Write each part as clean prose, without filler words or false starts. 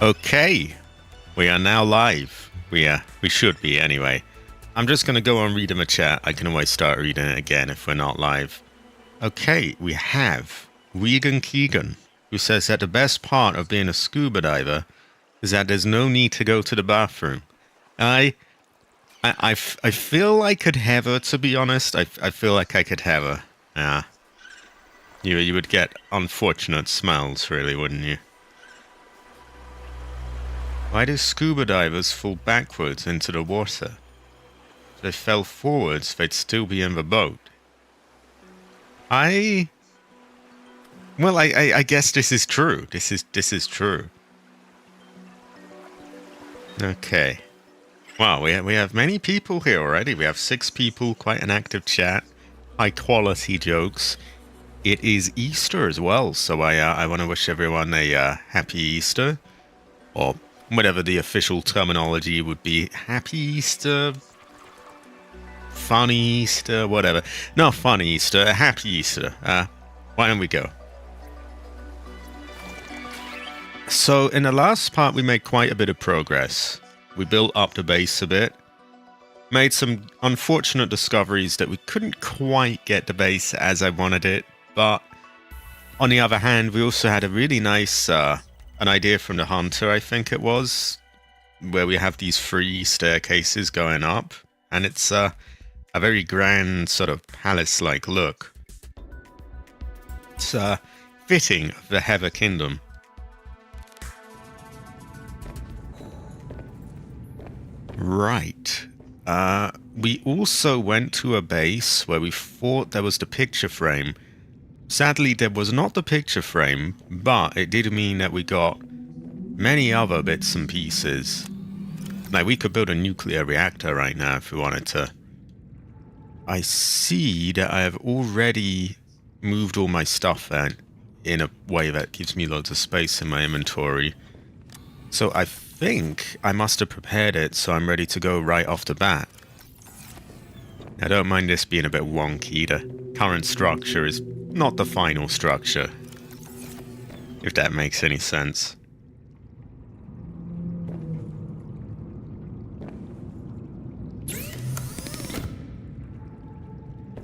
Okay, we are now live. We should be anyway. I'm just gonna go on reading the chat. I can always start reading it again if we're not live. Okay, we have Regan Keegan, who says that the best part of being a scuba diver is that there's no need to go to the bathroom. I feel I could have her, to be honest. I feel like I could have her. Yeah. You would get unfortunate smells, really, wouldn't you? Why do scuba divers fall backwards into the water? If they fell forwards, they'd still be in the boat. Well, I guess this is true. This is true. Okay. Wow, we have many people here already. We have 6 people, quite an active chat, high quality jokes. It is Easter as well, so I want to wish everyone a happy Easter, or whatever the official terminology would be. Happy Easter, funny Easter, whatever. No, funny Easter, happy Easter. Why don't we go? So in the last part, we made quite a bit of progress. We built up the base a bit, made some unfortunate discoveries that we couldn't quite get the base as I wanted it, but on the other hand, we also had a really nice an idea from the hunter, I think it was, where we have these 3 staircases going up, and it's a very grand sort of palace-like look. It's fitting of the Heather Kingdom. Right. We also went to a base where we thought there was the picture frame. Sadly, there was not the picture frame, but it did mean that we got many other bits and pieces. Like, we could build a nuclear reactor right now if we wanted to. I see that I have already moved all my stuff in a way that gives me loads of space in my inventory. So I think I must have prepared it so I'm ready to go right off the bat. I don't mind this being a bit wonky. The current structure is not the final structure, if that makes any sense.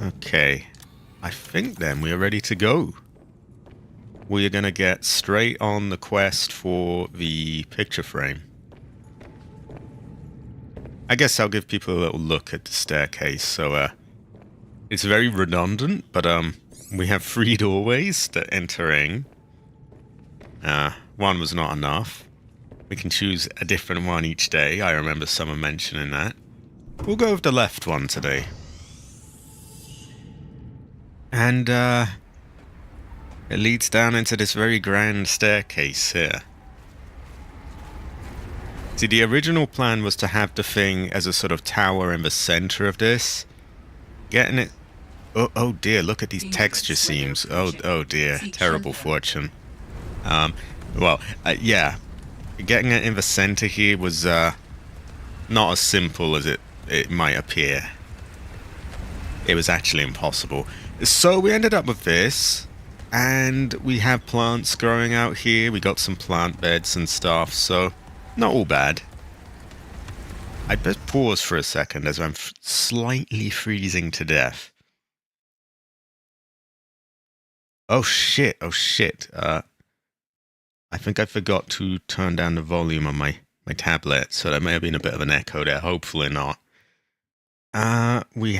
Okay, I think then we are ready to go. We are going to get straight on the quest for the picture frame. I guess I'll give people a little look at the staircase. So it's very redundant, but we have 3 doorways that enter in. One was not enough. We can choose a different one each day. I remember someone mentioning that. We'll go with the left one today. And it leads down into this very grand staircase here. See, the original plan was to have the thing as a sort of tower in the center of this. Getting it... Oh dear, look at these texture seams. Oh dear, terrible fortune. Yeah. Getting it in the center here was not as simple as it might appear. It was actually impossible. So we ended up with this, and we have plants growing out here. We got some plant beds and stuff, so not all bad. I'd best pause for a second as I'm slightly freezing to death. Oh shit. I think I forgot to turn down the volume on my tablet, so there may have been a bit of an echo there. Hopefully not. We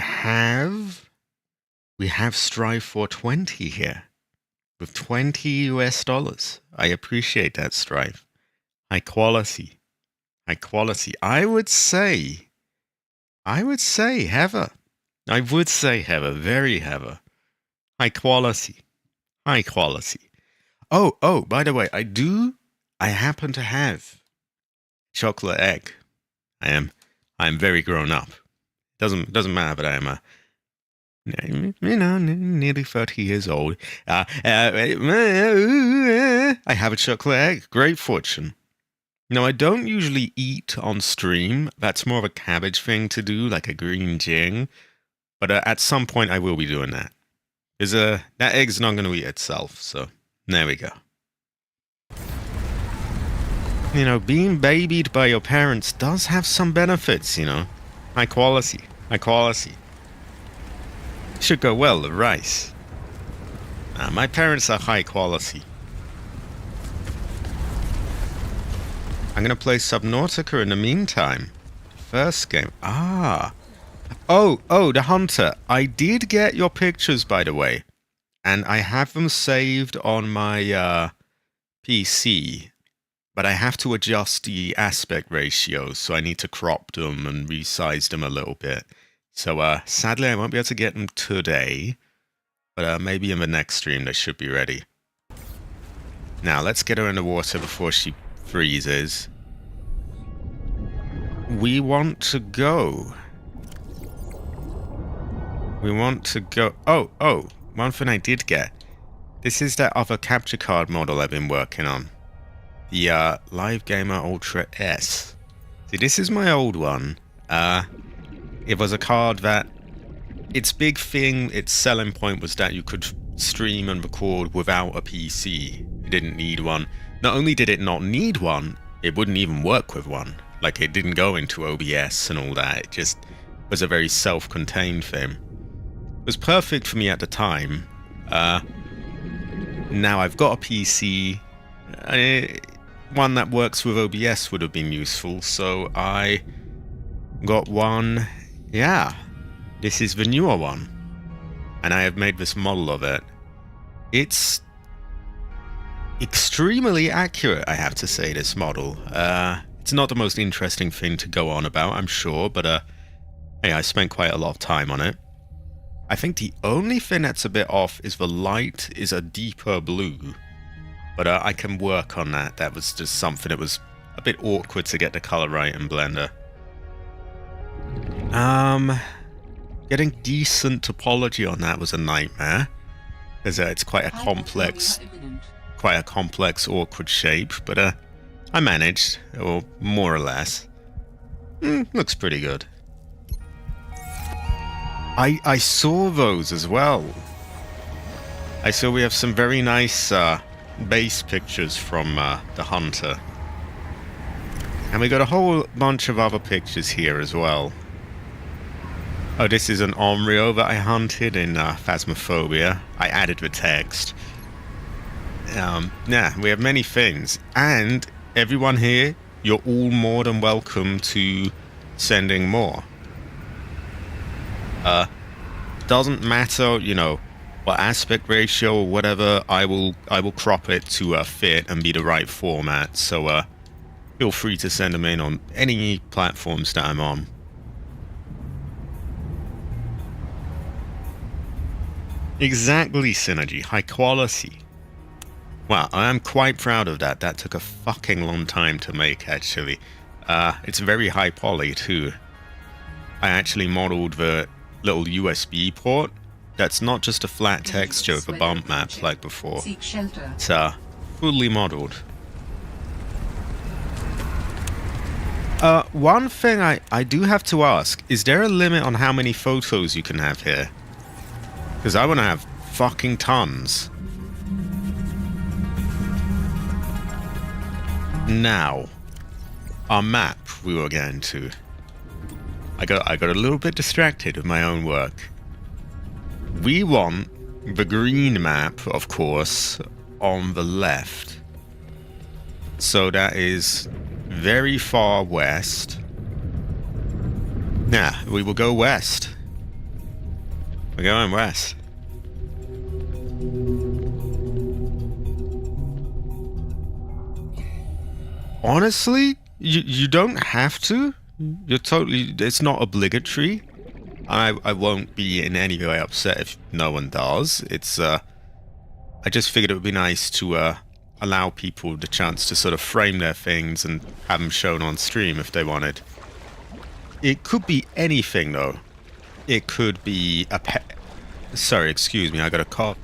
have Strive 420 here with $20 US. I appreciate that, Strive. High quality. I would say Heather. Very Heather. High quality. Oh, by the way, I happen to have chocolate egg. I am very grown up. Doesn't matter that I am nearly 30 years old. I have a chocolate egg. Great fortune. Now, I don't usually eat on stream. That's more of a cabbage thing to do, like a green jing. But at some point, I will be doing that. Because that egg's not going to eat itself, so there we go. You know, being babied by your parents does have some benefits, you know. High quality. High quality. Should go well, the rice. My parents are high quality. I'm gonna play Subnautica in the meantime. First game. Oh, the Hunter. I did get your pictures, by the way. And I have them saved on my PC. But I have to adjust the aspect ratios, so I need to crop them and resize them a little bit. So sadly, I won't be able to get them today. But maybe in the next stream they should be ready. Now, let's get her in the water before she freezes. We want to go. We want to go... Oh, one thing I did get. This is that other capture card model I've been working on. The Live Gamer Ultra S. See, this is my old one. It was a card that... Its big thing, its selling point was that you could stream and record without a PC. You didn't need one. Not only did it not need one, it wouldn't even work with one. Like, it didn't go into OBS and all that. It just was a very self-contained thing. It was perfect for me at the time. Now I've got a PC. One that works with OBS would have been useful, so I got one. Yeah, this is the newer one. And I have made this model of it. It's extremely accurate, I have to say, this model. It's not the most interesting thing to go on about, I'm sure, but hey, I spent quite a lot of time on it. I think the only thing that's a bit off is the light is a deeper blue. But I can work on that. That was just something that was a bit awkward to get the color right in Blender. Getting decent topology on that was a nightmare. Because it's quite a complex, awkward shape. But I managed, or more or less. Looks pretty good. I saw those as well. I saw we have some very nice base pictures from the Hunter. And we got a whole bunch of other pictures here as well. Oh, this is an Omrio that I hunted in Phasmophobia. I added the text. Yeah, we have many things. And everyone here, you're all more than welcome to sending more. Doesn't matter, you know, what aspect ratio or whatever, I will crop it to fit and be the right format. So feel free to send them in on any platforms that I'm on. Exactly, Synergy. High quality. Well, I am quite proud of that. That took a fucking long time to make, actually. It's very high poly, too. I actually modeled the little USB port. That's not just a flat texture with a bump map like before. It's fully modeled. One thing I do have to ask, is there a limit on how many photos you can have here? Because I want to have fucking tons. Now, our map we were going to. I got a little bit distracted with my own work. We want the green map, of course, on the left. So that is very far west. Yeah, we will go west. We're going west. Honestly, you don't have to. You're totally... It's not obligatory. I won't be in any way upset if no one does. It's... I just figured it would be nice to allow people the chance to sort of frame their things and have them shown on stream if they wanted. It could be anything, though. It could be a pet... Sorry, excuse me, I got a cough.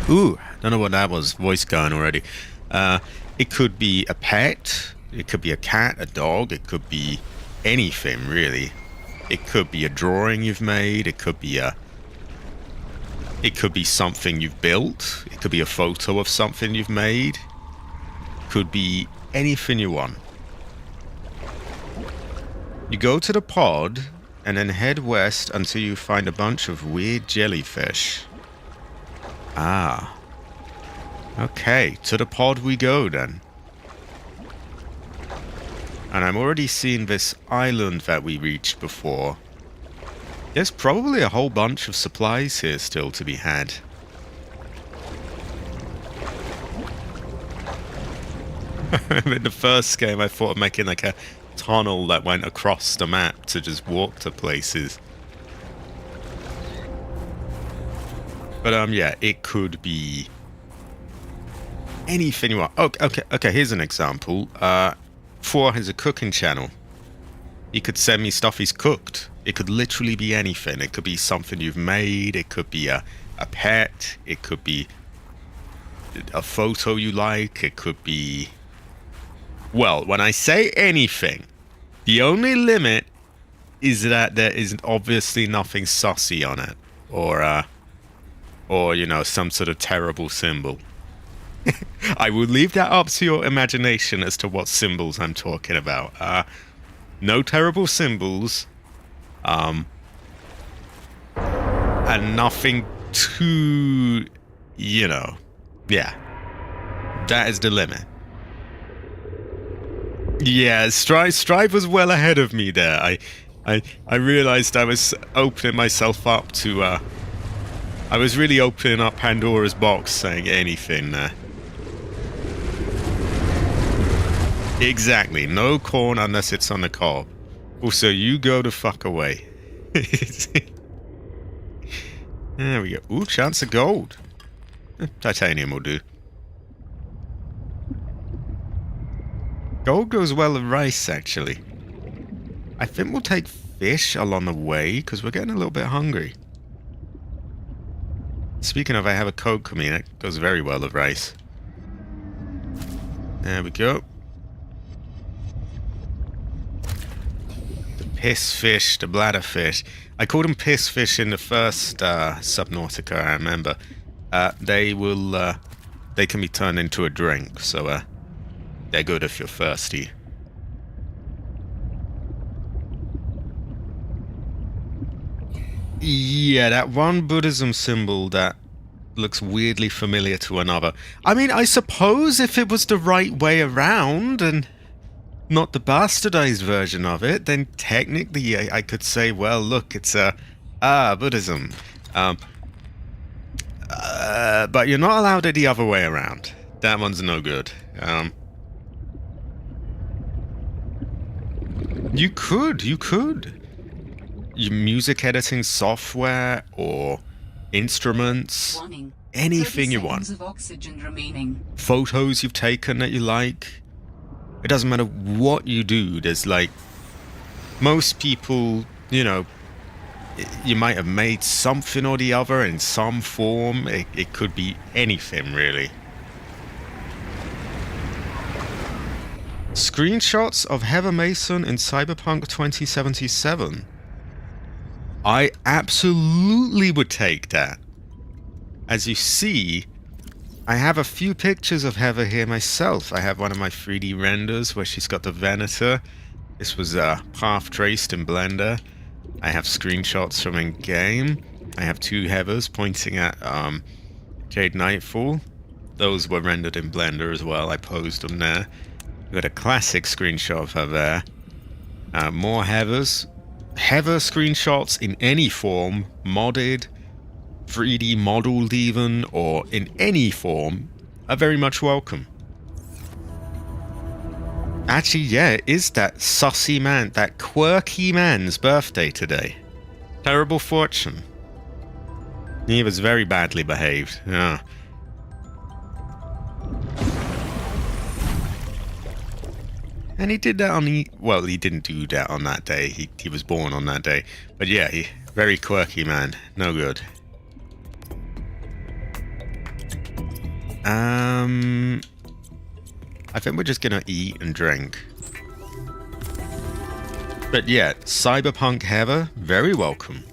Ooh, don't know what that was. Voice going already. It could be a pet. It could be a cat, a dog. It could be anything, really. It could be a drawing you've made. It could be something you've built. It could be a photo of something you've made. It could be anything you want. You go to the pod and then head west until you find a bunch of weird jellyfish. Ah. Okay, to the pod we go then. And I'm already seeing this island that we reached before. There's probably a whole bunch of supplies here still to be had. In the first game, I thought of making like a tunnel that went across the map to just walk to places. But yeah, it could be anything you want. Okay, here's an example. 4 has a cooking channel. He could send me stuff he's cooked. It could literally be anything. It could be something you've made. It could be a pet. It could be a photo you like. It could be... Well, when I say anything, the only limit is that there is obviously nothing sussy on it. Or, you know, some sort of terrible symbol. I will leave that up to your imagination as to what symbols I'm talking about. No terrible symbols. And nothing too, you know, yeah. That is the limit. Yeah, Strive was well ahead of me there. I realized I was opening myself up to, I was really opening up Pandora's box saying anything there. Exactly, no corn unless it's on the cob. Also, you go the fuck away. There we go. Ooh, chance of gold. Titanium will do. Gold goes well with rice, actually. I think we'll take fish along the way, because we're getting a little bit hungry. Speaking of, I have a Coke coming. It goes very well with rice. There we go. Piss fish, the bladder fish. I called them piss fish in the first Subnautica, I remember. They can be turned into a drink, so they're good if you're thirsty. Yeah, that one Buddhism symbol that looks weirdly familiar to another. I mean, I suppose if it was the right way around and not the bastardized version of it, then technically I could say, well, look, it's Buddhism. But you're not allowed it the other way around. That one's no good. You could. Your music editing software or instruments, anything you want. Of oxygen remaining. Photos you've taken that you like. It doesn't matter what you do. There's like, most people, you know, you might have made something or the other in some form. It could be anything, really. Screenshots of Heather Mason in Cyberpunk 2077. I absolutely would take that. As you see, I have a few pictures of Heather here myself. I have one of my 3D renders where she's got the Venator. This was path traced in Blender. I have screenshots from in-game. I have 2 Heathers pointing at Jade Nightfall. Those were rendered in Blender as well. I posed them there. We've got a classic screenshot of her there. More Heathers. Heather screenshots in any form, modded, 3D modeled even, or in any form, are very much welcome. Actually, yeah, it is that sussy man, that quirky man's birthday today. Terrible fortune. He was very badly behaved, yeah. And he did that on the... Well, he didn't do that on that day. He was born on that day. But yeah, very quirky man. No good. I think we're just gonna eat and drink. But yeah, Cyberpunk Heather, very welcome.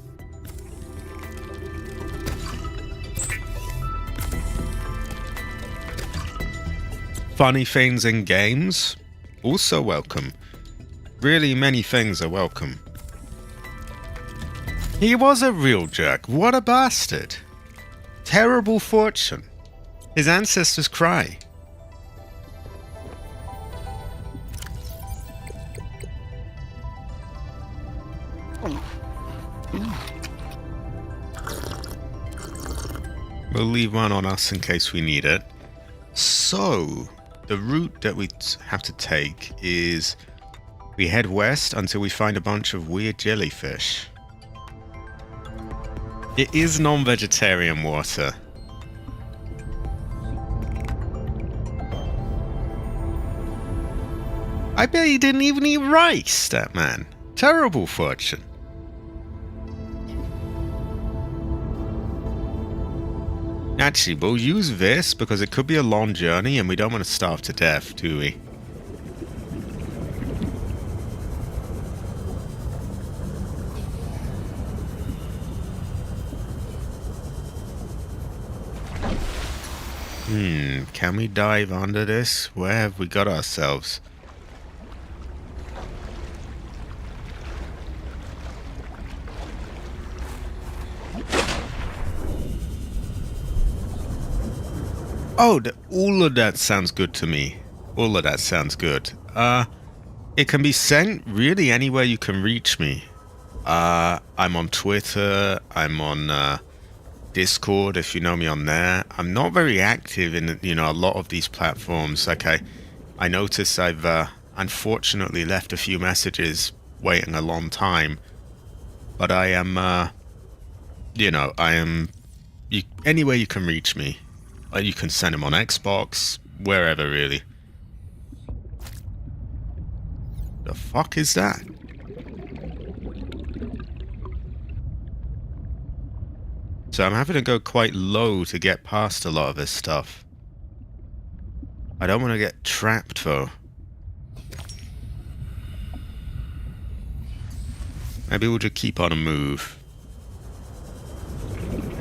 funny things in games, also welcome. Really, many things are welcome. He was a real jerk. What a bastard. Terrible fortune. His ancestors cry. We'll leave one on us in case we need it. So, the route that we have to take is we head west until we find a bunch of weird jellyfish. It is non-vegetarian water. I bet he didn't even eat rice, that man. Terrible fortune. Actually, we'll use this because it could be a long journey and we don't want to starve to death, do we? Can we dive under this? Where have we got ourselves? Oh, all of that sounds good to me. All of that sounds good. It can be sent really anywhere you can reach me. I'm on Twitter. I'm on Discord, if you know me on there. I'm not very active in, a lot of these platforms. Like I noticed I've unfortunately left a few messages waiting a long time. But I am, anywhere you can reach me. You can send them on Xbox, wherever really. The fuck is that? So I'm having to go quite low to get past a lot of this stuff. I don't want to get trapped though. Maybe we'll just keep on a move.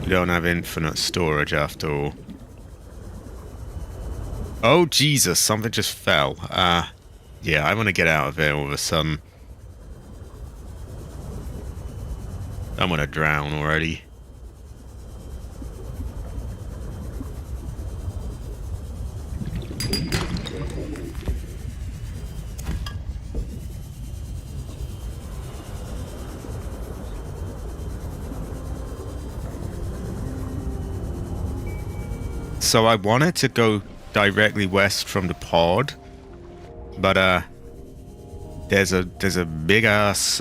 We don't have infinite storage after all. Oh, Jesus, something just fell. Yeah, I want to get out of here all of a sudden. I'm going to drown already. So I wanted to go directly west from the pod, but there's a big ass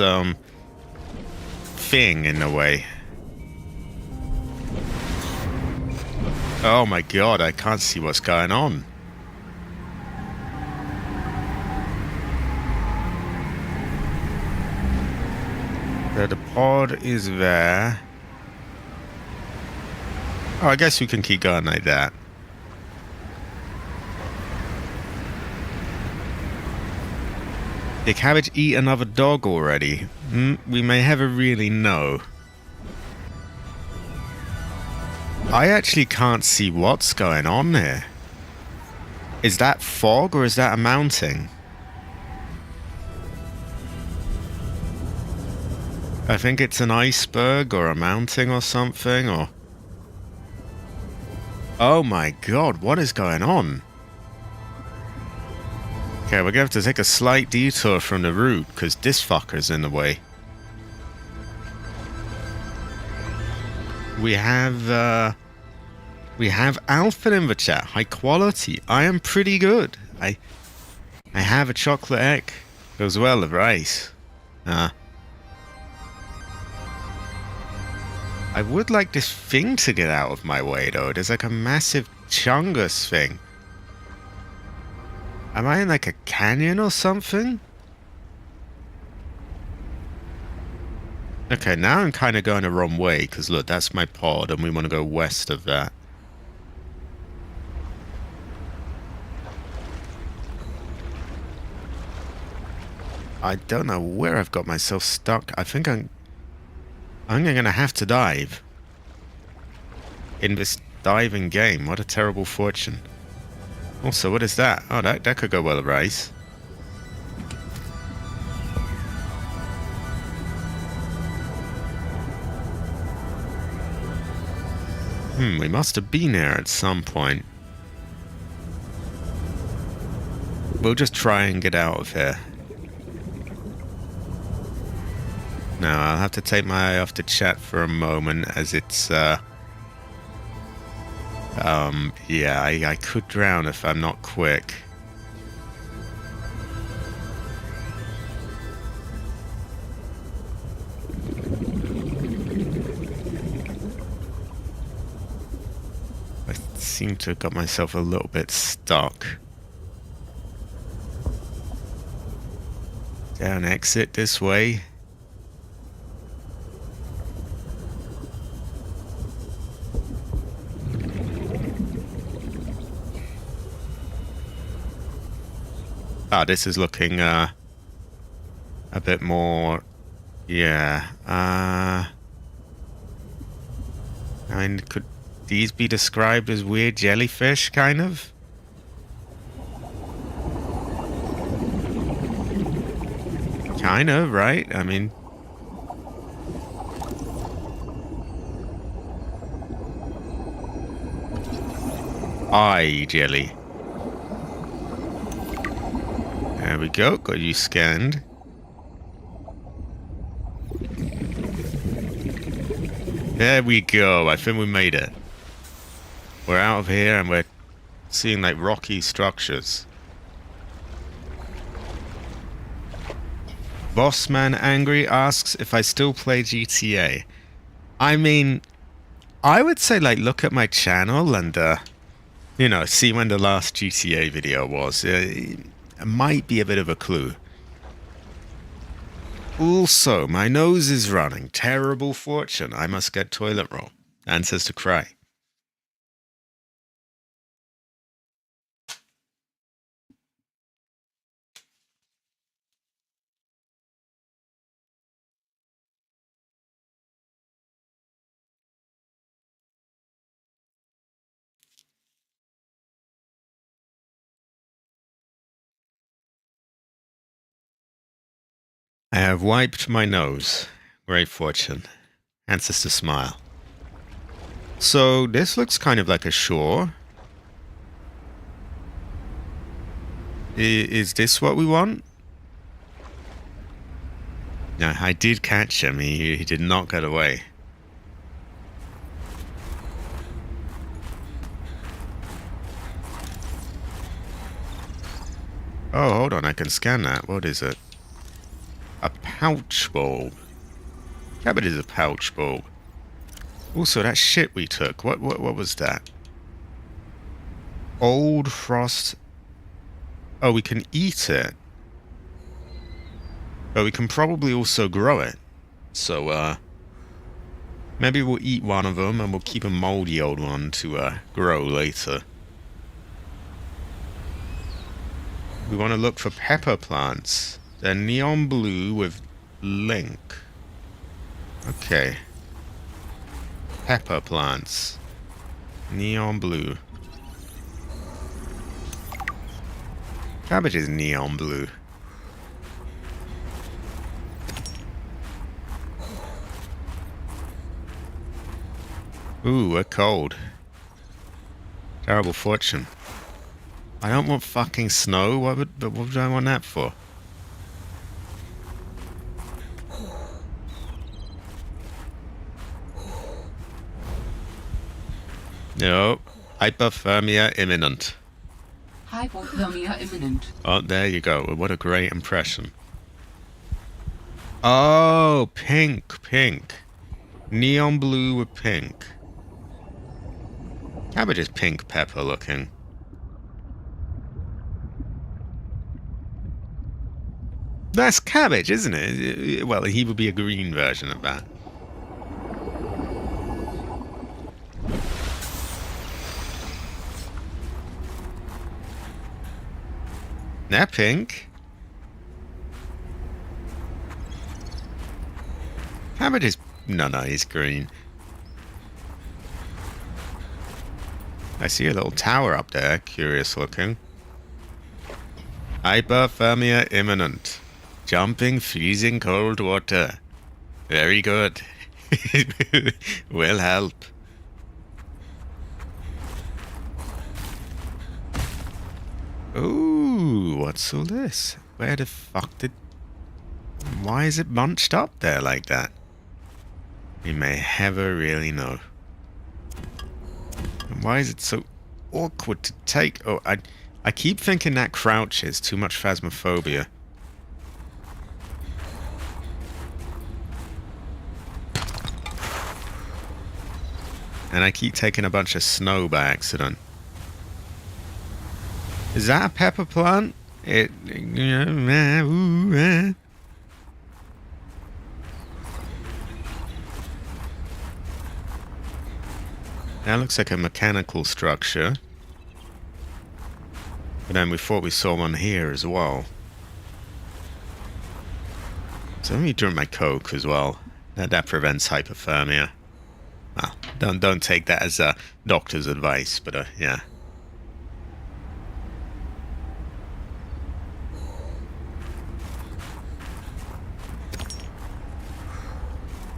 thing in the way. Oh my god, I can't see what's going on. The pod is there. Oh, I guess we can keep going like that. Did Cabbage eat another dog already? We may never really know. I actually can't see what's going on here. Is that fog or is that a mountain? I think it's an iceberg or a mountain or something, or... Oh my god, what is going on? Okay, we're going to have to take a slight detour from the route, because this fucker's in the way. We have Alpha in the chat. High quality. I am pretty good. I have a chocolate egg. Goes well with rice. I would like this thing to get out of my way, though. There's like a massive chungus thing. Am I in like a canyon or something? Okay, now I'm kind of going the wrong way, because look, that's my pod, and we want to go west of that. I don't know where I've got myself stuck. I think I'm going to have to dive. In this diving game. What a terrible fortune. Also, what is that? Oh, that could go well with rice. We must have been here at some point. We'll just try and get out of here. Now, I'll have to take my eye off the chat for a moment, as it's, yeah, I could drown if I'm not quick. I seem to have got myself a little bit stuck. Down exit this way. Ah, this is looking a bit more, yeah. I mean, could these be described as weird jellyfish, kind of? Kind of, right? I mean, eye jelly. There we go. Got you scanned. There we go. I think we made it. We're out of here and we're seeing like rocky structures. Bossman Angry asks if I still play GTA. I mean, I would say like look at my channel and you know, see when the last GTA video was. It might be a bit of a clue. Also, my nose is running. Terrible fortune. I must get toilet roll. Answers to cry. I have wiped my nose. Great fortune. Answers to smile. So this looks kind of like a shore. Is this what we want? No, I did catch him. He did not get away. Oh, hold on. I can scan that. What is it? A pouch bulb. Yeah, but it is a pouch bulb. Also, that shit we took. What was that? Old frost. Oh, we can eat it. But we can probably also grow it. So, maybe we'll eat one of them and we'll keep a moldy old one to, grow later. We want to look for pepper plants. They're neon blue with link. Okay. Pepper plants. Neon blue. Cabbage is neon blue. Ooh, we're cold. Terrible fortune. I don't want fucking snow. What would I want that for? No. Hypothermia imminent. Hypothermia imminent. Oh, there you go. What a great impression. Oh, pink, pink. Neon blue with pink. Cabbage is pink pepper looking. That's cabbage, isn't it? Well, he would be a green version of that. They're pink. Cabbage is... No, he's green. I see a little tower up there. Curious looking. Hypothermia imminent. Jumping freezing cold water. Very good. Will help. Ooh, what's all this? Where the fuck did... Why is it bunched up there like that? We may never really know. And why is it so awkward to take? Oh, I keep thinking that crouch is too much phasmophobia. And I keep taking a bunch of snow by accident. Is that a pepper plant? It... That looks like a mechanical structure. But then we thought we saw one here as well. So let me drink my Coke as well. That prevents hypothermia. Well, don't take that as a doctor's advice, but yeah.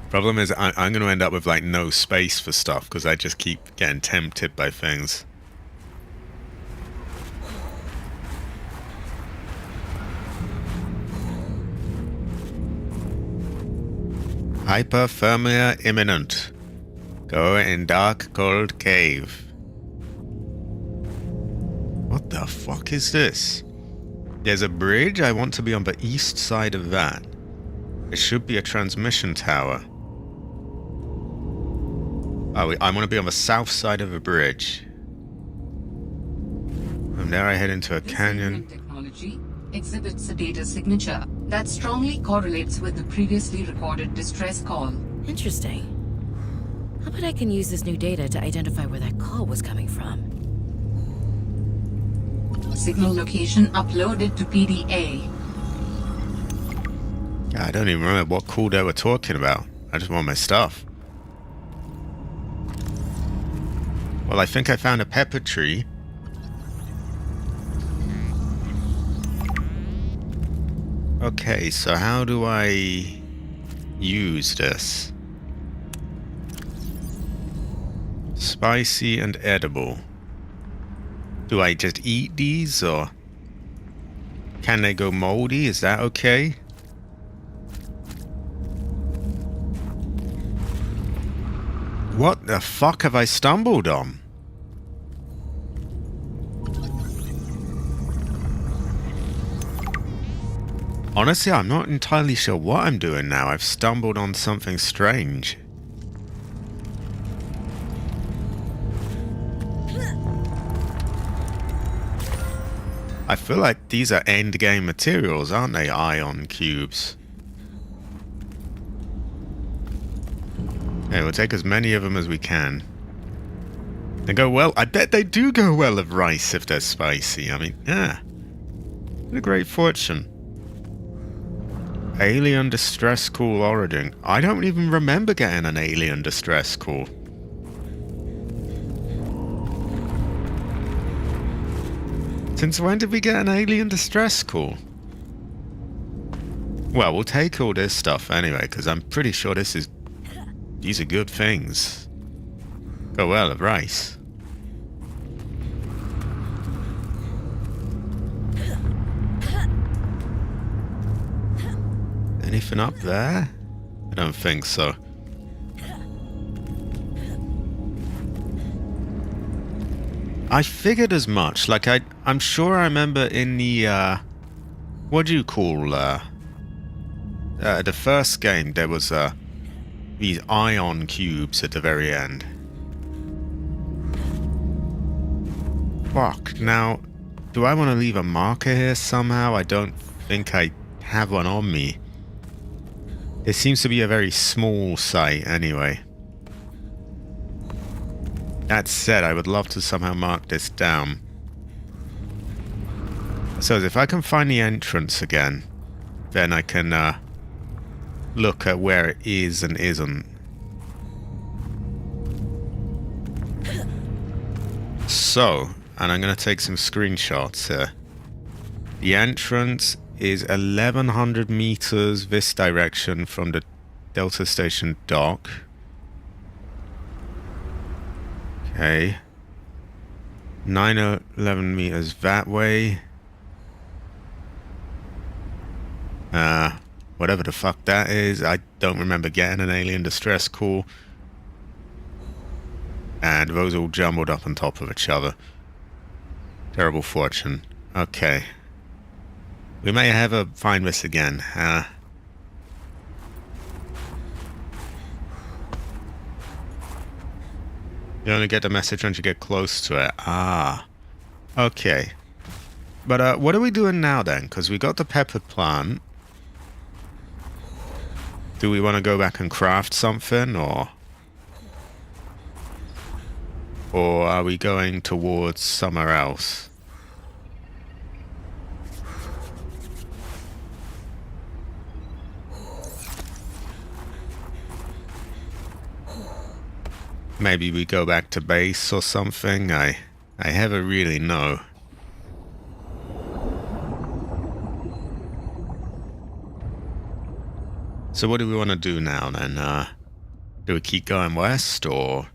Problem is, I'm going to end up with like no space for stuff because I just keep getting tempted by things. Hypothermia imminent. Go in dark, cold cave. What the fuck is this? There's a bridge. I want to be on the east side of that. It should be a transmission tower. Oh, I want to be on the south side of a bridge. From there I head into a canyon. Technology exhibits a data signature that strongly correlates with the previously recorded distress call. Interesting. How about I can use this new data to identify where that call was coming from? Signal location uploaded to PDA. I don't even remember what call they were talking about. I just want my stuff. Well, I think I found a pepper tree. Okay, so how do I use this? Spicy and edible. Do I just eat these, or can they go moldy? Is that okay? What the fuck have I stumbled on? Honestly, I'm not entirely sure what I'm doing now. I've stumbled on something strange. I feel like these are endgame materials, aren't they? Ion cubes. Okay, we'll take as many of them as we can. They go well. I bet they do go well with rice if they're spicy. I mean, yeah. What a great fortune. Alien distress call origin. I don't even remember getting an alien distress call. Since when did we get an alien distress call? Well, we'll take all this stuff anyway, because I'm pretty sure these are good things. Go well with rice. Anything up there? I don't think so. I figured as much. Like, I'm sure I remember in the, what do you call, the first game, there was, these ion cubes at the very end. Fuck. Now, do I want to leave a marker here somehow? I don't think I have one on me. It seems to be a very small site anyway. That said, I would love to somehow mark this down. So if I can find the entrance again, then I can look at where it is and isn't. So, and I'm going to take some screenshots here. The entrance is 1100 meters this direction from the Delta Station dock. Okay. 911 meters that way. Whatever the fuck that is. I don't remember getting an alien distress call. And those all jumbled up on top of each other. Terrible fortune. Okay. We may ever find this again. You only get the message once you get close to it. Ah. Okay. But what are we doing now then? Because we got the pepper plant. Do we want to go back and craft something, or are we going towards somewhere else? Maybe we go back to base or something. I never really know. So what do we want to do now then? Do we keep going west, or?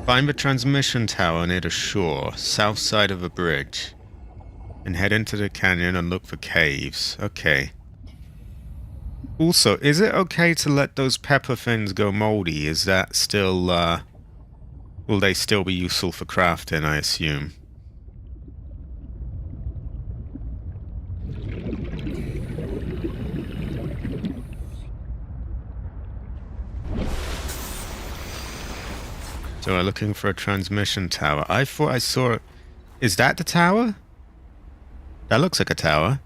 Find the transmission tower near the shore, south side of the bridge. And head into the canyon and look for caves. Okay. Also, is it okay to let those pepper fins go moldy? Is that still, will they still be useful for crafting, I assume? So we're looking for a transmission tower. I thought I saw it. Is that the tower? That looks like a tower.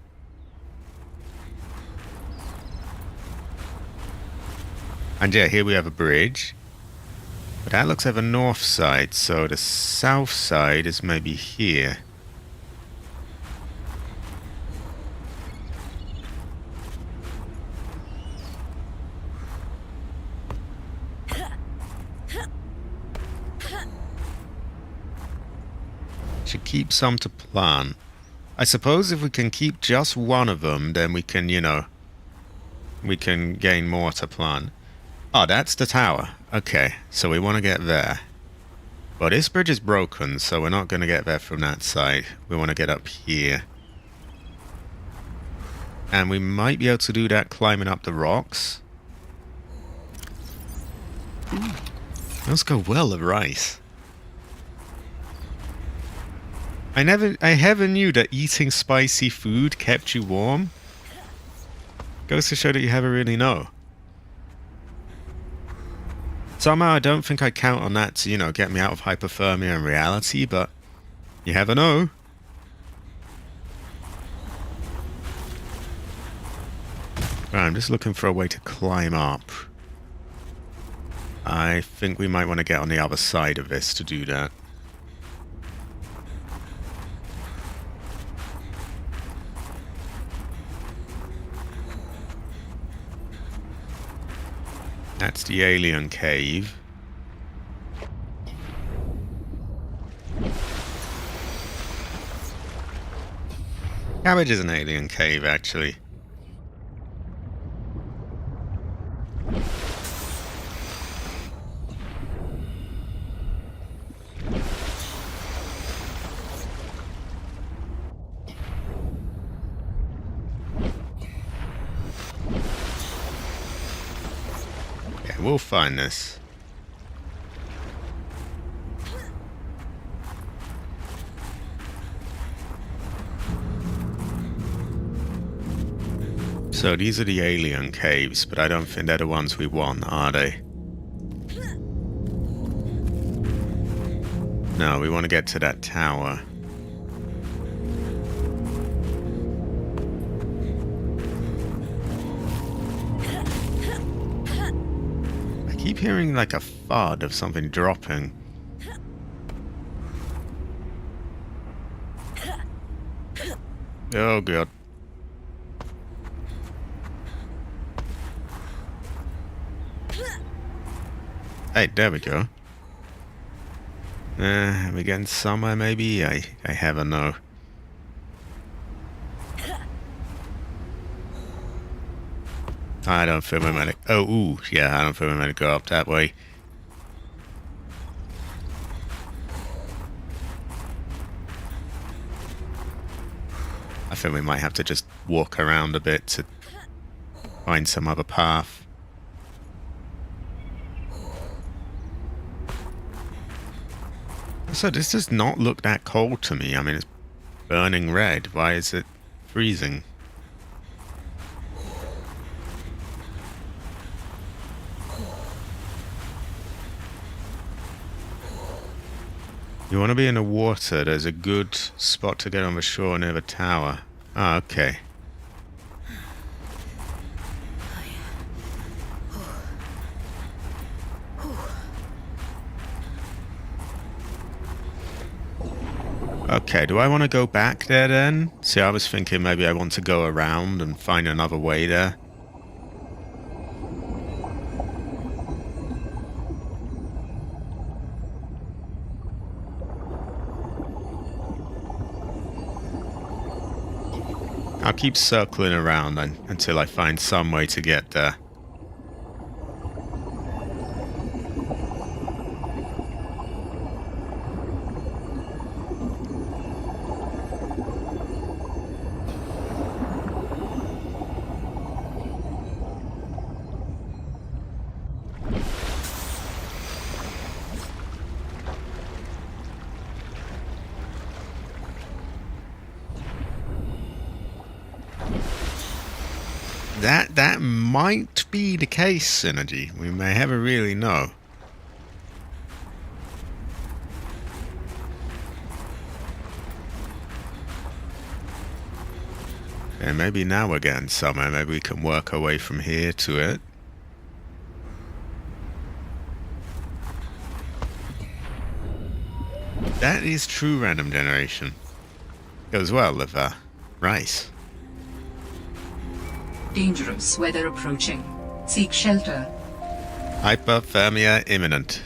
And yeah, here we have a bridge. But that looks like the north side, so the south side is maybe here. Should keep some to plant. I suppose if we can keep just one of them, then we can, you know, we can gain more to plant. Oh, that's the tower. Okay, so we want to get there. But this bridge is broken, so we're not going to get there from that side. We want to get up here. And we might be able to do that climbing up the rocks. Those go well with rice. I never knew that eating spicy food kept you warm. Goes to show that you never really know. Somehow I don't think I count on that to, you know, get me out of hypothermia in reality, but you never know. Right, I'm just looking for a way to climb up. I think we might want to get on the other side of this to do that. That's the alien cave. Cabbage is an alien cave, actually. We'll find this. So these are the alien caves, but I don't think they're the ones we want, are they? No, we want to get to that tower. I keep hearing like a thud of something dropping. Oh god. Hey, there we go. Are we getting somewhere maybe? I have a no. I don't feel we meant to... Oh, ooh, yeah, I don't feel we meant to go up that way. I think we might have to just walk around a bit to find some other path. So this does not look that cold to me. I mean, it's burning red. Why is it freezing? You want to be in the water. There's a good spot to get on the shore near the tower. Ah, okay. Okay, do I want to go back there then? See, I was thinking maybe I want to go around and find another way there. I'll keep circling around until I find some way to get there. That might be the case, Synergy. We may never really know. And maybe now we're getting somewhere. Maybe we can work our way from here to it. That is true random generation. Goes well with rice. Dangerous weather approaching. Seek shelter. Hypothermia imminent.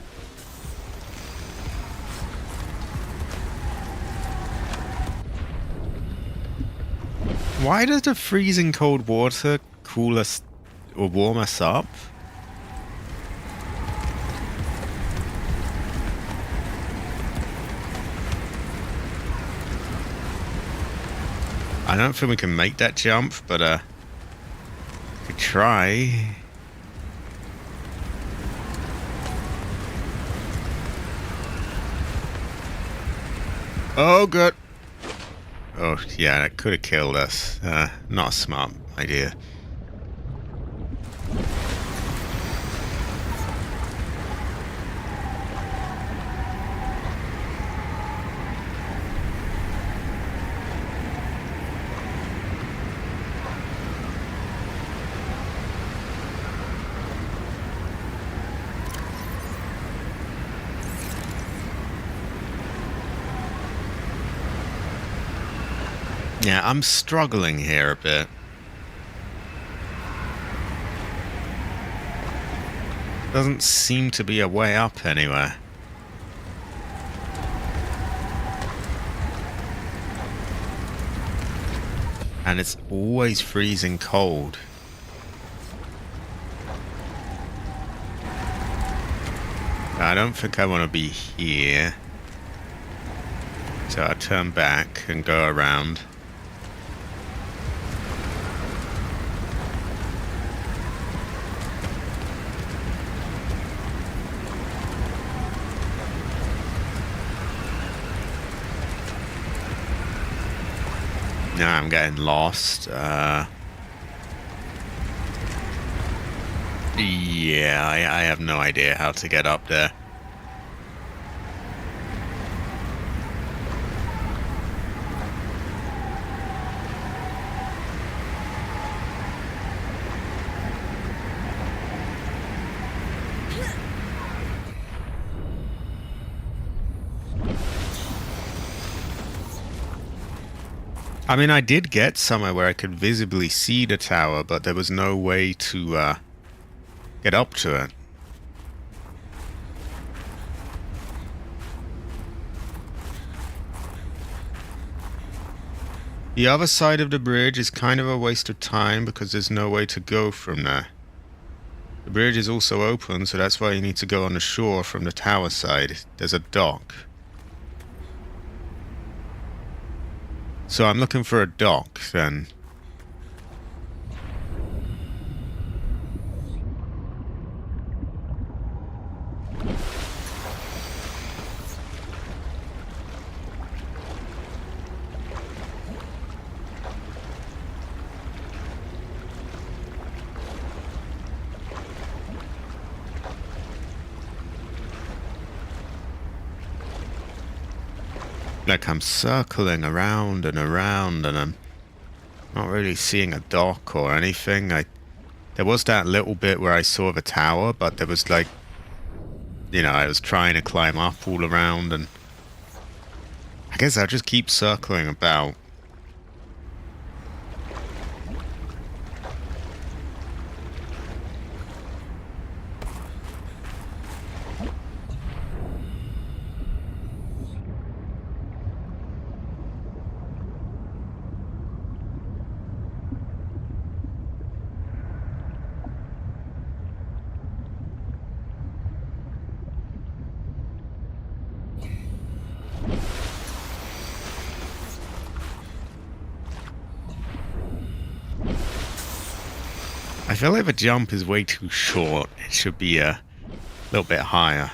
Why does the freezing cold water cool us or warm us up? I don't think we can make that jump, but we try. Oh, good. Oh, yeah, that could have killed us. Not a smart idea. Yeah, I'm struggling here a bit. Doesn't seem to be a way up anywhere. And it's always freezing cold. I don't think I want to be here. So I'll turn back and go around. Now I'm getting lost. Yeah, I have no idea how to get up there. I mean, I did get somewhere where I could visibly see the tower, but there was no way to get up to it. The other side of the bridge is kind of a waste of time because there's no way to go from there. The bridge is also open, so that's why you need to go on the shore from the tower side. There's a dock. So I'm looking for a dock, then. Like I'm circling around and around and I'm not really seeing a dock or anything. There was that little bit where I saw the tower, but there was like, you know, I was trying to climb up all around and I guess I'll just keep circling about. I feel like the jump is way too short. It should be a little bit higher.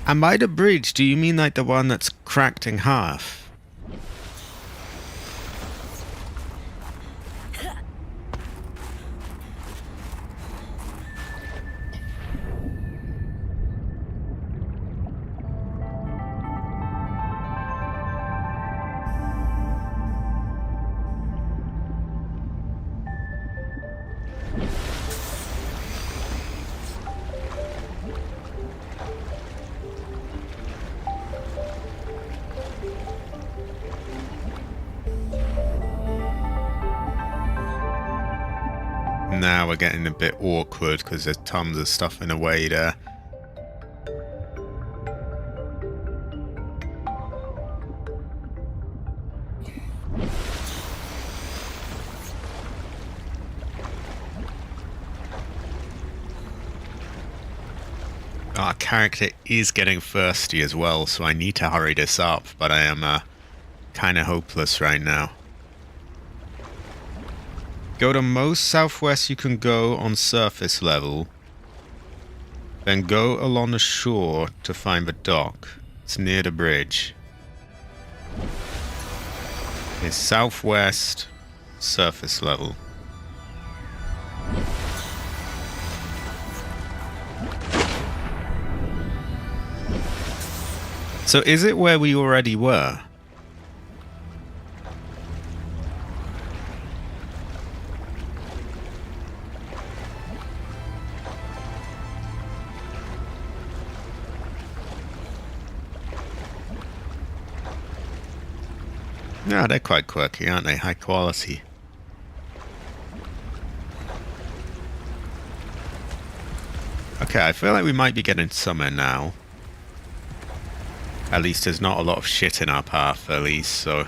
And by the bridge, do you mean like the one that's cracked in half? Now we're getting a bit awkward because there's tons of stuff in the way there. Our character is getting thirsty as well, so I need to hurry this up, but I am kind of hopeless right now. Go to most southwest you can go on surface level. Then go along the shore to find the dock. It's near the bridge. It's southwest, surface level. So is it where we already were? Yeah, they're quite quirky, aren't they? High quality. Okay, I feel like we might be getting somewhere now. At least there's not a lot of shit in our path, at least, so...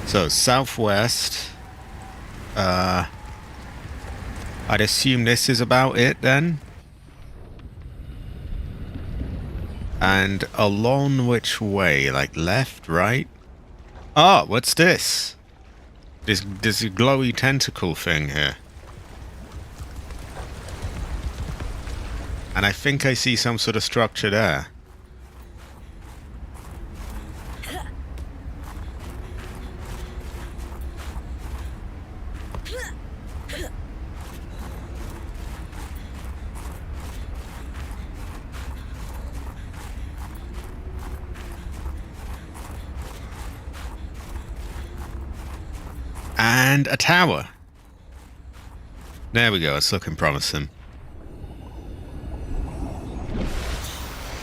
So, southwest. I'd assume this is about it, then? And along which way? Like left, right? Oh, what's this? This glowy tentacle thing here. And I think I see some sort of structure there. And a tower. There we go, it's looking promising.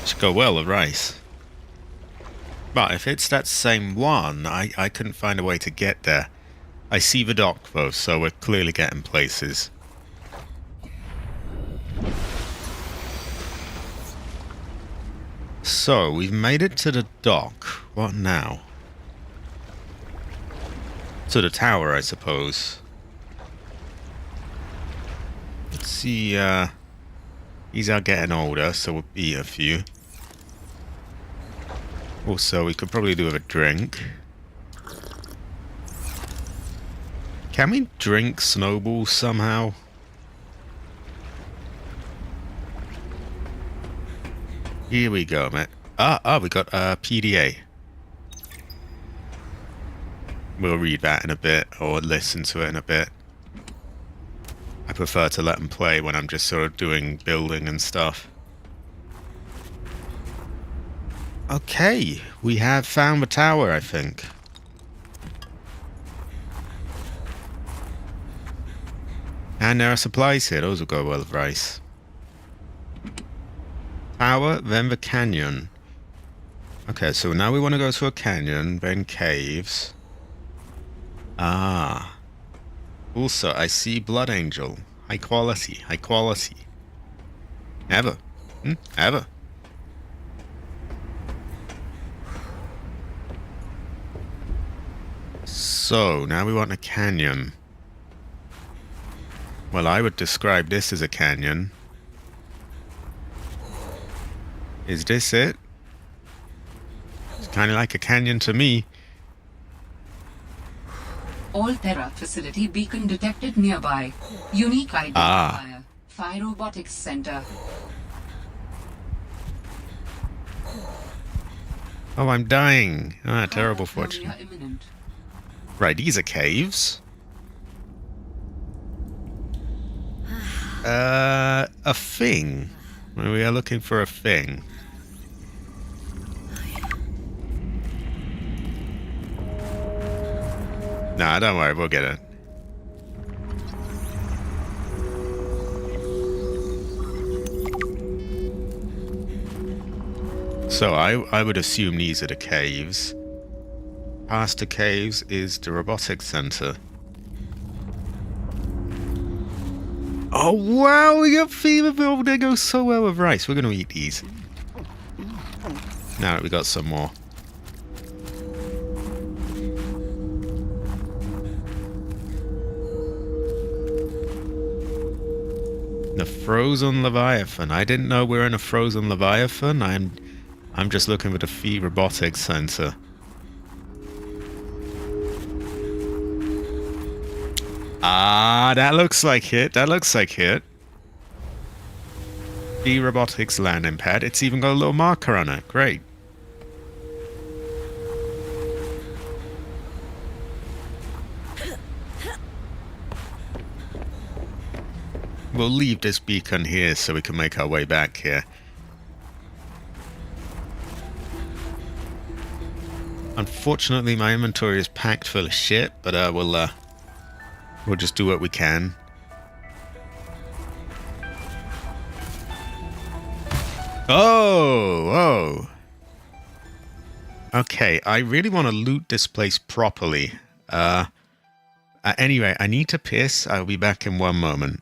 Should go well with rice. But if it's that same one, I couldn't find a way to get there. I see the dock though, so we're clearly getting places. So, we've made it to the dock. What now? To the tower, I suppose. Let's see, these are getting older, so we'll eat a few. Also, we could probably do with a drink. Can we drink snowballs somehow? Here we go, mate. We got PDA. We'll read that in a bit, or listen to it in a bit. I prefer to let them play when I'm just sort of doing building and stuff. Okay, we have found the tower, I think. And there are supplies here. Those will go well with rice. Tower, then the canyon. Okay, so now we want to go to a canyon, then caves. Ah. Also, I see Blood Angel. High quality, high quality. Ever. Ever. So, now we want a canyon. Well, I would describe this as a canyon. Is this it? It's kind of like a canyon to me. All Terra facility beacon detected nearby. Unique identifier. Fire Robotics Center. Oh, I'm dying. Ah, terrible fortune. Failure imminent. Right, these are caves. A thing. We are looking for a thing. Nah, don't worry, we'll get it. So I would assume these are the caves. Past the caves is the robotics center. Oh wow, we got fever. Oh, they go so well with rice. We're gonna eat these. Now that we got some more. The frozen Leviathan. I didn't know we were in a frozen Leviathan. I'm just looking for the Fee Robotics Center. Ah, that looks like it. That looks like it. Fee Robotics landing pad. It's even got a little marker on it. Great. We'll leave this beacon here so we can make our way back here. Unfortunately, my inventory is packed full of shit, but we'll just do what we can. Oh! Okay, I really want to loot this place properly. Anyway, I need to piss. I'll be back in one moment.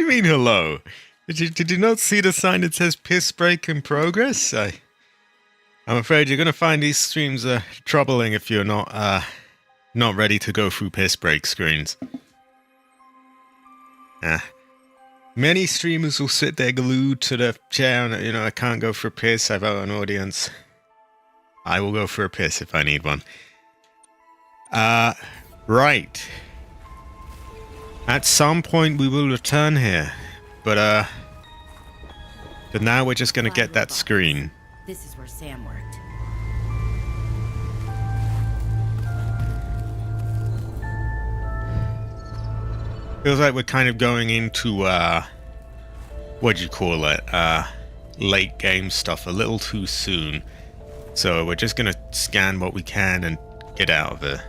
you mean hello? Did you not see the sign that says piss break in progress? I'm afraid you're going to find these streams troubling if you're not ready to go through piss break screens. Many streamers will sit there glued to the chair and, I can't go for a piss, I've got an audience. I will go for a piss if I need one. Right. At some point we will return here, but now we're just gonna get that screen. This is where Sam worked. Feels like we're kind of going into, what'd you call it? Late game stuff a little too soon. So we're just gonna scan what we can and get out of it.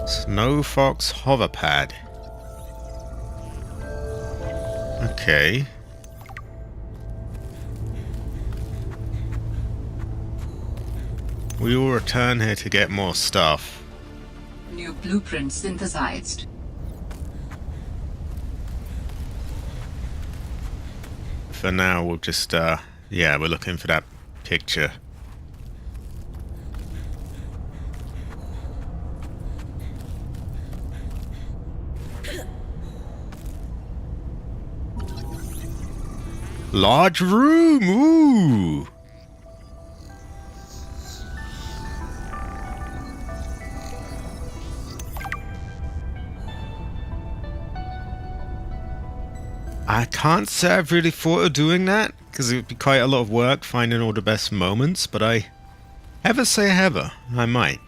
Snow Fox hoverpad. Okay. We will return here to get more stuff. New blueprint synthesized. For now, we'll just, yeah, we're looking for that picture. Large room, ooh! I can't say I've really thought of doing that, because it would be quite a lot of work finding all the best moments, but I ever say ever, I might.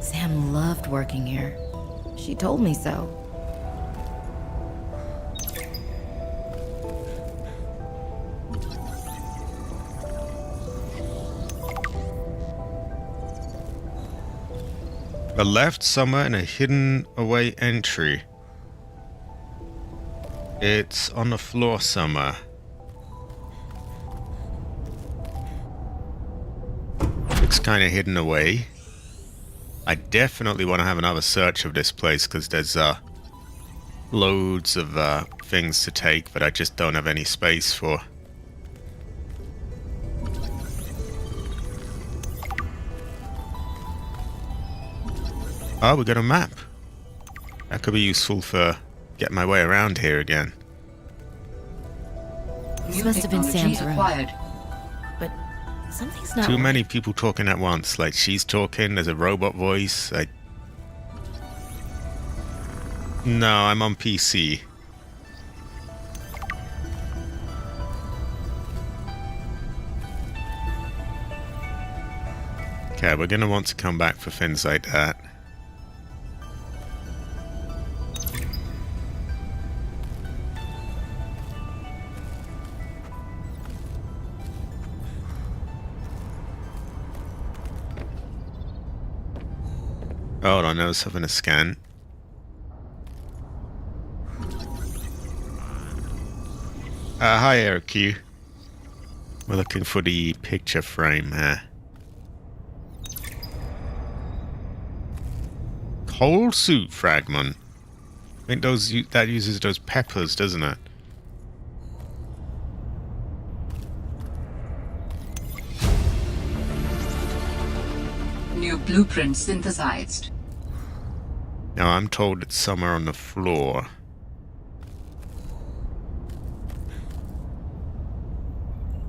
Sam loved working here. She told me so. A left somewhere in a hidden away entry. It's on the floor somewhere. Looks kind of hidden away. I definitely want to have another search of this place because there's loads of things to take, but I just don't have any space for. Oh, we got a map. That could be useful for getting my way around here again. This must have been Sam's room. Acquired. But something's not Too right. many people talking at once. Like, she's talking, there's a robot voice. No, I'm on PC. Okay, we're gonna want to come back for things like that. Hold on, I was having a scan. Hi, Eric. We're looking for the picture frame here. Coal suit fragment. I think that uses those peppers, doesn't it? New blueprint synthesized. Now I'm told it's somewhere on the floor.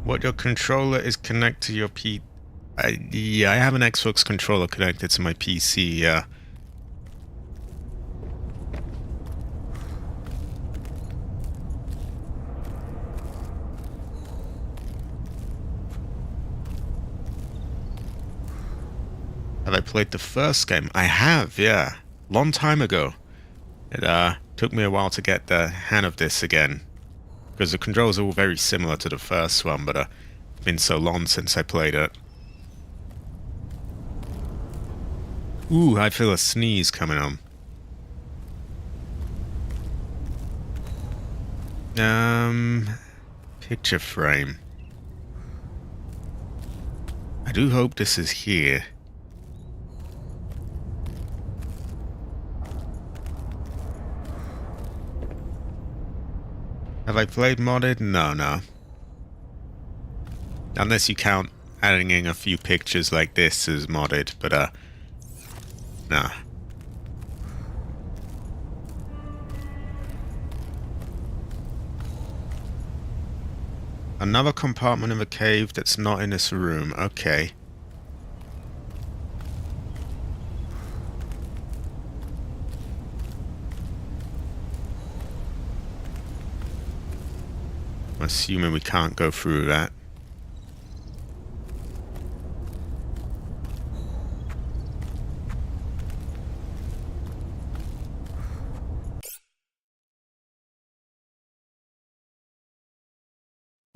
What your controller is connected to your yeah, I have an Xbox controller connected to my PC, yeah. Have I played the first game? I have, yeah. Long time ago. It took me a while to get the hang of this again. Because the controls are all very similar to the first one, but it's been so long since I played it. Ooh, I feel a sneeze coming on. Picture frame. I do hope this is here. Have I played modded? No. Unless you count adding in a few pictures like this as modded, but nah. Another compartment of a cave that's not in this room. Okay. I'm assuming we can't go through that.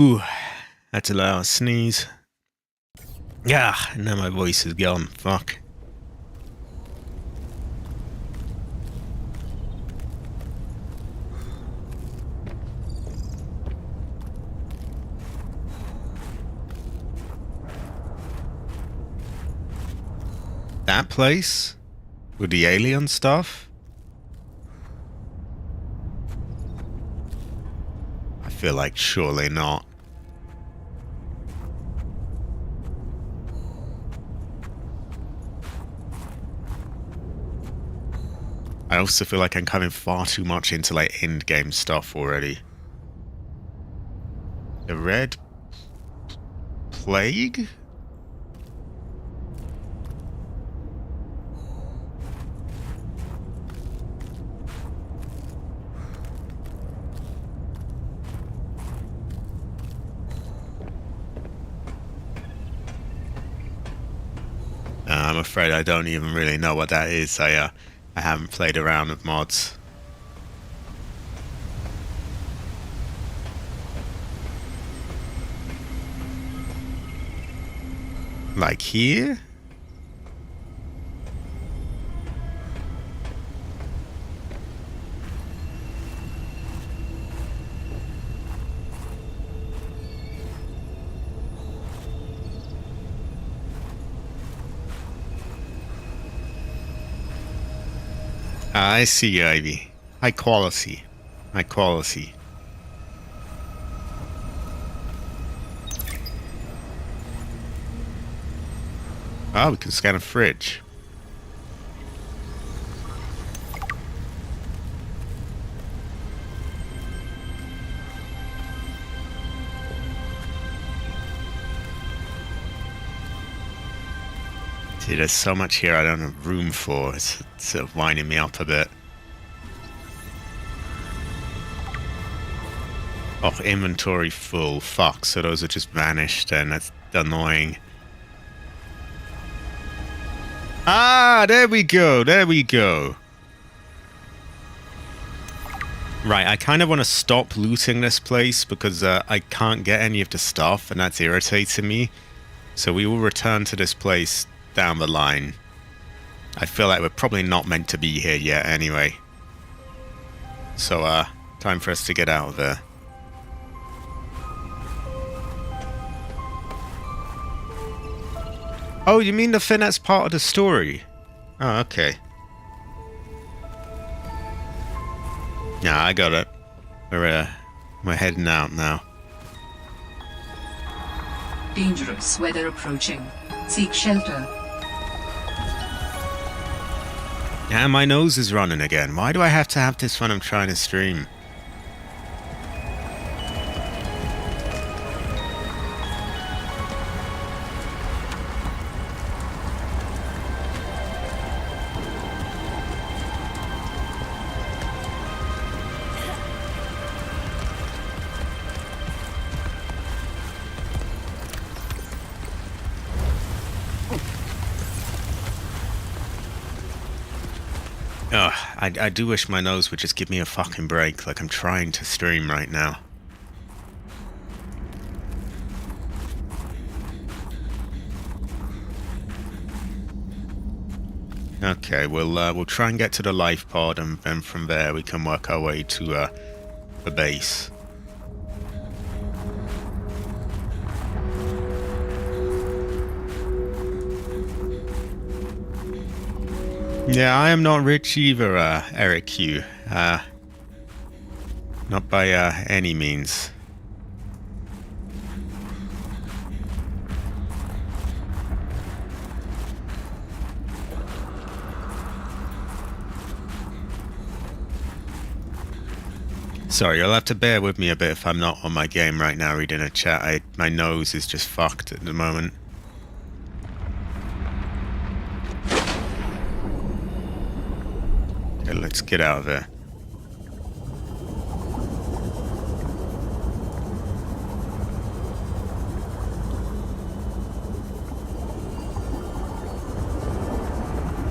Ooh, that's a loud sneeze. Yeah, now my voice is gone. Fuck. That place? With the alien stuff? I feel like surely not. I also feel like I'm coming far too much into like end game stuff already. The Red Plague? I'm afraid I don't even really know what that is. I haven't played around with mods. Like here? I see, Ivy. High quality. High quality. Oh, we can scan a fridge. See, there's so much here I don't have room for. It's sort of winding me up a bit. Oh, inventory full. Fuck, so those are just vanished and that's annoying. Ah, there we go. There we go. Right, I kind of want to stop looting this place because I can't get any of the stuff and that's irritating me. So we will return to this place down the line. I feel like we're probably not meant to be here yet anyway. So, time for us to get out of there. Oh, you mean the thing that's part of the story? Oh, okay. Yeah, I got it. We're heading out now. Dangerous weather approaching. Seek shelter. Yeah, my nose is running again. Why do I have to have this when I'm trying to stream? Ugh, I do wish my nose would just give me a fucking break, like I'm trying to stream right now. Okay, we'll try and get to the life pod, and then from there we can work our way to the base. Yeah, I am not rich either, Eric Q. Not by any means. Sorry, you'll have to bear with me a bit if I'm not on my game right now reading a chat. My nose is just fucked at the moment. Okay, let's get out of there.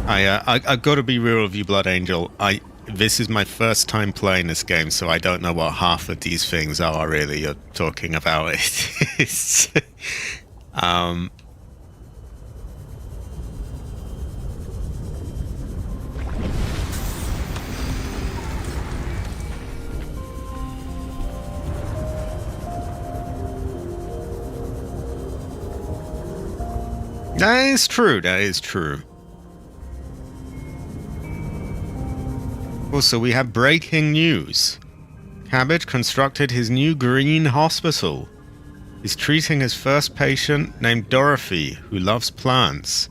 I've got to be real with you, Blood Angel. This is my first time playing this game, so I don't know what half of these things are really you're talking about. It's, that is true, that is true. Also, we have breaking news. Cabbage constructed his new green hospital. He's treating his first patient named Dorothy, who loves plants.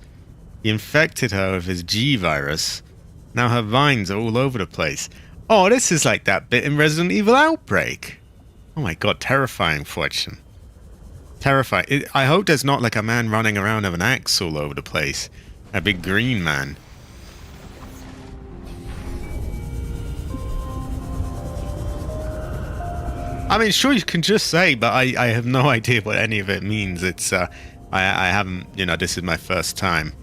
He infected her with his G virus. Now her vines are all over the place. Oh, this is like that bit in Resident Evil Outbreak. Oh my god, terrifying, Fortune. Terrifying. I hope there's not like a man running around with an axe all over the place. A big green man. I mean, sure, you can just say, but I have no idea what any of it means. It's, I haven't, you know, this is my first time.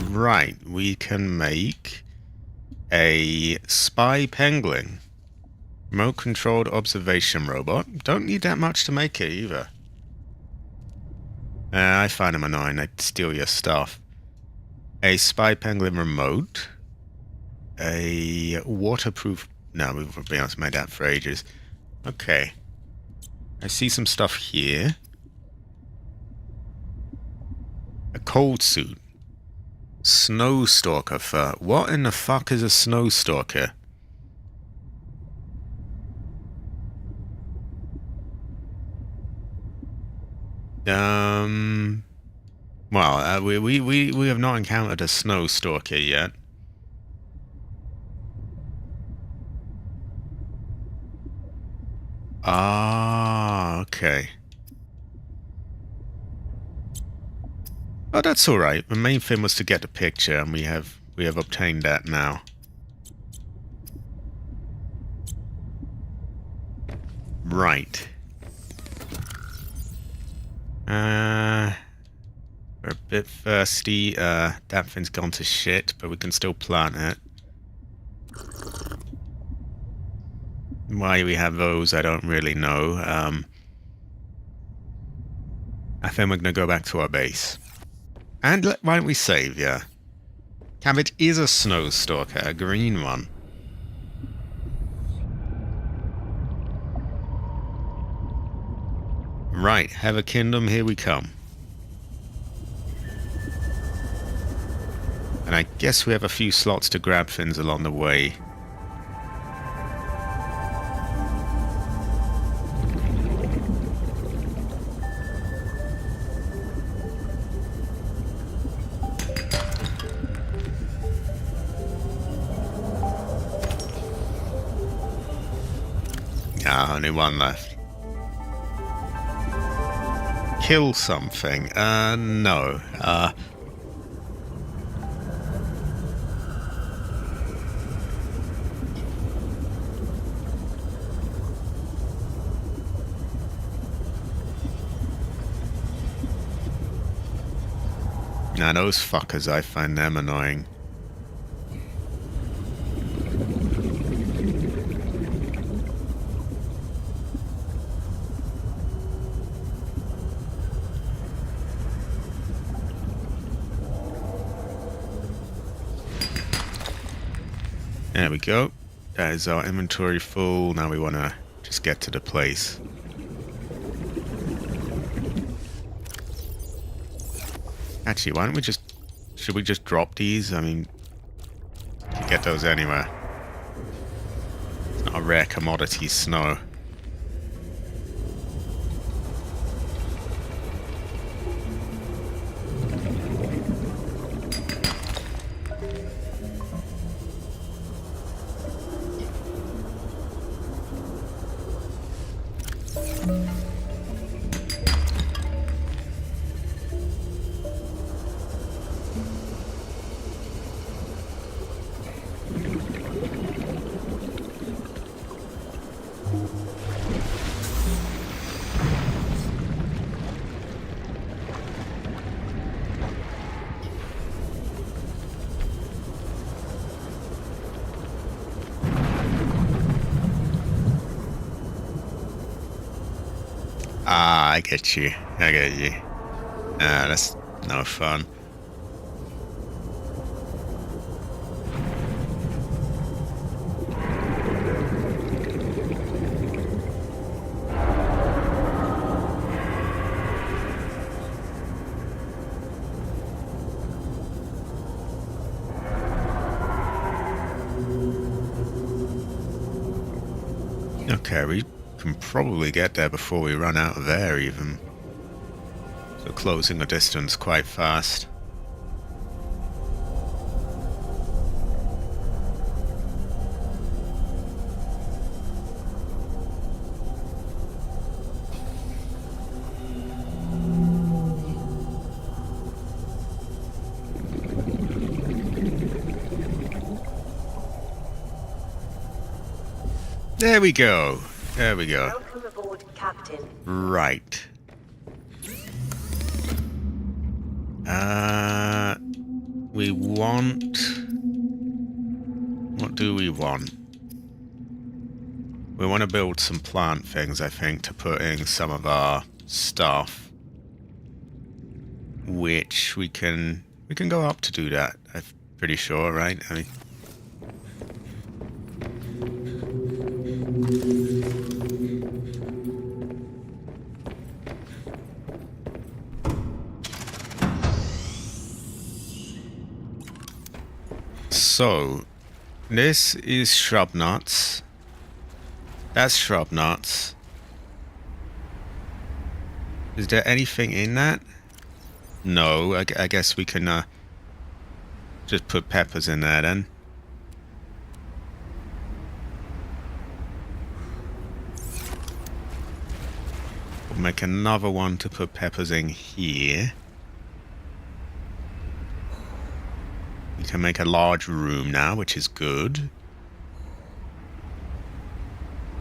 Right, we can make a spy penguin. Remote controlled observation robot. Don't need that much to make it either. I find them annoying. They steal your stuff. A spy penguin remote. A waterproof... No, we've been able to make that for ages. Okay. I see some stuff here. A cold suit. Snow stalker fur. What in the fuck is a snow stalker? Well, we have not encountered a snow stalker yet. Ah, okay. Oh, that's all right. The main thing was to get the picture, and we have obtained that now. Right. We're a bit thirsty. That thing's gone to shit, but we can still plant it. Why we have those, I don't really know. I think we're gonna go back to our base. And why don't we save, yeah. Cabbage is a snow stalker, a green one. Right, Heather Kingdom, here we come. And I guess we have a few slots to grab things along the way. Only one left. Kill something? No. Now those fuckers, I find them annoying. There we go. That is our inventory full. Now we want to just get to the place. Actually, why don't we just... Should we just drop these? I mean, you can get those anywhere. It's not a rare commodity, snow. Ah, I get you. I get you. Ah, that's no fun. Okay, we can probably get there before we run out of air even. So closing the distance quite fast. There we go. There we go. Welcome aboard, Captain. Right. We want... What do we want? We want to build some plant things, I think, to put in some of our stuff. Which we can go up to do that, I'm pretty sure, right? I mean... So, this is shrub nuts. That's shrub nuts. Is there anything in that? No, I guess we can just put peppers in there then. We'll make another one to put peppers in here. We can make a large room now, which is good.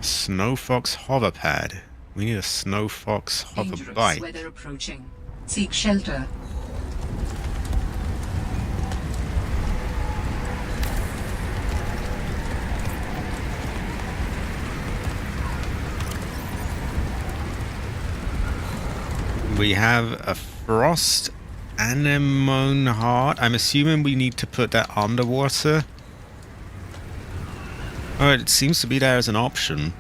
Snow fox hover pad. We need a snow fox hover Dangerous bike. weather approaching. Seek shelter. We have a frost anemone heart. I'm assuming we need to put that underwater. Oh, it seems to be there as an option.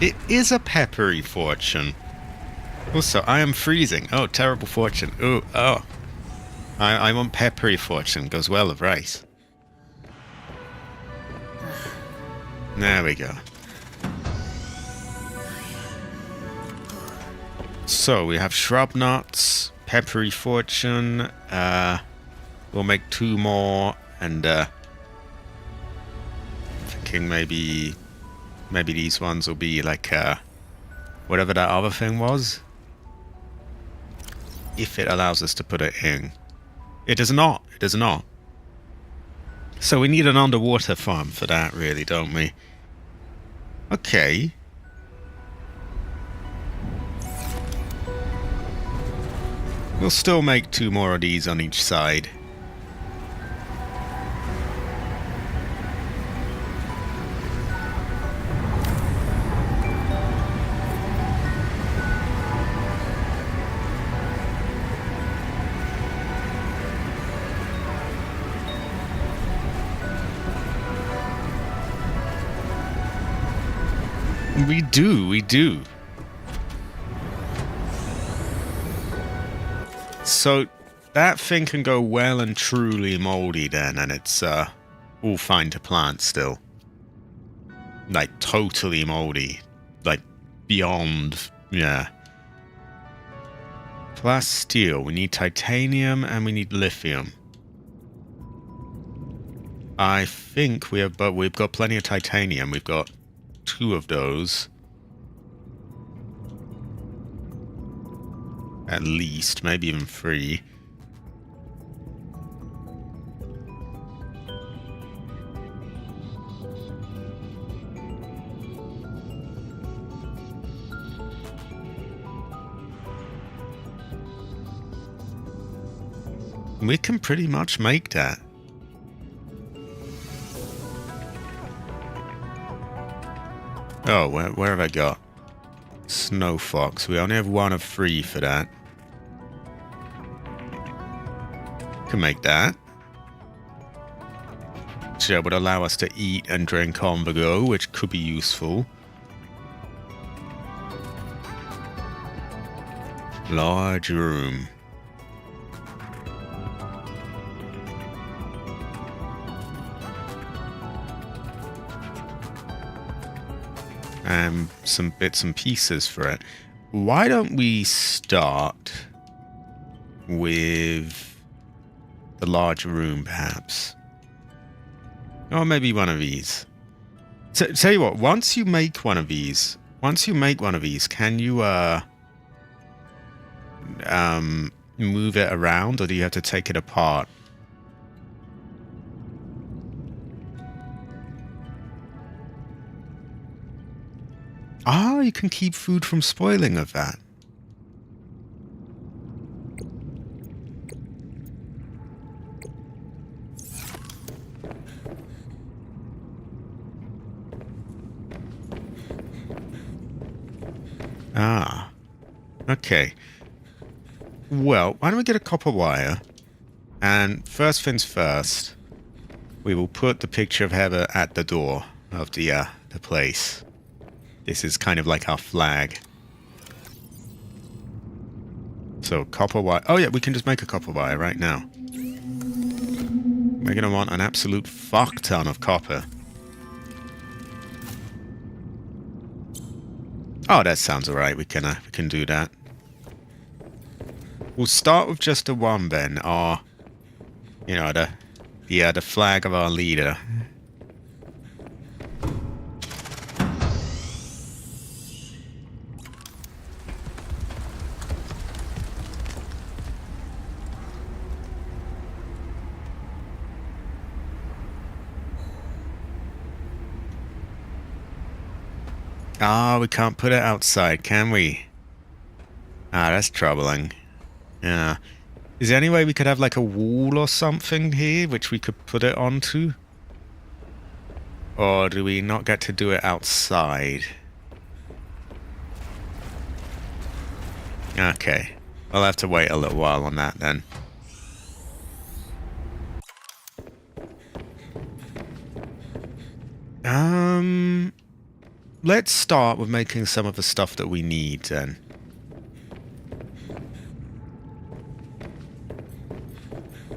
It is a peppery fortune. Also, I am freezing. Oh, terrible fortune. Oh. I want peppery fortune. Goes well with rice. There we go. So, we have shrub nuts, peppery fortune. We'll make 2 more, and thinking maybe these ones will be like whatever that other thing was. If it allows us to put it in. It does not. It does not. So we need an underwater farm for that, really, don't we? Okay. We'll still make 2 more of these on each side. We do, we do. So that thing can go well and truly moldy then, and it's all fine to plant still. Like totally moldy. Like beyond, yeah. Plus steel. We need titanium and we need lithium. I think we have, but we've got plenty of titanium. We've got 2 of those. At least, maybe even 3. We can pretty much make that. Oh, where have I got? Snow Fox. We only have 1 of 3 for that. Can make that. Which would allow us to eat and drink on the go, which could be useful. Large room. And some bits and pieces for it. Why don't we start with the large room, perhaps? Or maybe one of these. So, tell you what, once you make one of these, can you move it around, or do you have to take it apart? Ah, you can keep food from spoiling of that. Ah, okay. Well, why don't we get a copper wire? And first things first, we will put the picture of Heather at the door of the place. This is kind of like our flag. So, copper wire. Oh yeah, we can just make a copper wire right now. We're going to want an absolute fuck ton of copper. Oh, that sounds alright. We can do that. We'll start with just the one then. Our, you know, the flag of our leader. Ah, we can't put it outside, can we? Ah, that's troubling. Yeah. Is there any way we could have like a wall or something here which we could put it onto? Or do we not get to do it outside? Okay. I'll have to wait a little while on that then. Let's start with making some of the stuff that we need then.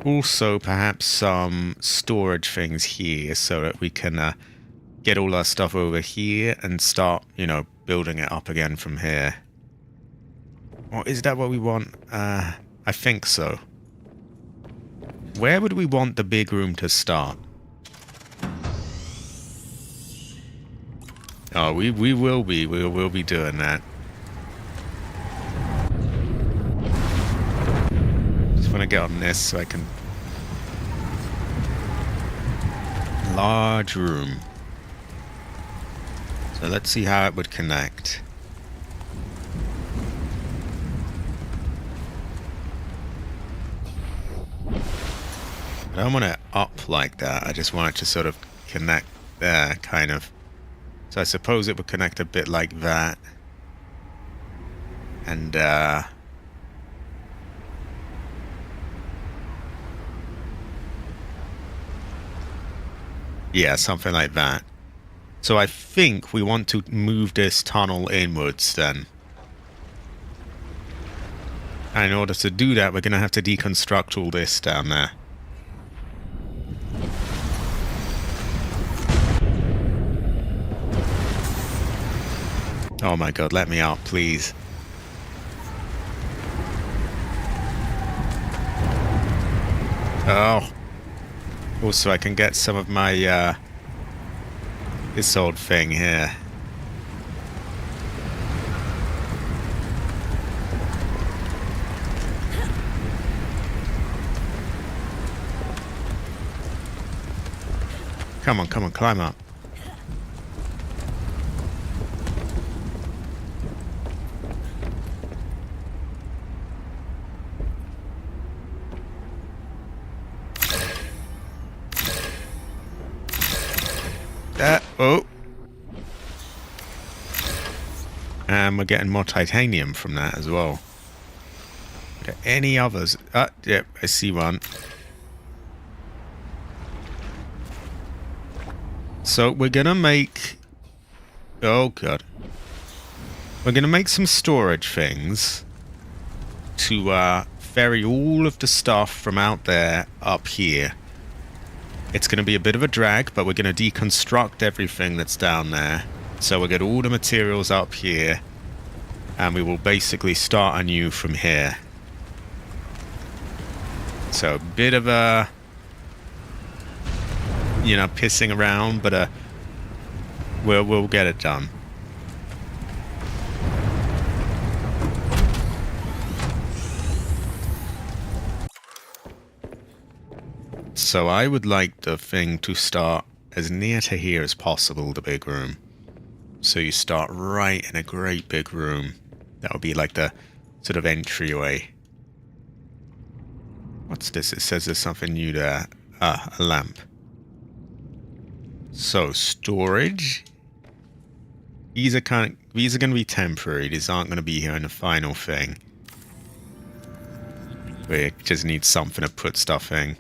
Also, perhaps some storage things here so that we can get all our stuff over here and start, you know, building it up again from here. Or is that what we want? I think so. Where would we want the big room to start? Oh, we will be. We will be doing that. Just want to get on this so I can... Large room. So let's see how it would connect. I don't want it up like that. I just want it to sort of connect there, kind of. So I suppose it would connect a bit like that. And, yeah, something like that. So I think we want to move this tunnel inwards then. And in order to do that, we're going to have to deconstruct all this down there. Oh my god, let me out, please. Oh. Also, I can get some of my, this old thing here. Come on, climb up. Oh. And we're getting more titanium from that as well. Okay, any others? Yep, I see one. So we're gonna make... Oh god. We're gonna make some storage things to ferry all of the stuff from out there up here. It's going to be a bit of a drag, but we're going to deconstruct everything that's down there. So we'll get all the materials up here, and we will basically start anew from here. So a bit of a, you know, pissing around, but we'll get it done. So I would like the thing to start as near to here as possible, the big room. So you start right in a great big room. That would be like the sort of entryway. What's this? It says there's something new there. Ah, a lamp. So, storage. These are going to be temporary. These aren't going to be here in the final thing. We just need something to put stuff in.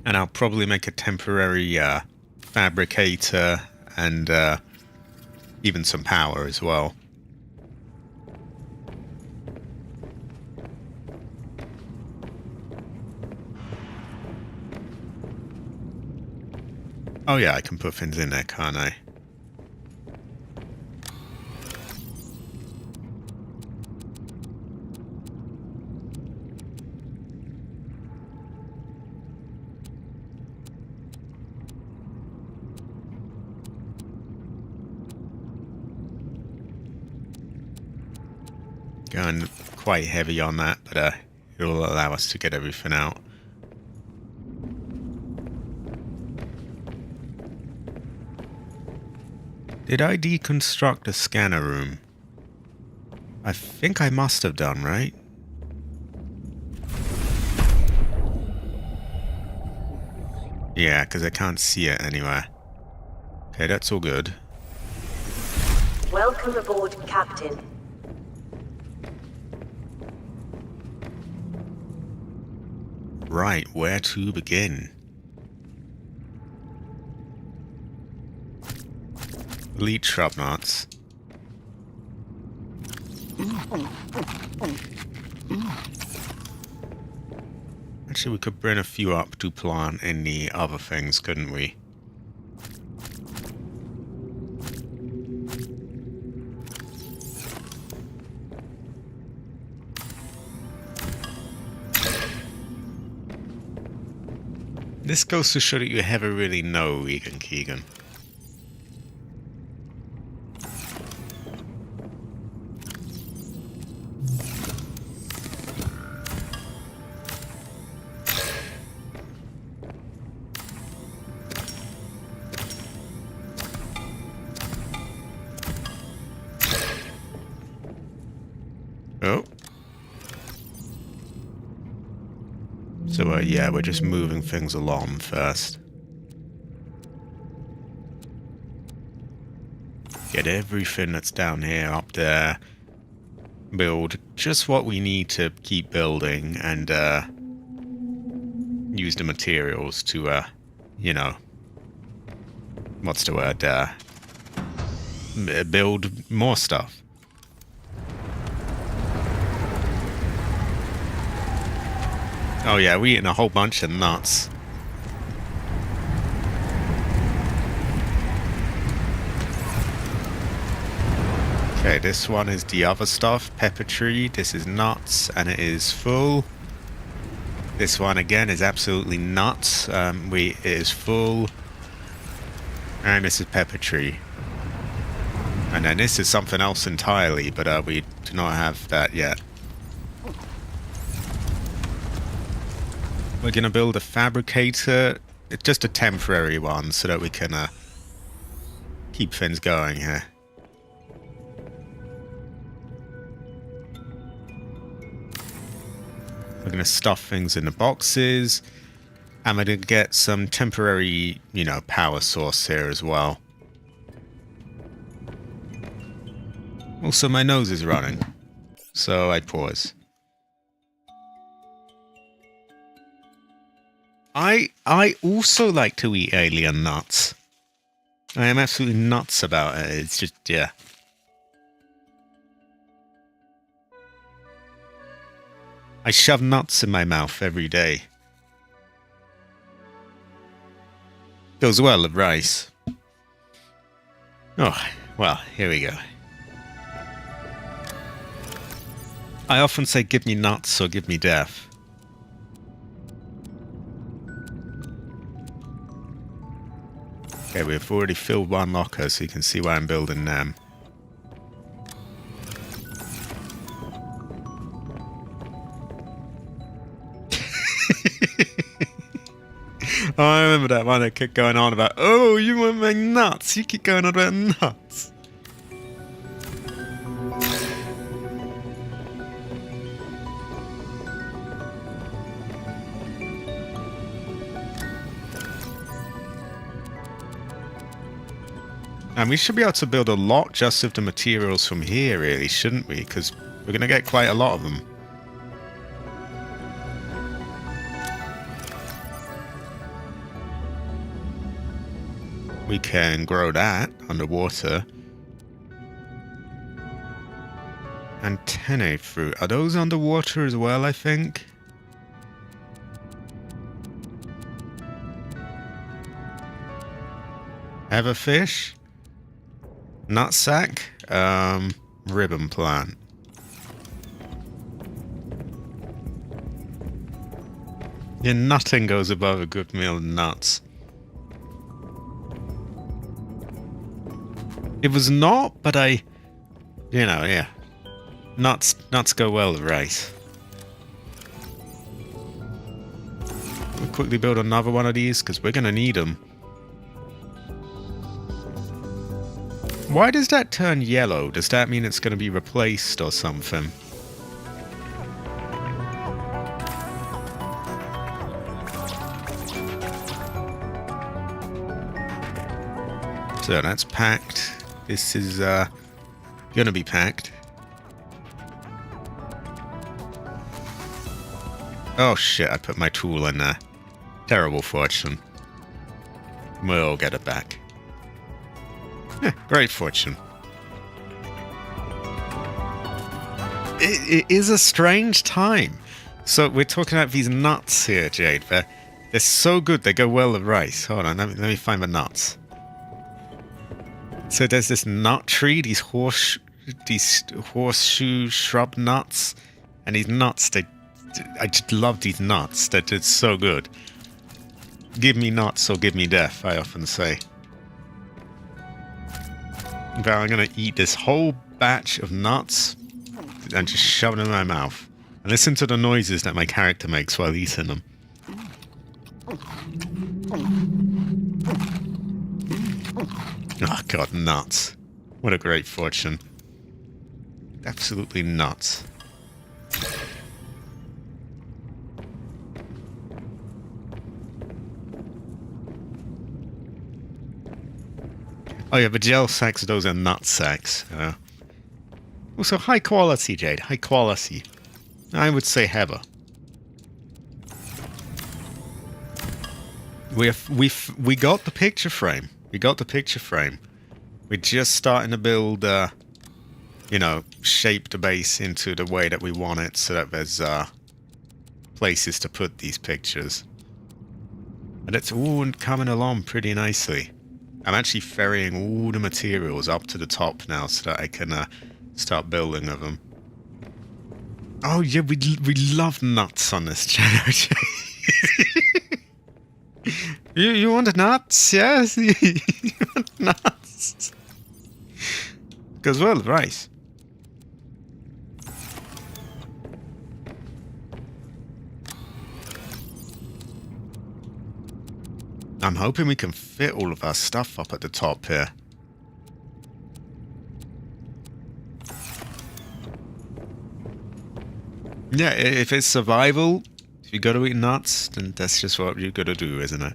And I'll probably make a temporary fabricator and even some power as well. Oh yeah, I can put things in there, can't I? Going quite heavy on that, but it'll allow us to get everything out. Did I deconstruct a scanner room? I think I must have done, right? Yeah, because I can't see it anywhere. Okay, that's all good. Welcome aboard, Captain. Right, where to begin? Elite shrub nuts. Actually, we could bring a few up to plant in the other things, couldn't we? This goes to show that you never really know, Egan Keegan. Oh. So, yeah, we're just moving things along first. Get everything that's down here up there. build just what we need to keep building and use the materials to, you know, what's the word? Build more stuff. Oh yeah, we're eating a whole bunch of nuts. Okay, this one is the other stuff, pepper tree. This is nuts, and it is full. This one again is absolutely nuts. It is full. And this is pepper tree. And then this is something else entirely, but we do not have that yet. We're gonna build a fabricator. It's just a temporary one so that we can keep things going here. We're going to stuff things in the boxes. And we're going to get some temporary, you know, power source here as well. Also, my nose is running. So I pause. I also like to eat alien nuts. I am absolutely nuts about it. It's just, yeah. I shove nuts in my mouth every day. Goes well with rice. Oh, well, here we go. I often say give me nuts or give me death. Okay, we've already filled one locker, so you can see why I'm building them. Oh, I remember that one that kept going on about, oh, you want my nuts. You keep going on about nuts. And we should be able to build a lot just with the materials from here, really, shouldn't we? Because we're going to get quite a lot of them. We can grow that underwater. Antennae fruit. Are those underwater as well, I think? Everfish? Nutsack? Ribbon plant. Yeah, nothing goes above a good meal of nuts. It was not, but you know, yeah. Nuts go well with rice. We'll quickly build another one of these, because we're going to need them. Why does that turn yellow? Does that mean it's going to be replaced or something? So that's packed. This is gonna be packed. Oh shit, I put my tool in there. Terrible fortune. We'll get it back. Great fortune. It is a strange time. So we're talking about these nuts here, Jade. They're so good, they go well with rice. Hold on, let me find the nuts. So there's this nut tree, these horseshoe shrub nuts, and these nuts, I just love these nuts. They're just so good. Give me nuts or give me death, I often say. But I'm gonna eat this whole batch of nuts and just shove them in my mouth. And listen to the noises that my character makes while eating them. Oh god, nuts. What a great fortune. Absolutely nuts. Oh yeah, the gel sacks, those are nut sacks. Also, high quality, Jade. High quality. I would say heather. We got the picture frame. We got the picture frame. We're just starting to build, you know, shape the base into the way that we want it, so that there's places to put these pictures. And it's all coming along pretty nicely. I'm actually ferrying all the materials up to the top now, so that I can start building of them. Oh yeah, we love nuts on this channel. You want nuts? Yes, you want nuts. Goes well with rice. I'm hoping we can fit all of our stuff up at the top here. Yeah, if it's survival, if you gotta eat nuts, then that's just what you gotta do, isn't it?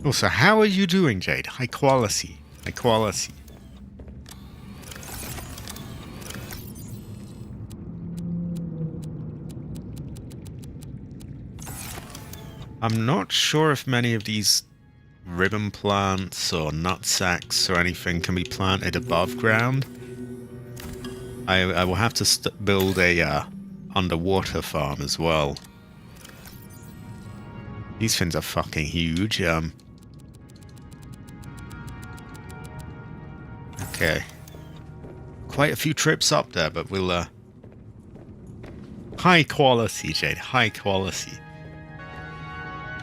Also, how are you doing, Jade? High quality. High quality. I'm not sure if many of these ribbon plants or nut sacks or anything can be planted above ground. I will have to build a underwater farm as well. These things are fucking huge. Okay. Quite a few trips up there, but we'll high quality, Jade. High quality.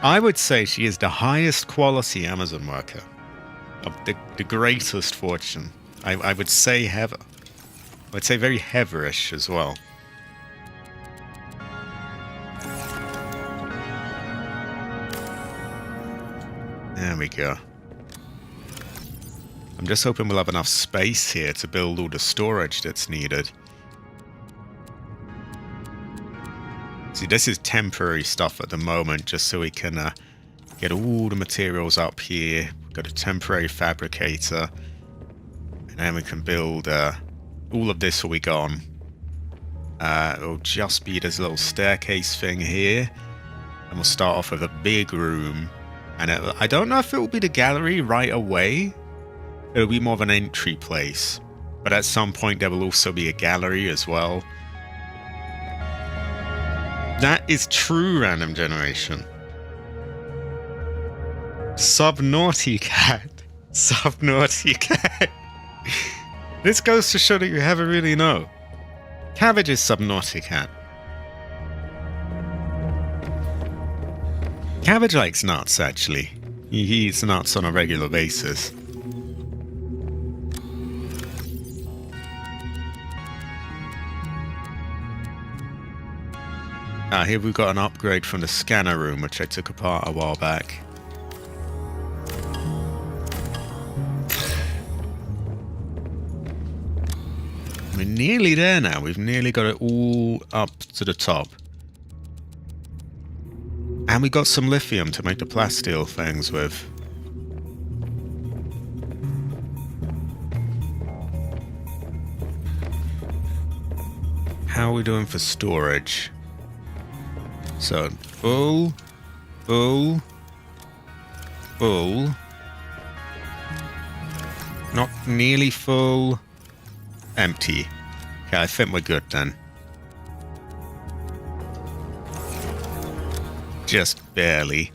I would say she is the highest quality Amazon worker. Of the greatest fortune. I would say heather. I would say very heatherish as well. There we go. I'm just hoping we'll have enough space here to build all the storage that's needed. See, this is temporary stuff at the moment, just so we can get all the materials up here. We've got a temporary fabricator. And then we can build all of this will be gone. It'll just be this little staircase thing here. And we'll start off with a big room. And I don't know if it will be the gallery right away. It'll be more of an entry place. But at some point there will also be a gallery as well. That is true, random generation. Subnautica. Subnautica. This goes to show that you never really know. Cabbage is Subnautica. Cabbage likes nuts, actually. He eats nuts on a regular basis. Here we've got an upgrade from the scanner room, which I took apart a while back. We're nearly there now. We've nearly got it all up to the top. And we got some lithium to make the plasteel things with. How are we doing for storage? So, full, full, full. Not nearly full. Empty. Okay, I think we're good then. Just barely.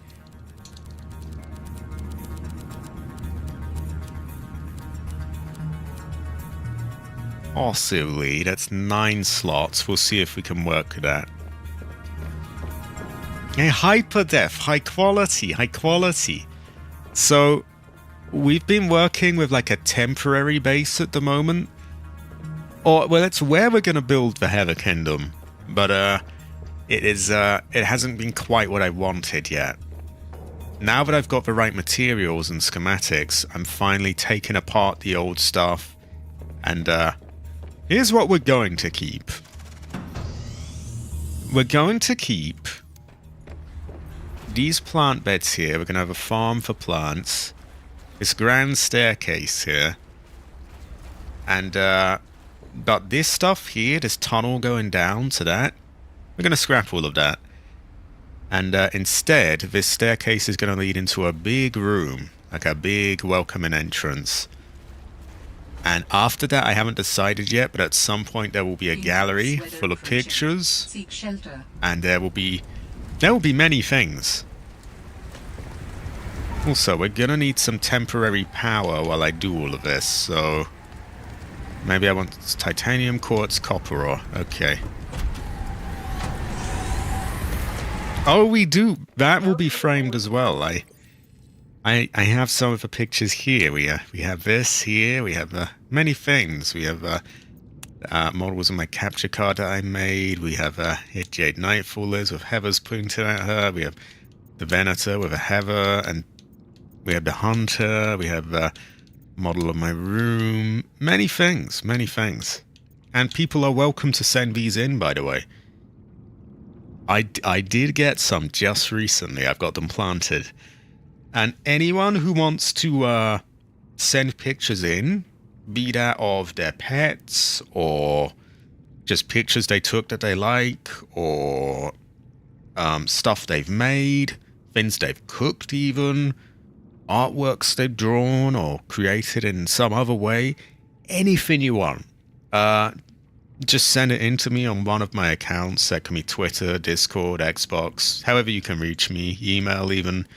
Possibly. That's 9 slots. We'll see if we can work with that. Hey, hyperdef, high quality, high quality. So, we've been working with like a temporary base at the moment. Or, well, it's where we're going to build the Heather Kingdom. But, it hasn't been quite what I wanted yet. Now that I've got the right materials and schematics, I'm finally taking apart the old stuff. And, here's what we're going to keep. We're going to keep these plant beds here, we're going to have a farm for plants. This grand staircase here. And, but this stuff here, this tunnel going down to that, we're going to scrap all of that. And instead, this staircase is going to lead into a big room, like a big welcoming entrance. And after that, I haven't decided yet, but at some point there will be a gallery full of pictures. Seek shelter. And there will be many things. Also, we're going to need some temporary power while I do all of this, so maybe I want titanium, quartz, copper ore. Okay. Oh, we do. That will be framed as well. I have some of the pictures here. We have this here. We have many things. We have models of my capture card that I made. We have here Jade Nightfall is with Heather's pointing at her. We have the Venator with a Heather, and we have the Hunter. We have a model of my room. Many things, many things. And people are welcome to send these in, by the way. I did get some just recently. I've got them planted. And anyone who wants to send pictures in, be that of their pets, or just pictures they took that they like, or stuff they've made, things they've cooked even, artworks they've drawn or created in some other way, anything you want. Just send it in to me on one of my accounts. That can be Twitter, Discord, Xbox, however you can reach me, email even.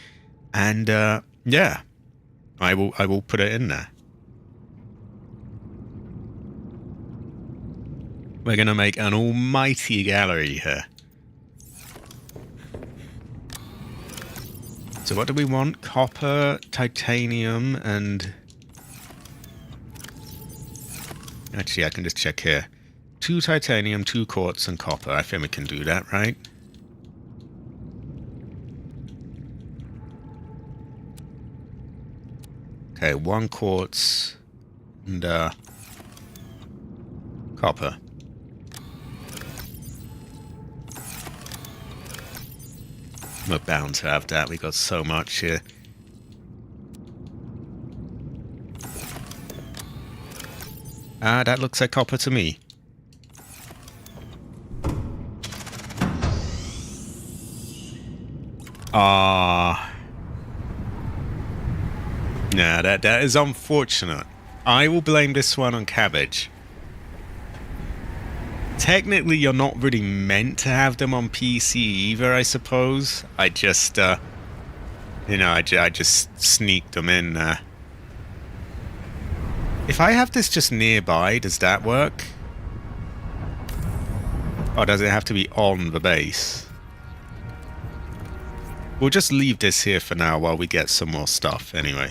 And yeah, I will put it in there. We're going to make an almighty gallery here. So what do we want? Copper, titanium, and... Actually, I can just check here. 2 titanium, 2 quartz, and copper. I think we can do that, right? Okay, 1 quartz and copper. We're bound to have that. We got so much here. That looks like copper to me. Nah, that is unfortunate. I will blame this one on cabbage. Technically, you're not really meant to have them on PC either, I suppose. I just, you know, I just sneaked them in there. If I have this just nearby, does that work? Or does it have to be on the base? We'll just leave this here for now while we get some more stuff, anyway.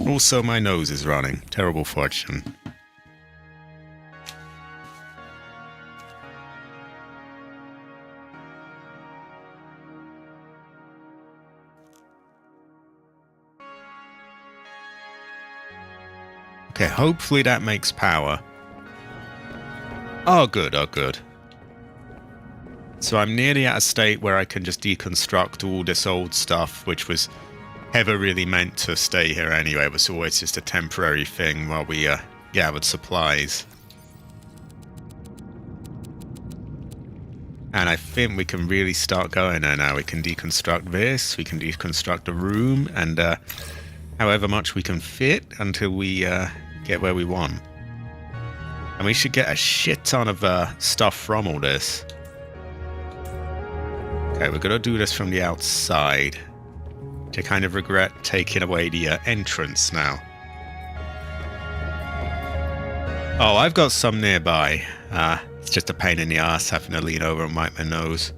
Also, my nose is running. Terrible fortune. Okay, hopefully that makes power. Oh, good, oh, good. So I'm nearly at a state where I can just deconstruct all this old stuff, which was ever really meant to stay here anyway. It was always just a temporary thing while we gathered supplies. And I think we can really start going there now. We can deconstruct this, we can deconstruct the room, and however much we can fit until we get where we want. And we should get a shit ton of stuff from all this. Okay, we're gonna do this from the outside. I kind of regret taking away the entrance now. Oh, I've got some nearby. It's just a pain in the ass having to lean over and wipe my nose.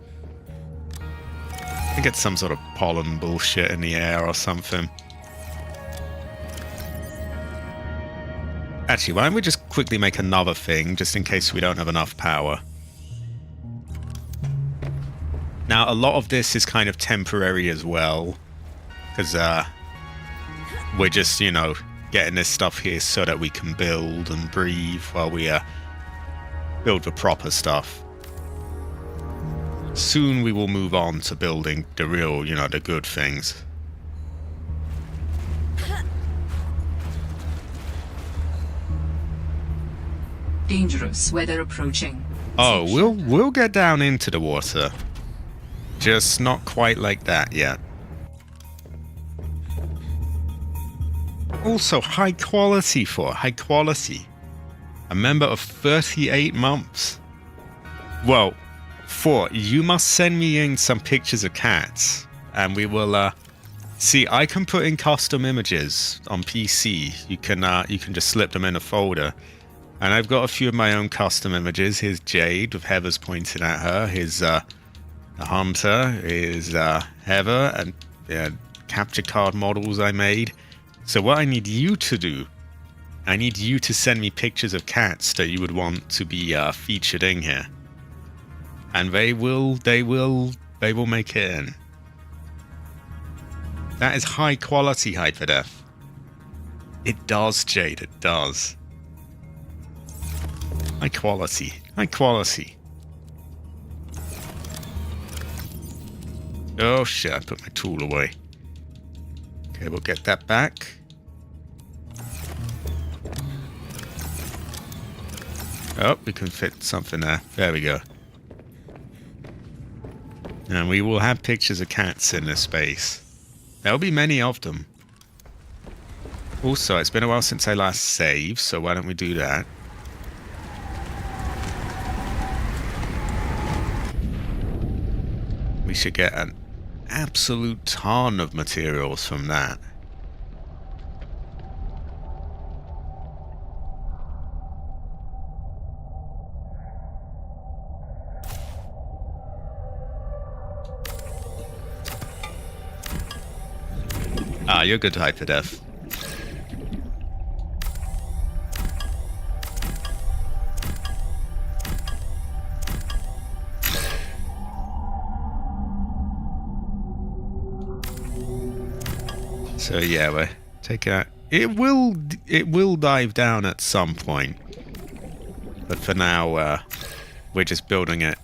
I think it's some sort of pollen bullshit in the air or something. Actually, why don't we just quickly make another thing, just in case we don't have enough power. Now, a lot of this is kind of temporary as well, because we're just, you know, getting this stuff here so that we can build and breathe while we build the proper stuff. soon we will move on to building the real, you know, the good things. Dangerous weather approaching. Oh, we'll get down into the water. Just not quite like that yet. Also, high quality. A member of 38 months. Well, 4, you must send me in some pictures of cats. And we will, see, I can put in custom images on PC. You can just slip them in a folder. And I've got a few of my own custom images. Here's Jade, with Heather's pointing at her. Here's the Hunter. Here's Heather, and capture card models I made. So what I need you to do, I need you to send me pictures of cats that you would want to be featured in here. And they will make it in. That is high quality hyperdef. It does, Jade, it does. High quality. Oh shit, I put my tool away. Okay, we'll get that back. Oh, we can fit something there. There we go. And we will have pictures of cats in this space. There'll be many of them. Also, it's been a while since I last saved, so why don't we do that? We should get an absolute ton of materials from that. Ah, you're good hyperdef. So yeah, we're taking out. It will dive down at some point, but for now, we're just building it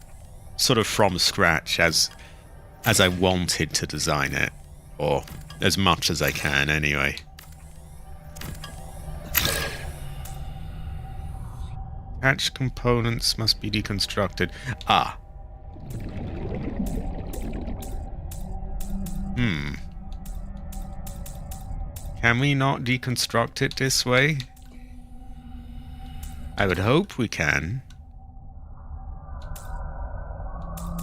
sort of from scratch as I wanted to design it, or as much as I can anyway. Attached components must be deconstructed. Ah. Can we not deconstruct it this way? I would hope we can.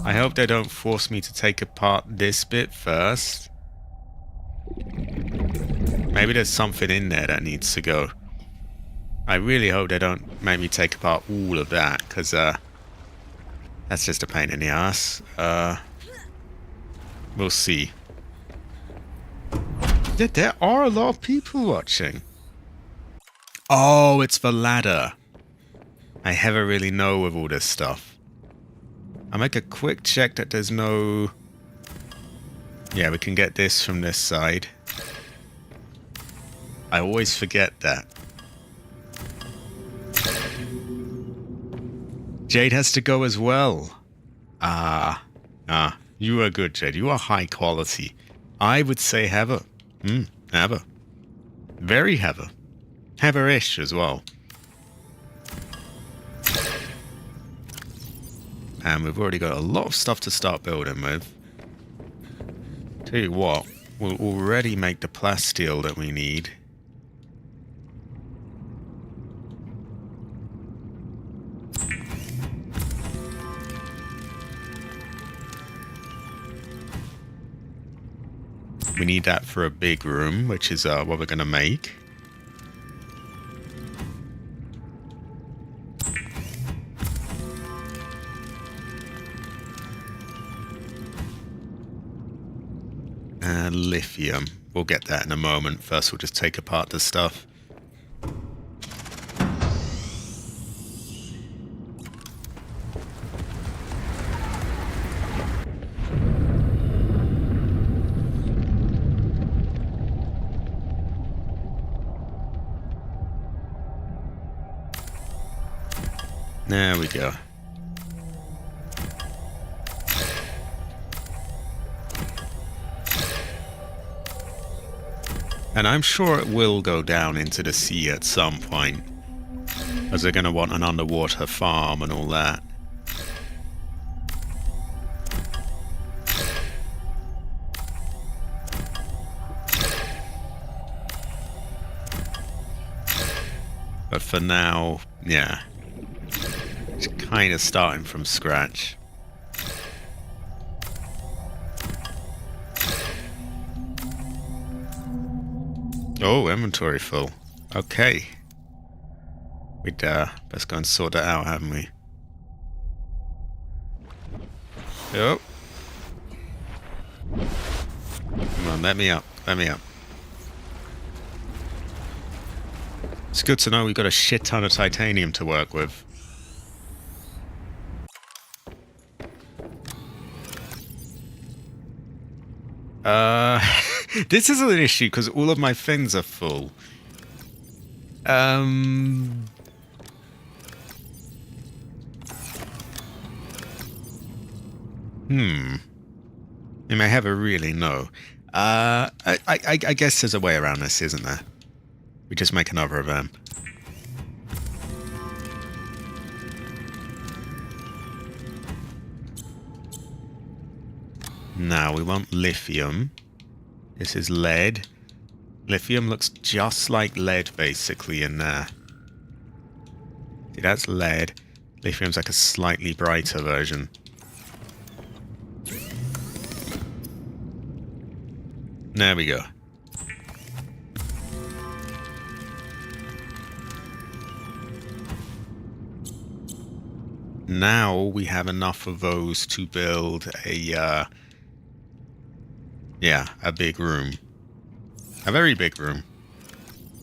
I hope they don't force me to take apart this bit first. Maybe there's something in there that needs to go. I really hope they don't make me take apart all of that, because that's just a pain in the ass. We'll see. Yeah, there are a lot of people watching. Oh, it's the ladder. I never really know with all this stuff. I'll make a quick check that there's no... Yeah, we can get this from this side. I always forget that. Jade has to go as well. You are good, Jade. You are high quality. I would say Heather. Heather. Very Heather. Heather-ish as well. And we've already got a lot of stuff to start building with. Tell you what, we'll already make the plasteel that we need. We need that for a big room, which is what we're going to make. And lithium. We'll get that in a moment. First, we'll just take apart the stuff. There we go. And I'm sure it will go down into the sea at some point. As they're going to want an underwater farm and all that. But for now, yeah. It's kind of starting from scratch. Oh, inventory full. Okay. We'd best go and sort that out, haven't we? Oh. Come on, let me up. Let me up. It's good to know we've got a shit ton of titanium to work with. This is an issue because all of my fins are full. You may have a really no. I guess there's a way around this, isn't there? We just make another of them. Now we want lithium. This is lead. Lithium looks just like lead basically in there. See, that's lead. Lithium's like a slightly brighter version. There we go. Now we have enough of those to build a, yeah, a big room. A very big room.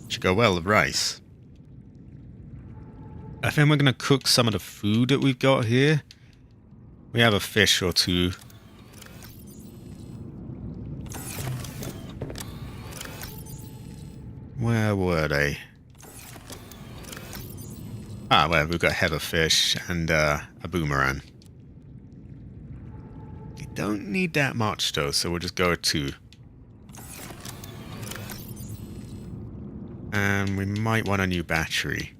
Should go well with rice. I think we're going to cook some of the food that we've got here. We have a fish or two. Where were they? Ah, well, we've got heather fish and a boomerang. You don't need that much, though, so we'll just go with 2. And we might want a new battery.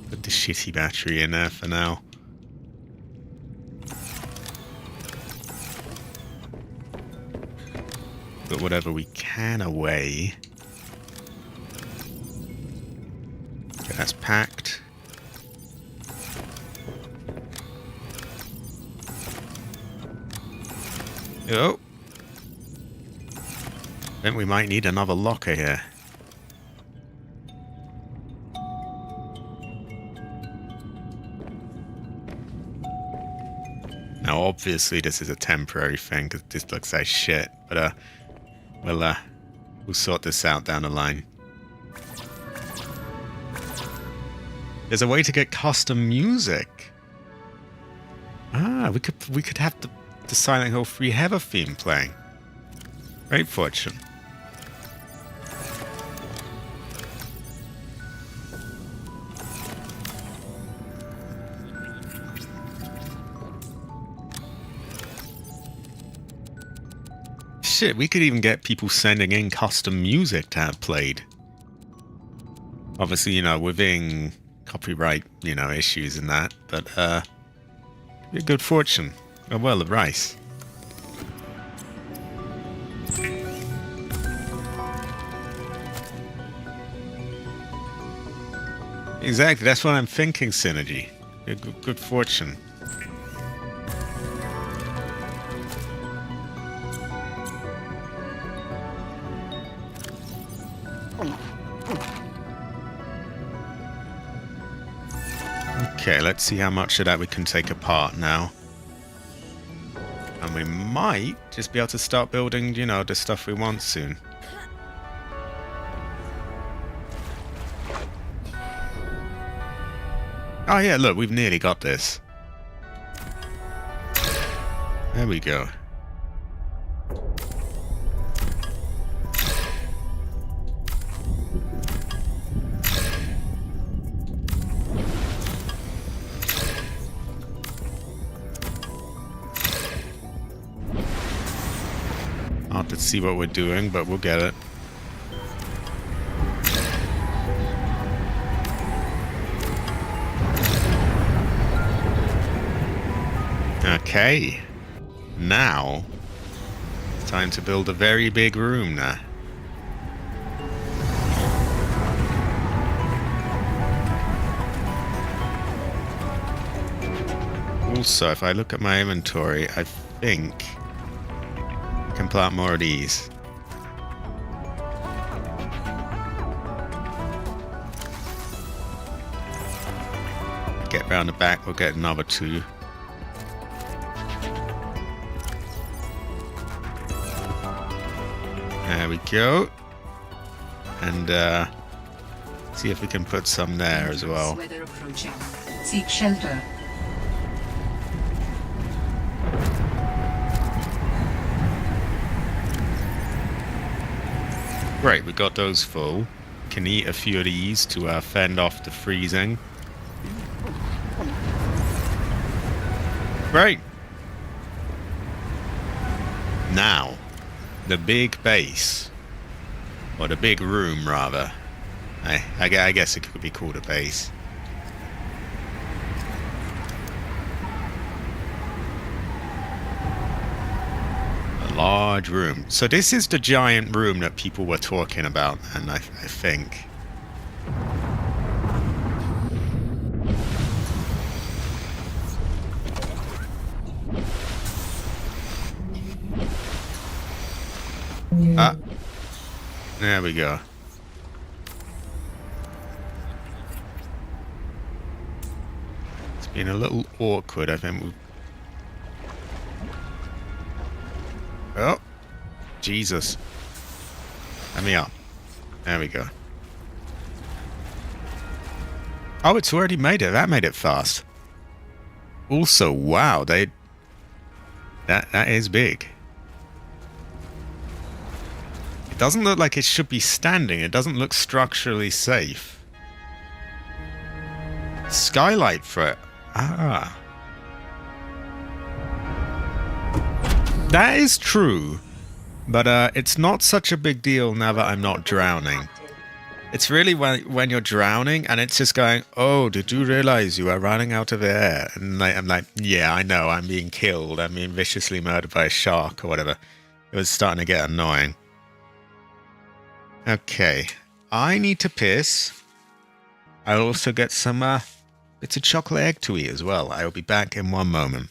Put the shitty battery in there for now. Put whatever we can away. Okay, that's packed. Oh. Then we might need another locker here. Now, obviously, this is a temporary thing because this looks like shit. But we'll sort this out down the line. There's a way to get custom music. Ah, we could have the Silent Hill 3 Heather theme playing. Great fortune. Shit, we could even get people sending in custom music to have played. Obviously, you know, within copyright, you know, issues and that, but be a good fortune. A well of rice. Exactly, that's what I'm thinking, Synergy. Good fortune. Okay, let's see how much of that we can take apart now. And we might just be able to start building, you know, the stuff we want soon. Oh yeah, look, we've nearly got this. There we go. see what we're doing, but we'll get it. Okay. Now, it's time to build a very big room now. Also, if I look at my inventory, I think I can plant more of these. Get round the back, we'll get another 2. There we go. And see if we can put some there as well. Weather approaching. Seek shelter. Great, we got those full. Can eat a few of these to fend off the freezing. Great. Now, the big base. Or the big room, rather. I guess it could be called a base. A large room. So this is the giant room that people were talking about, and I think. Ah, there we go. It's been a little awkward, I think. Oh, Jesus. Let me up. There we go. Oh, it's already made it. That made it fast. Also, wow, that is big. It doesn't look like it should be standing. It doesn't look structurally safe. Skylight for it. Ah. That is true. But it's not such a big deal now that I'm not drowning. It's really when you're drowning and it's just going, oh, did you realize you are running out of air? And I'm like, yeah, I know. I'm being killed. I'm being viciously murdered by a shark or whatever. It was starting to get annoying. Okay, I need to piss. I'll also get some bits of chocolate egg to eat as well. I'll be back in one moment.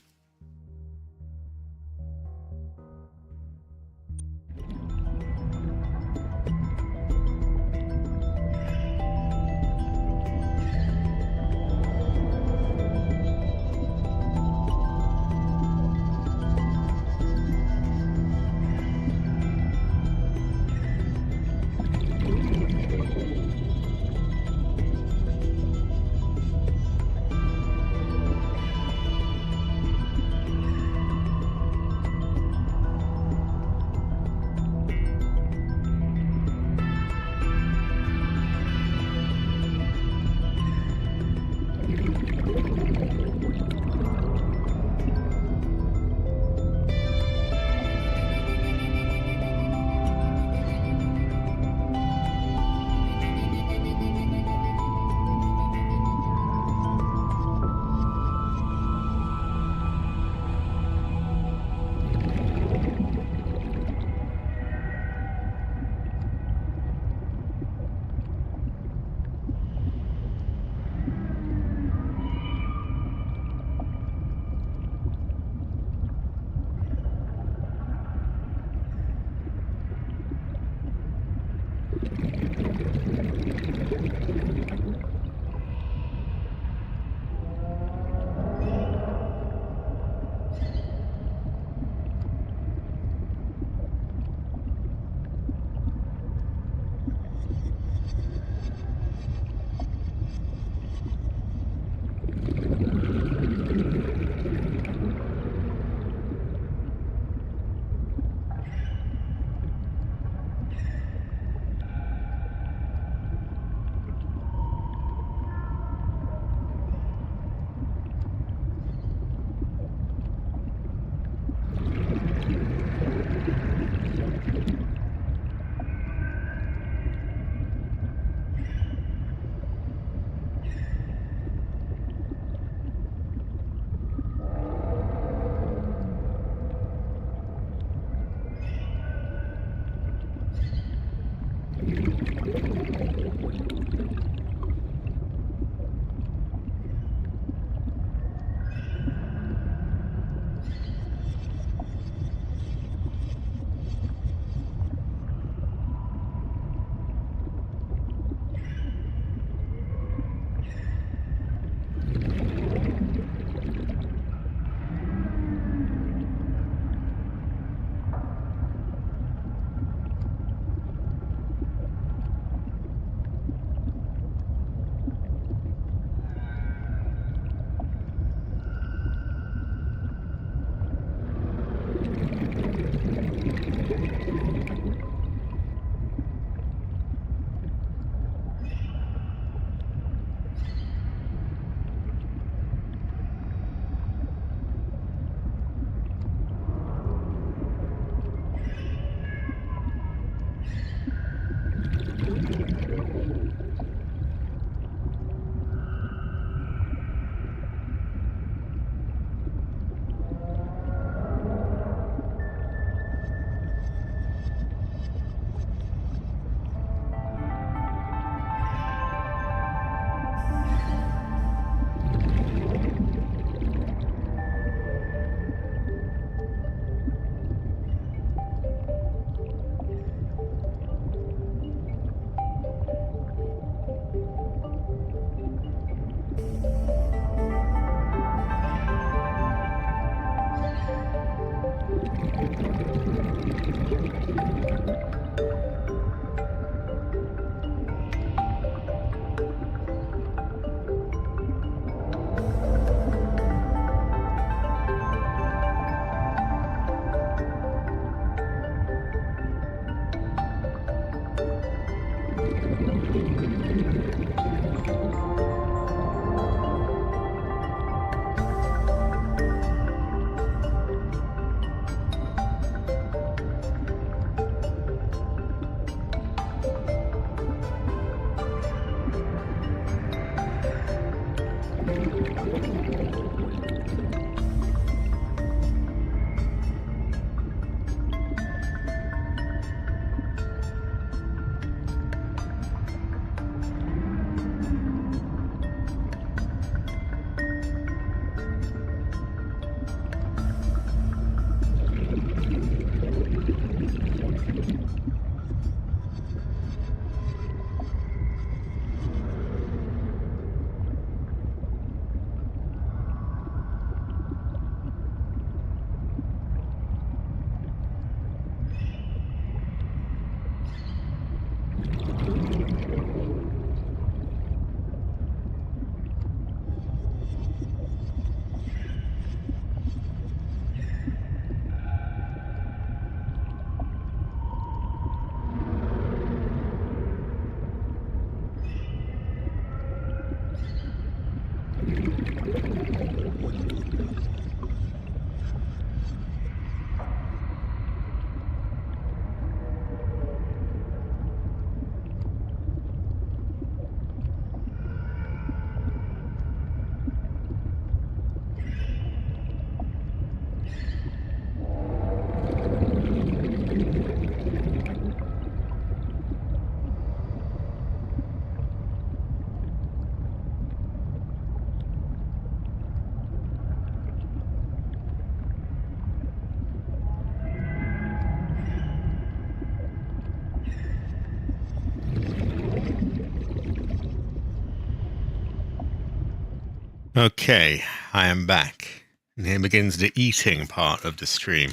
Okay, I am back. And here begins the eating part of the stream.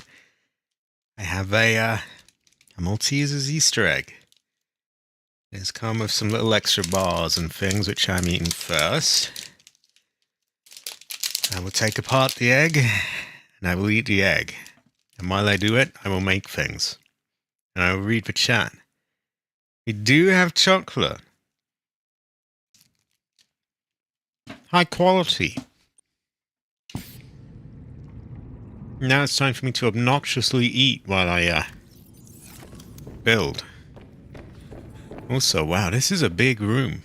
I have a Malteser's Easter egg. It's come with some little extra bars and things which I'm eating first. I will take apart the egg, and I will eat the egg. And while I do it, I will make things. And I will read the chat. We do have chocolate. High quality. Now it's time for me to obnoxiously eat while I build. Also, wow, this is a big room.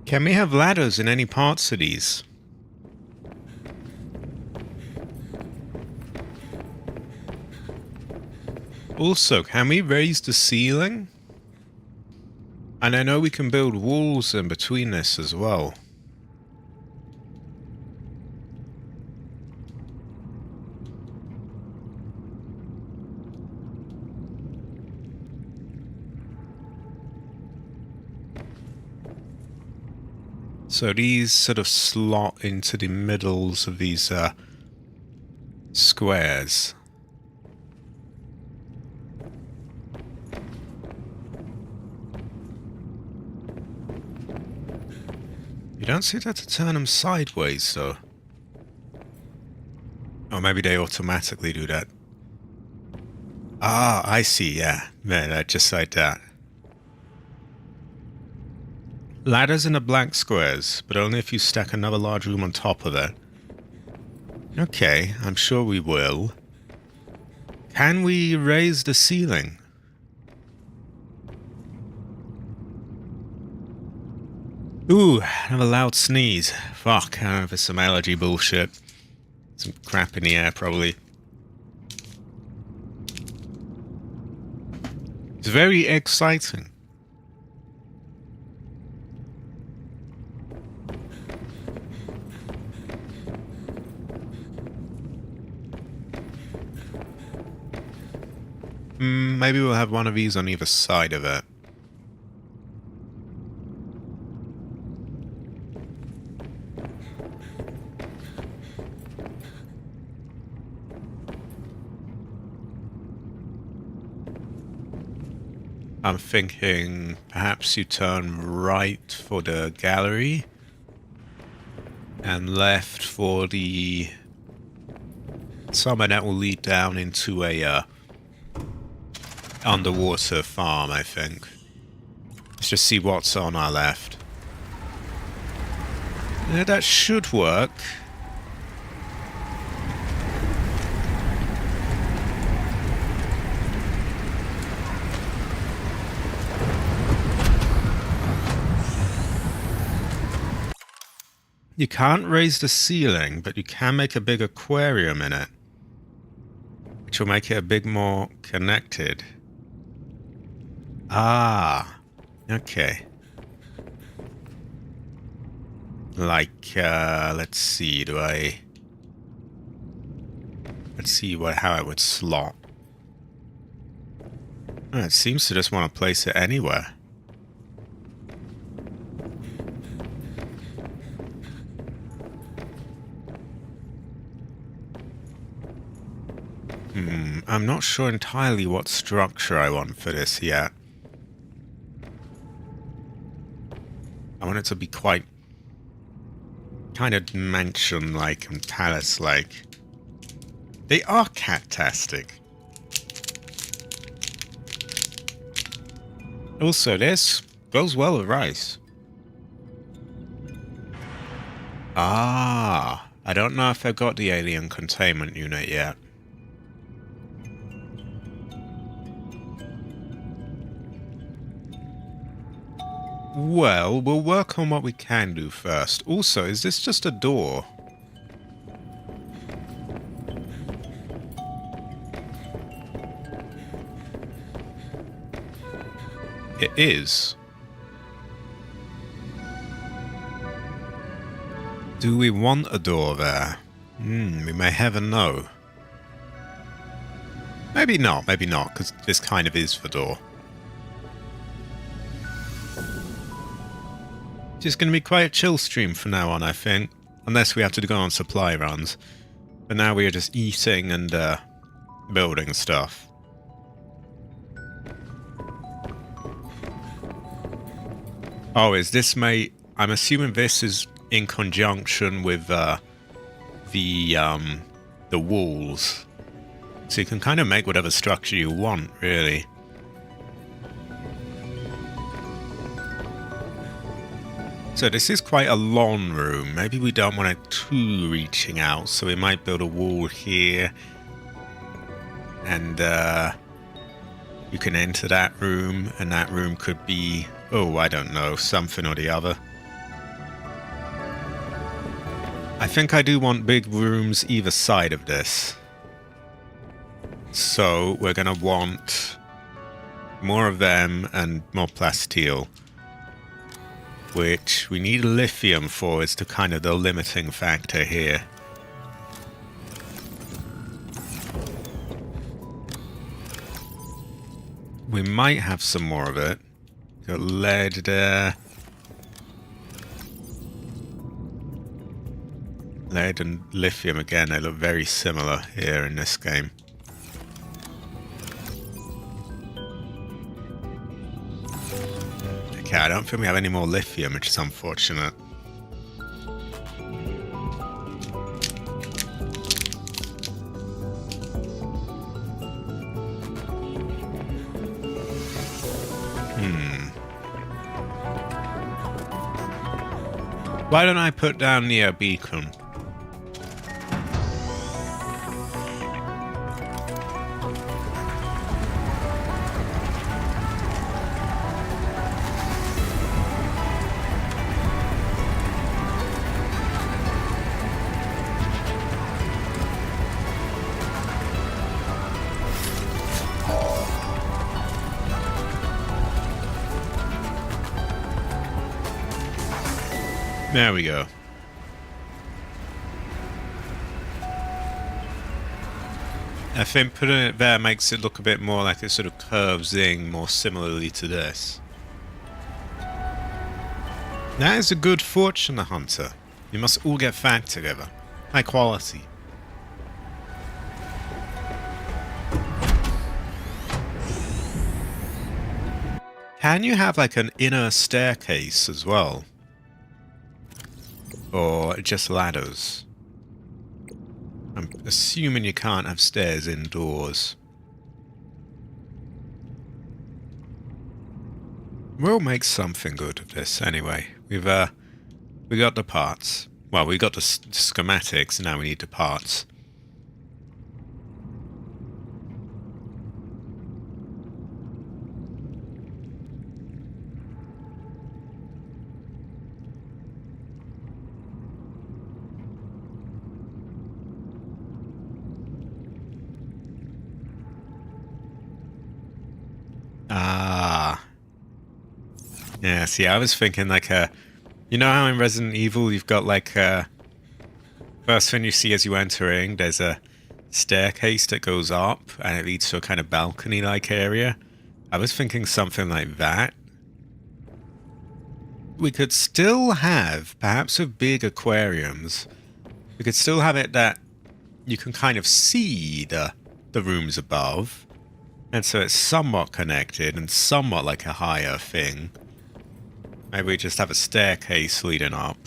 Can we have ladders in any parts of these? Also, can we raise the ceiling? And I know we can build walls in between this as well. So these sort of slot into the middles of these squares. You don't see that to turn them sideways, though. Or maybe they automatically do that. Ah, I see, yeah. Yeah, just like that. Ladders in the blank squares, but only if you stack another large room on top of it. Okay, I'm sure we will. Can we raise the ceiling? Ooh, I have a loud sneeze. Fuck, I don't know if it's some allergy bullshit. Some crap in the air, probably. It's very exciting. Maybe we'll have one of these on either side of it. I'm thinking perhaps you turn right for the gallery and left for the summer that will lead down into a underwater farm, I think. Let's just see what's on our left. Yeah, that should work. You can't raise the ceiling, but you can make a big aquarium in it, which will make it a bit more connected. Ah, okay. Like, let's see, let's see how it would slot. Oh, it seems to just want to place it anywhere. I'm not sure entirely what structure I want for this yet. I want it to be quite kind of mansion-like and palace-like. They are cat-tastic. Also, this goes well with rice. Ah, I don't know if I've got the alien containment unit yet. Well, we'll work on what we can do first. Also, is this just a door? It is. Do we want a door there? We may never know. Maybe not, because this kind of is the door. Just going to be quite a chill stream from now on, I think. Unless we have to go on supply runs. But now we are just eating and building stuff. Oh, is this I'm assuming this is in conjunction with the walls. So you can kind of make whatever structure you want, really. So this is quite a long room. Maybe we don't want it too reaching out, so we might build a wall here. And you can enter that room, and that room could be, oh, I don't know, something or the other. I think I do want big rooms either side of this. So we're going to want more of them and more plasteel. Which we need lithium for, is the kind of the limiting factor here. We might have some more of it. Got lead there. Lead and lithium again, they look very similar here in this game. Okay, I don't think we have any more lithium, which is unfortunate. Why don't I put down the beacon? There we go. I think putting it there makes it look a bit more like it sort of curves in more similarly to this. That is a good fortune hunter. You must all get fagged together. High quality. Can you have like an inner staircase as well? Or just ladders? I'm assuming you can't have stairs indoors. We'll make something good of this anyway. We got the parts. Well, we got the schematics, now we need the parts. Yeah, see, I was thinking like you know how in Resident Evil you've got like first thing you see as you entering, there's a staircase that goes up and it leads to a kind of balcony-like area. I was thinking something like that. We could still have, perhaps with big aquariums, we could still have it that you can kind of see the rooms above, and so it's somewhat connected and somewhat like a higher thing. Maybe we just have a staircase leading up.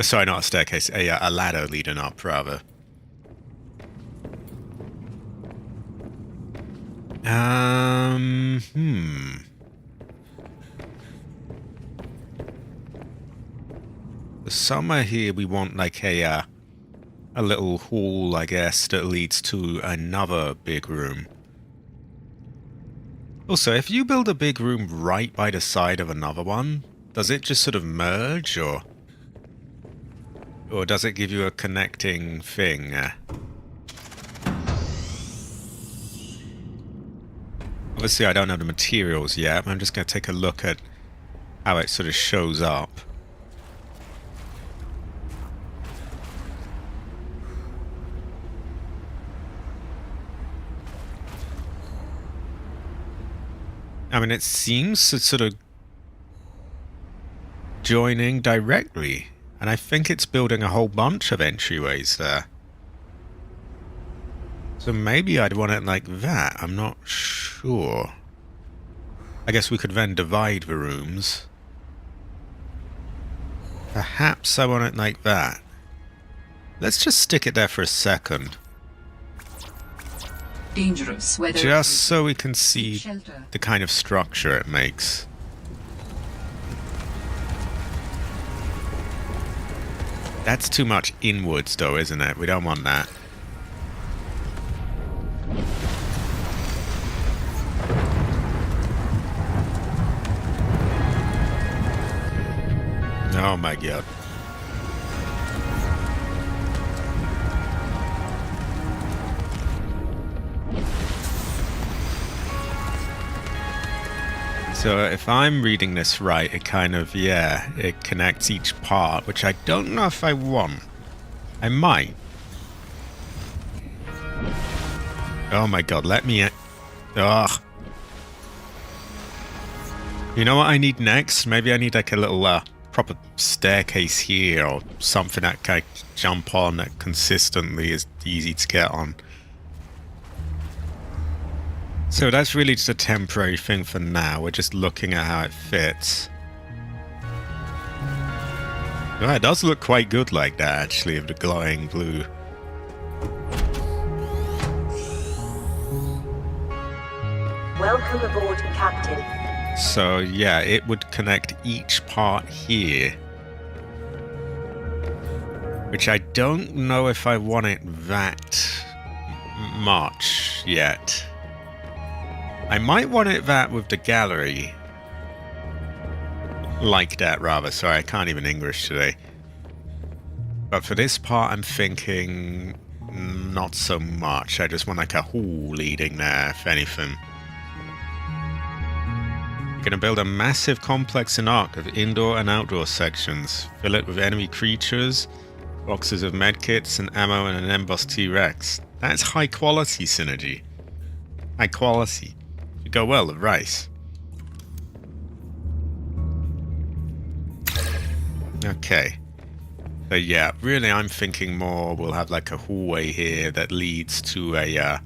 Sorry, not a staircase, a ladder leading up, rather. Somewhere here we want like a little hall, I guess, that leads to another big room. Also, if you build a big room right by the side of another one, does it just sort of merge, or does it give you a connecting thing? Obviously, I don't know the materials yet, but I'm just going to take a look at how it sort of shows up. I mean, it seems to sort of joining directly, and I think it's building a whole bunch of entryways there. So maybe I'd want it like that, I'm not sure. I guess we could then divide the rooms. Perhaps I want it like that. Let's just stick it there for a second. Dangerous weather. Just so we can see Shelter. the kind of structure it makes. That's too much inwards though, isn't it? We don't want that. Oh my god. So if I'm reading this right, it kind of, yeah, it connects each part, which I don't know if I want. I might. Oh my god, let me... Ugh. You know what I need next? Maybe I need like a little proper staircase here, or something that I can jump on that consistently is easy to get on. So that's really just a temporary thing for now. We're just looking at how it fits. Oh, it does look quite good like that, actually, of the glowing blue. Welcome aboard, Captain. So yeah, it would connect each part here. Which I don't know if I want it that much yet. I might want it that with the gallery. Like that, rather. Sorry, I can't even English today. But for this part, I'm thinking not so much. I just want like a hall leading there, if anything. You're going to build a massive complex and arc of indoor and outdoor sections. Fill it with enemy creatures, boxes of medkits and ammo, and an embossed T-Rex. That's high quality synergy. High quality. Should go well with rice. Okay. So yeah, really I'm thinking more we'll have like a hallway here that leads to a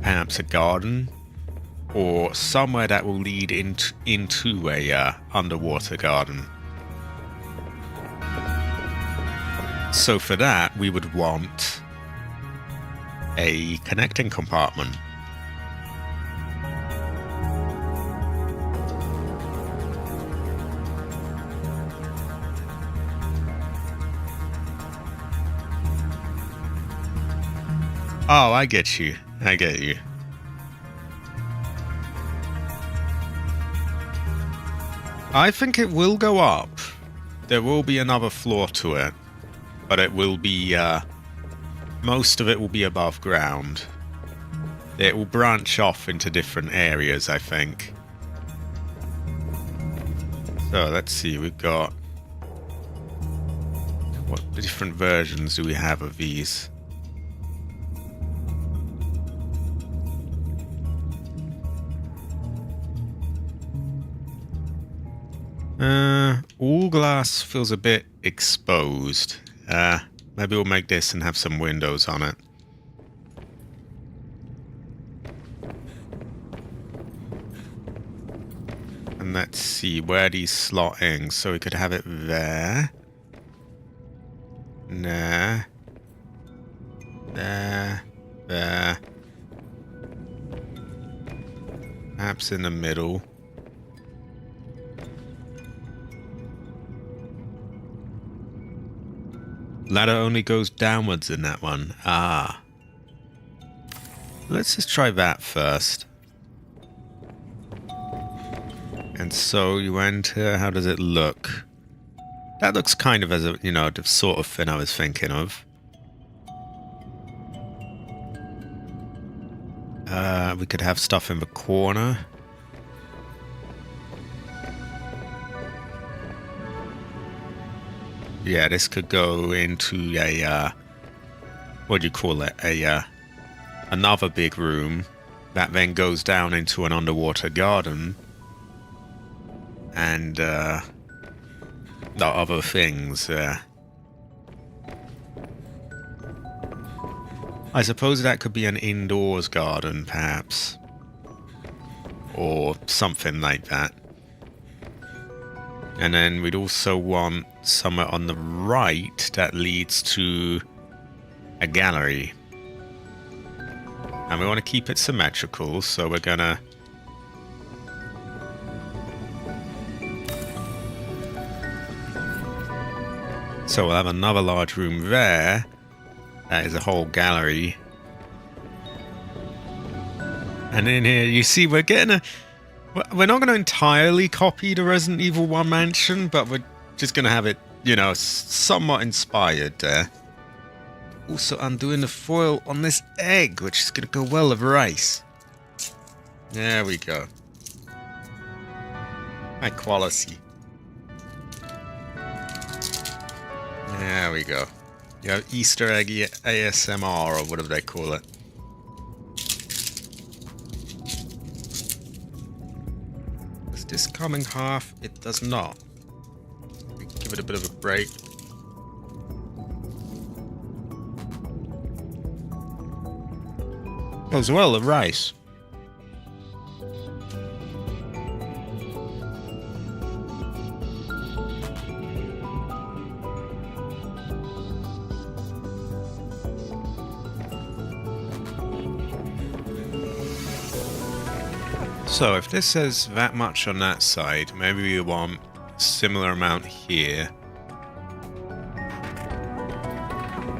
perhaps a garden, or somewhere that will lead into a underwater garden. So for that we would want a connecting compartment. Oh, I get you. I get you. I think it will go up. There will be another floor to it, but it will be, most of it will be above ground. It will branch off into different areas, I think. So let's see, we've got... What different versions do we have of these? All glass feels a bit exposed. Maybe we'll make this and have some windows on it. And let's see where these slot in. So we could have it there. There. There. There. Perhaps in the middle. Ladder only goes downwards in that one. Ah. Let's just try that first. And so you enter, how does it look? That looks kind of as a, you know, the sort of thing I was thinking of. We could have stuff in the corner. Yeah, this could go into a, what do you call it? Another big room that then goes down into an underwater garden. And, the other things, I suppose that could be an indoors garden, perhaps. Or something like that. And then we'd also want somewhere on the right that leads to a gallery. And we want to keep it symmetrical, so we're gonna... So we'll have another large room there. That is a whole gallery. And in here, you see, we're getting a... We're not going to entirely copy the Resident Evil 1 mansion, but we're just going to have it, you know, somewhat inspired there. Also undoing the foil on this egg, which is going to go well with rice. There we go. High quality. There we go. You have Easter egg ASMR or whatever they call it. Does this come in half? It does not. We give it a bit of a break. As well, the rice. So if this says that much on that side, maybe we want a similar amount here.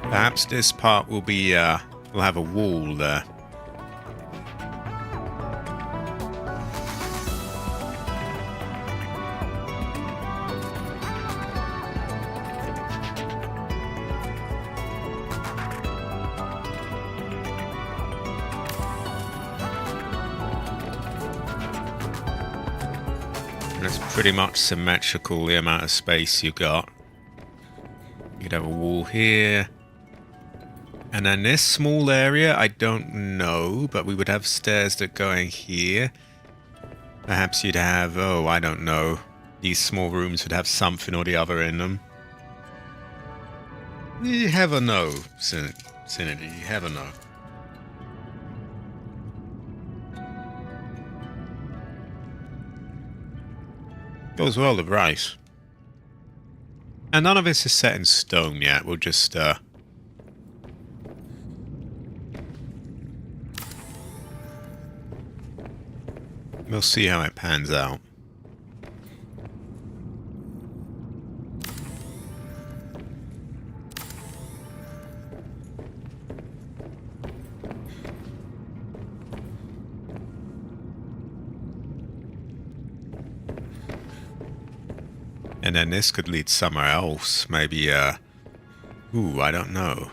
Perhaps this part will be, we'll have a wall there. And it's pretty much symmetrical, the amount of space you got. You could have a wall here. And then this small area, I don't know, but we would have stairs that go in here. Perhaps you'd have, oh, I don't know. These small rooms would have something or the other in them. You never know, Synody, you never know. Goes well with rice. And none of this is set in stone yet. We'll just, we'll see how it pans out. And then this could lead somewhere else. Maybe, ooh, I don't know.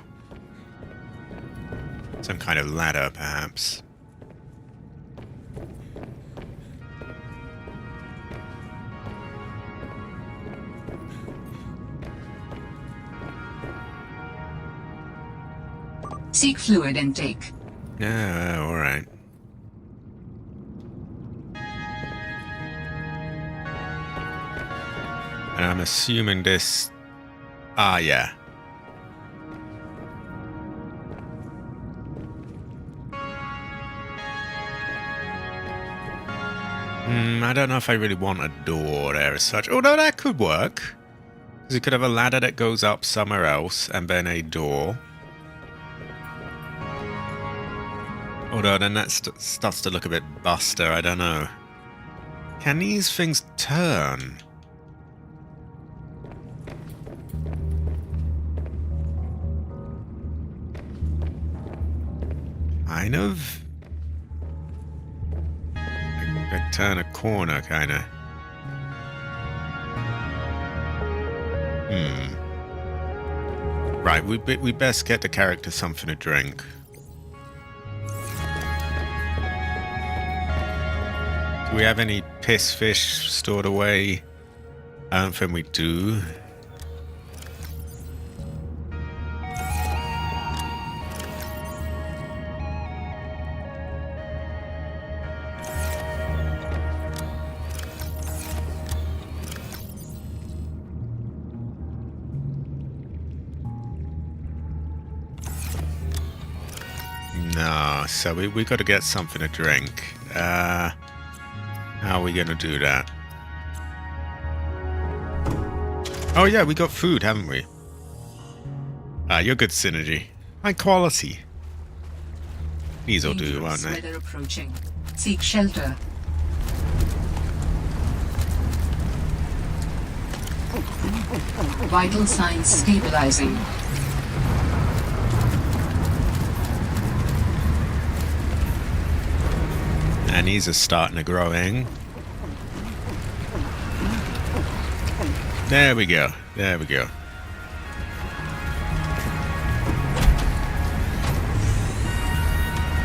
Some kind of ladder, perhaps. Seek fluid intake. Yeah, alright. And I'm assuming this... Ah, yeah. I don't know if I really want a door there as such. Although that could work. Because you could have a ladder that goes up somewhere else and then a door. Although then that starts to look a bit buster, I don't know. Can these things turn? Kind of. I turn a corner, kind of. Right, we best get the character something to drink. Do we have any piss fish stored away? I don't think we do. No, so we got to get something to drink. How are we going to do that? Oh yeah, we got food, haven't we? You're good synergy. High quality. These will do, won't they? Weather approaching. Seek shelter. Vital signs stabilizing. And these are starting to grow in. There we go. There we go.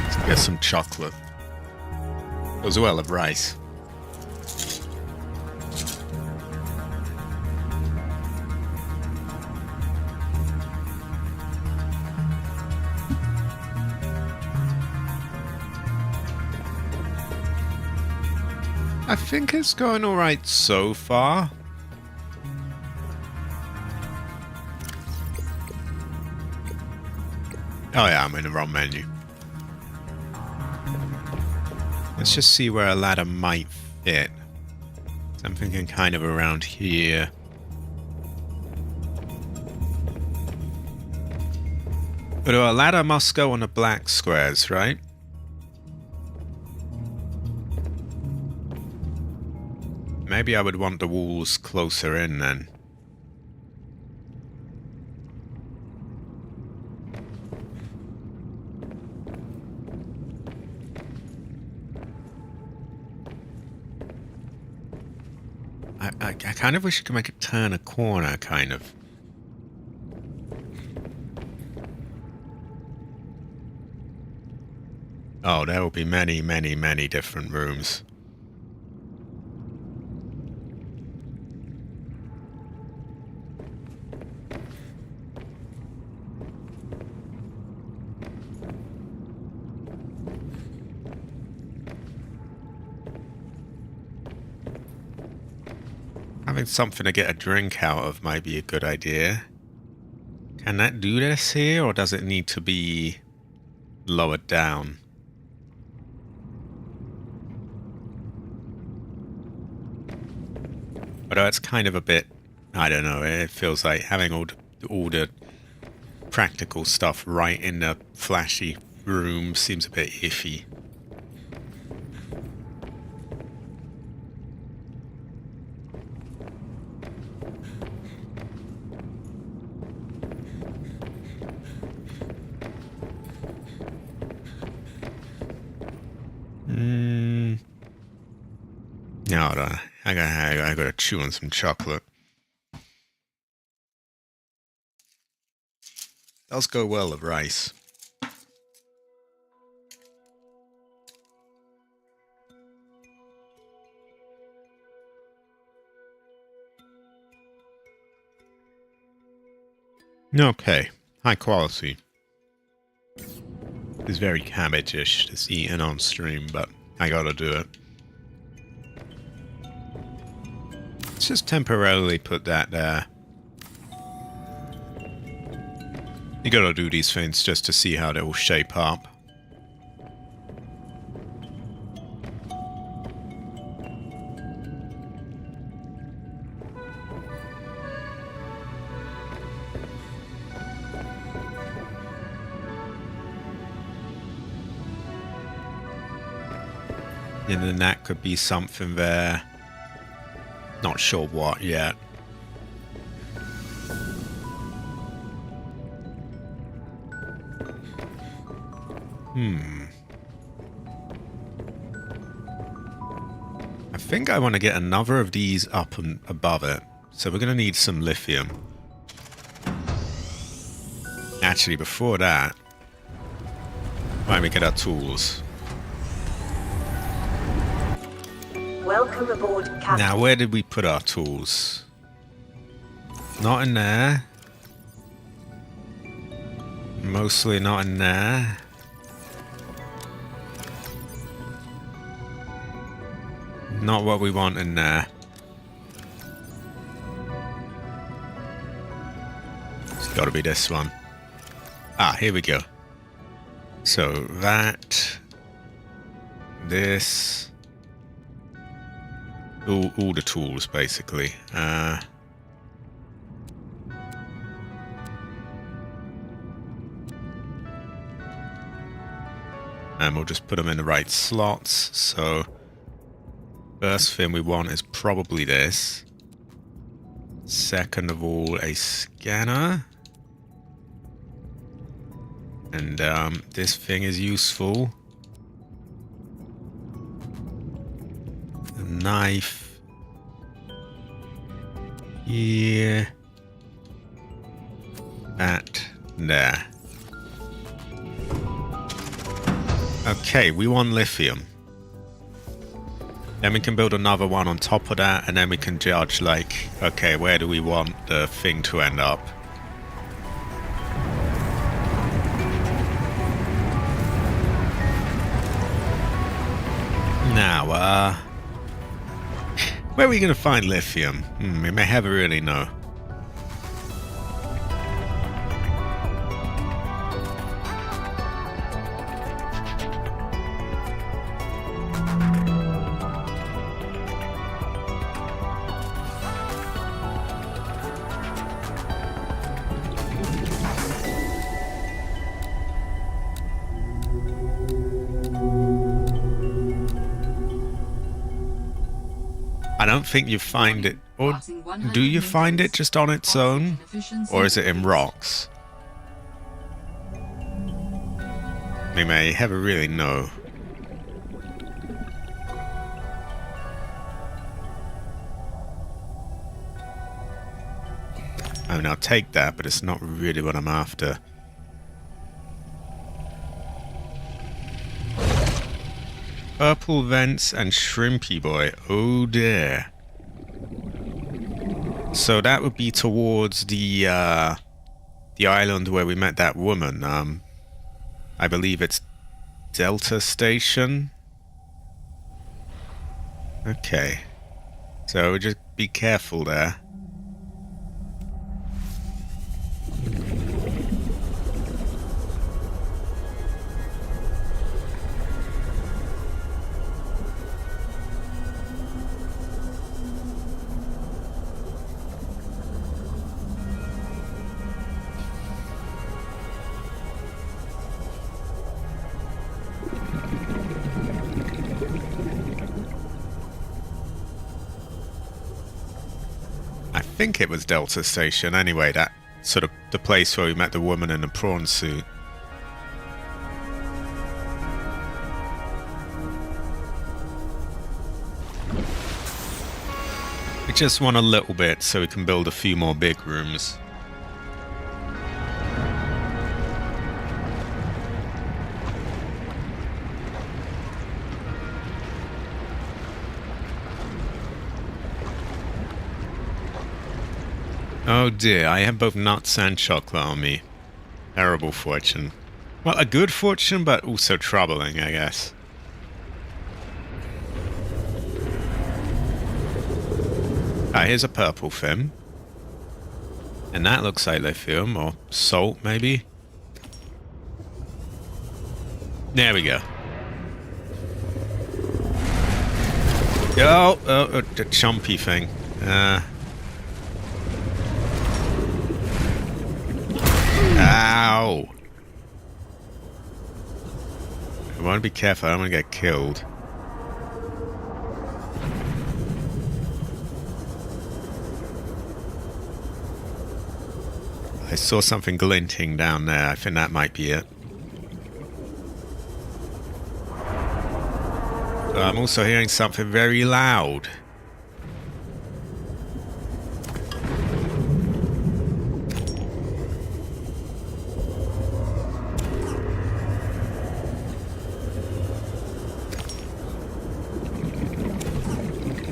Let's get some chocolate. As well as rice. I think it's going alright so far. Oh yeah, I'm in the wrong menu. Let's just see where a ladder might fit. So I'm thinking kind of around here. But a ladder must go on the black squares, right? Maybe I would want the walls closer in then. I kind of wish you could make it turn a corner, kind of. Oh, there will be many, many, many different rooms. Having something to get a drink out of might be a good idea. Can that do this here, or does it need to be lowered down? Although it's kind of a bit, I don't know, it feels like having all the practical stuff right in the flashy room seems a bit iffy. No, I gotta chew on some chocolate. Does go well with rice. Okay, high quality. It's very cabbage-ish to see eating on stream, but I gotta do it. Let's just temporarily put that there. You gotta do these things just to see how they will shape up. And then that could be something there. Not sure what yet. I think I want to get another of these up and above it. So we're going to need some lithium. Actually, before that, why don't we get our tools? Welcome aboard, Captain. Now, where did we put our tools? Not in there. Mostly not in there. Not what we want in there. It's got to be this one. Ah, here we go. So that, this, all the tools basically. And we'll just put them in the right slots. So first thing we want is probably this. Second of all, a scanner. And this thing is useful. A knife. Here. That. There. Okay, we want lithium. Then we can build another one on top of that, and then we can judge, like, okay, where do we want the thing to end up? Now, where are we going to find lithium? We may never really know. I don't think you find it, or do you find it just on its own, or is it in rocks? We may never really know. I mean, I'll take that, but it's not really what I'm after. Purple vents and shrimpy boy. Oh dear. So that would be towards the island where we met that woman. I believe it's Delta Station. Okay. So just be careful there. I think it was Delta Station. Anyway, that sort of the place where we met the woman in the prawn suit. We just want a little bit so we can build a few more big rooms. Oh dear, I have both nuts and chocolate on me. Terrible fortune. Well, a good fortune, but also troubling, I guess. Here's a purple fin. And that looks like lithium, or salt, maybe. There we go. Oh, the chumpy thing. Ow! I want to be careful, I don't want to get killed. I saw something glinting down there. I think that might be it. I'm also hearing something very loud.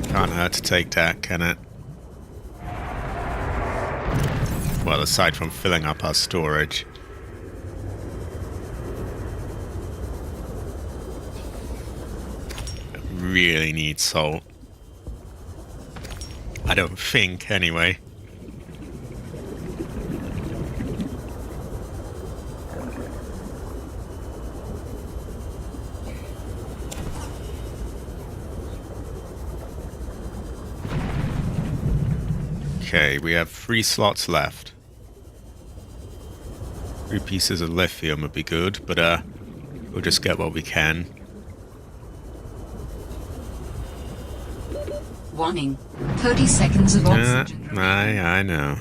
Can't hurt to take that, can it? Well, aside from filling up our storage. Really need salt. I don't think, anyway. Okay, we have 3 slots left. 3 pieces of lithium would be good, but we'll just get what we can. Warning. 30 seconds of oxygen remaining. I know.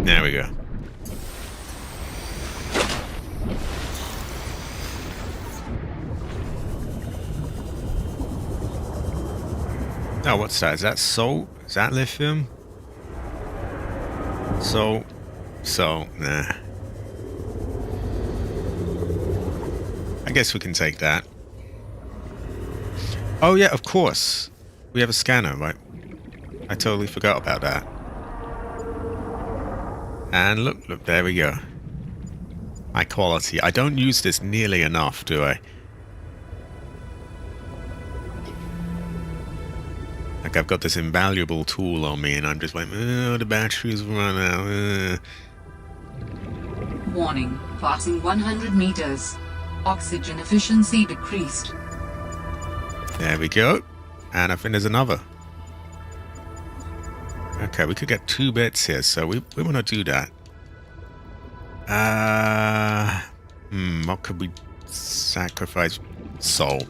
There we go. Oh, what's that? Is that salt? Is that lithium? Salt. Nah. I guess we can take that. Oh yeah, of course. We have a scanner, right? I totally forgot about that. And look, there we go. High quality. I don't use this nearly enough, do I? Like, I've got this invaluable tool on me, and I'm just like, oh, the batteries run out. Warning. Passing 100 meters. Oxygen efficiency decreased. There we go. And I think there's another. Okay, we could get 2 bits here, so we want to do that. What could we sacrifice? Salt.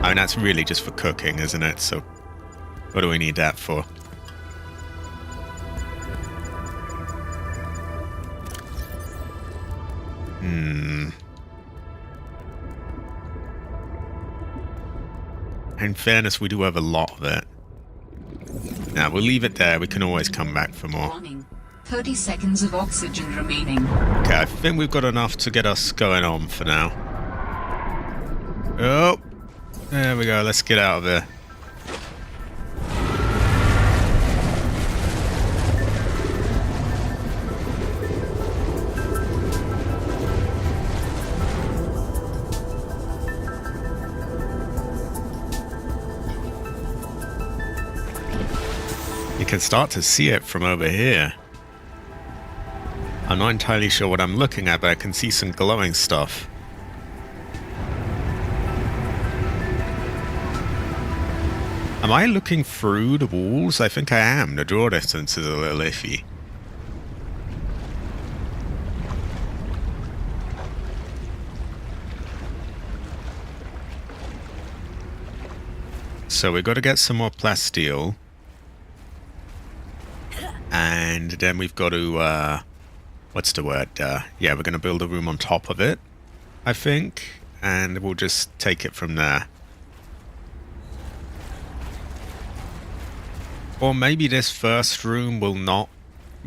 I mean, that's really just for cooking, isn't it? So, what do we need that for? In fairness, we do have a lot of it. Now, we'll leave it there. We can always come back for more. Warning. 30 seconds of oxygen remaining. Okay, I think we've got enough to get us going on for now. Oh, there we go. Let's get out of there. You can start to see it from over here. I'm not entirely sure what I'm looking at, but I can see some glowing stuff. Am I looking through the walls? I think I am. The draw distance is a little iffy. So we've got to get some more plasteel. And then we've got to, what's the word? Yeah, we're going to build a room on top of it, I think. And we'll just take it from there. Or maybe this first room will not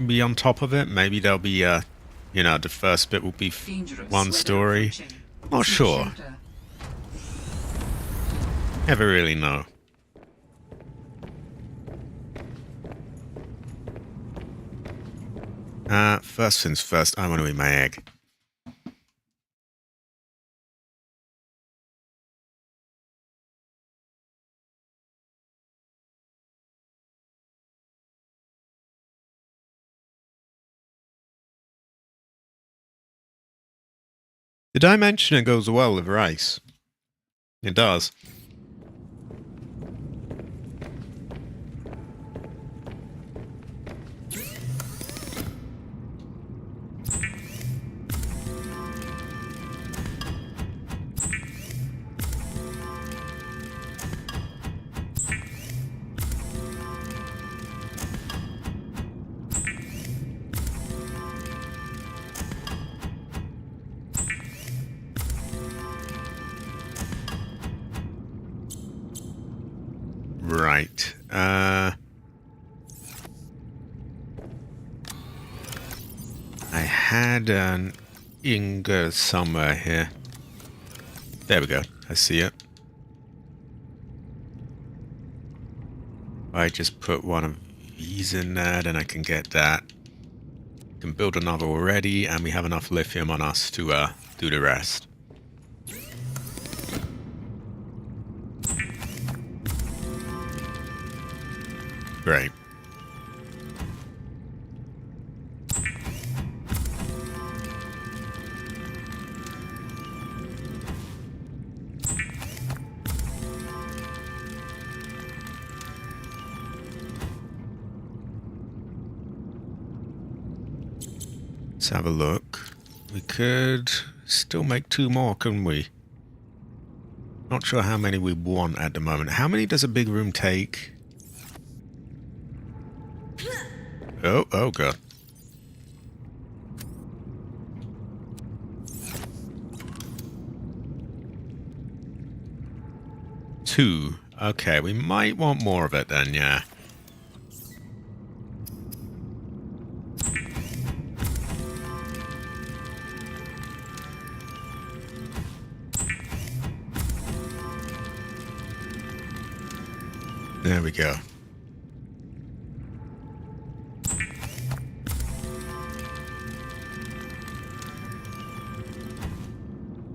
be on top of it. Maybe there'll be, you know, the first bit will be one story. Not sure. Never really know. First things first, I want to eat my egg. Did I mention it goes well with rice? It does. Right. I had an ingot somewhere here. There we go. I see it. If I just put one of these in there, then I can get that. Can build another already, and we have enough lithium on us to do the rest. Great. Let's have a look. We could still make 2 more, couldn't we? Not sure how many we want at the moment. How many does a big room take? Oh god. 2. Okay, we might want more of it then, yeah. There we go.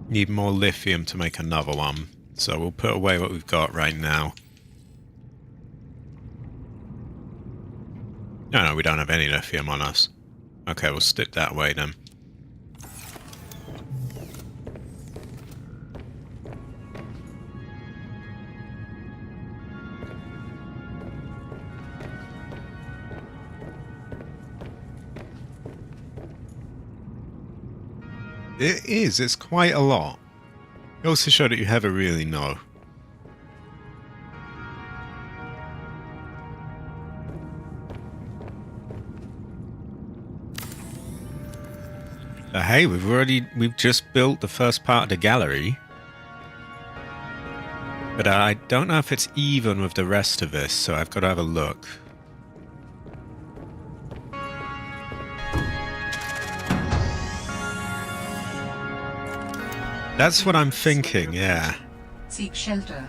Need more lithium to make another one, so we'll put away what we've got right now. No, we don't have any lithium on us. Okay, we'll stick that way then. It is, it's quite a lot. It also showed that you never really know. But hey, we've just built the first part of the gallery. But I don't know if it's even with the rest of this, so I've got to have a look. That's what I'm thinking, yeah. Seek shelter.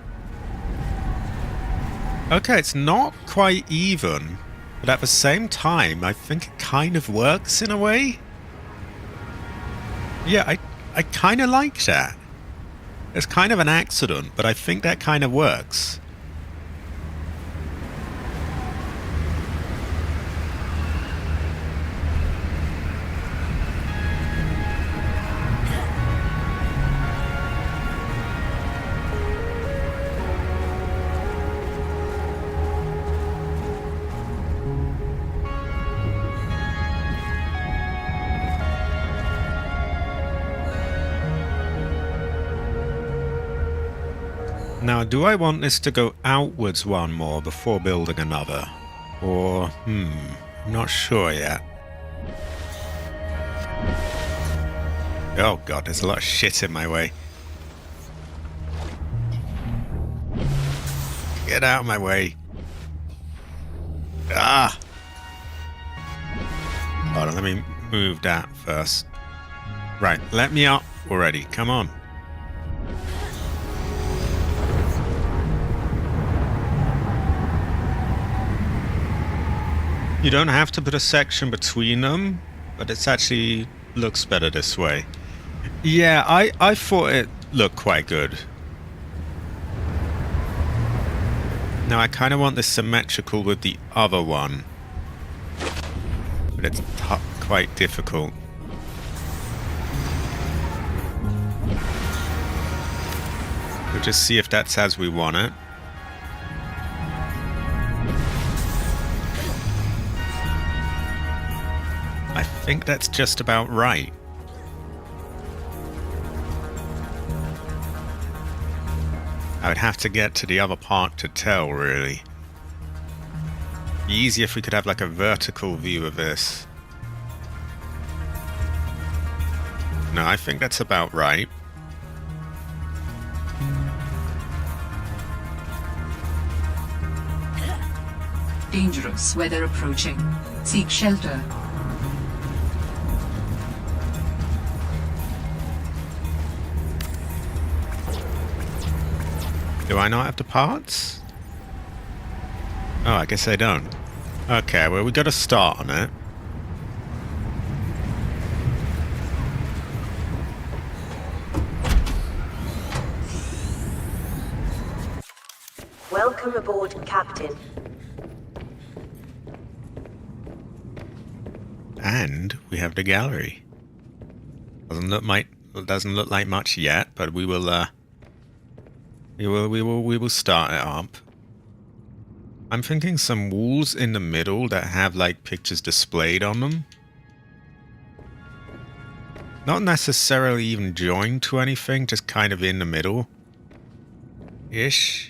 Okay, it's not quite even, but at the same time, I think it kind of works in a way. Yeah, I kind of like that. It's kind of an accident, but I think that kind of works. Now, do I want this to go outwards one more before building another? Or, I'm not sure yet. Oh god, there's a lot of shit in my way. Get out of my way. Ah! Hold on, let me move that first. Right, let me up already. Come on. You don't have to put a section between them, but it's actually looks better this way. Yeah, I thought it looked quite good. Now I kind of want this symmetrical with the other one, but it's quite difficult. We'll just see if that's as we want it. I think that's just about right. I would have to get to the other part to tell, really. Be easier if we could have like a vertical view of this. No, I think that's about right. Dangerous weather approaching. Seek shelter. Do I not have the parts? Oh, I guess I don't. Okay, well, we got to start on it. Welcome aboard, Captain. And we have the gallery. Doesn't look like much yet, but we will we will start it up. I'm thinking some walls in the middle that have like pictures displayed on them. Not necessarily even joined to anything, just kind of in the middle. Ish.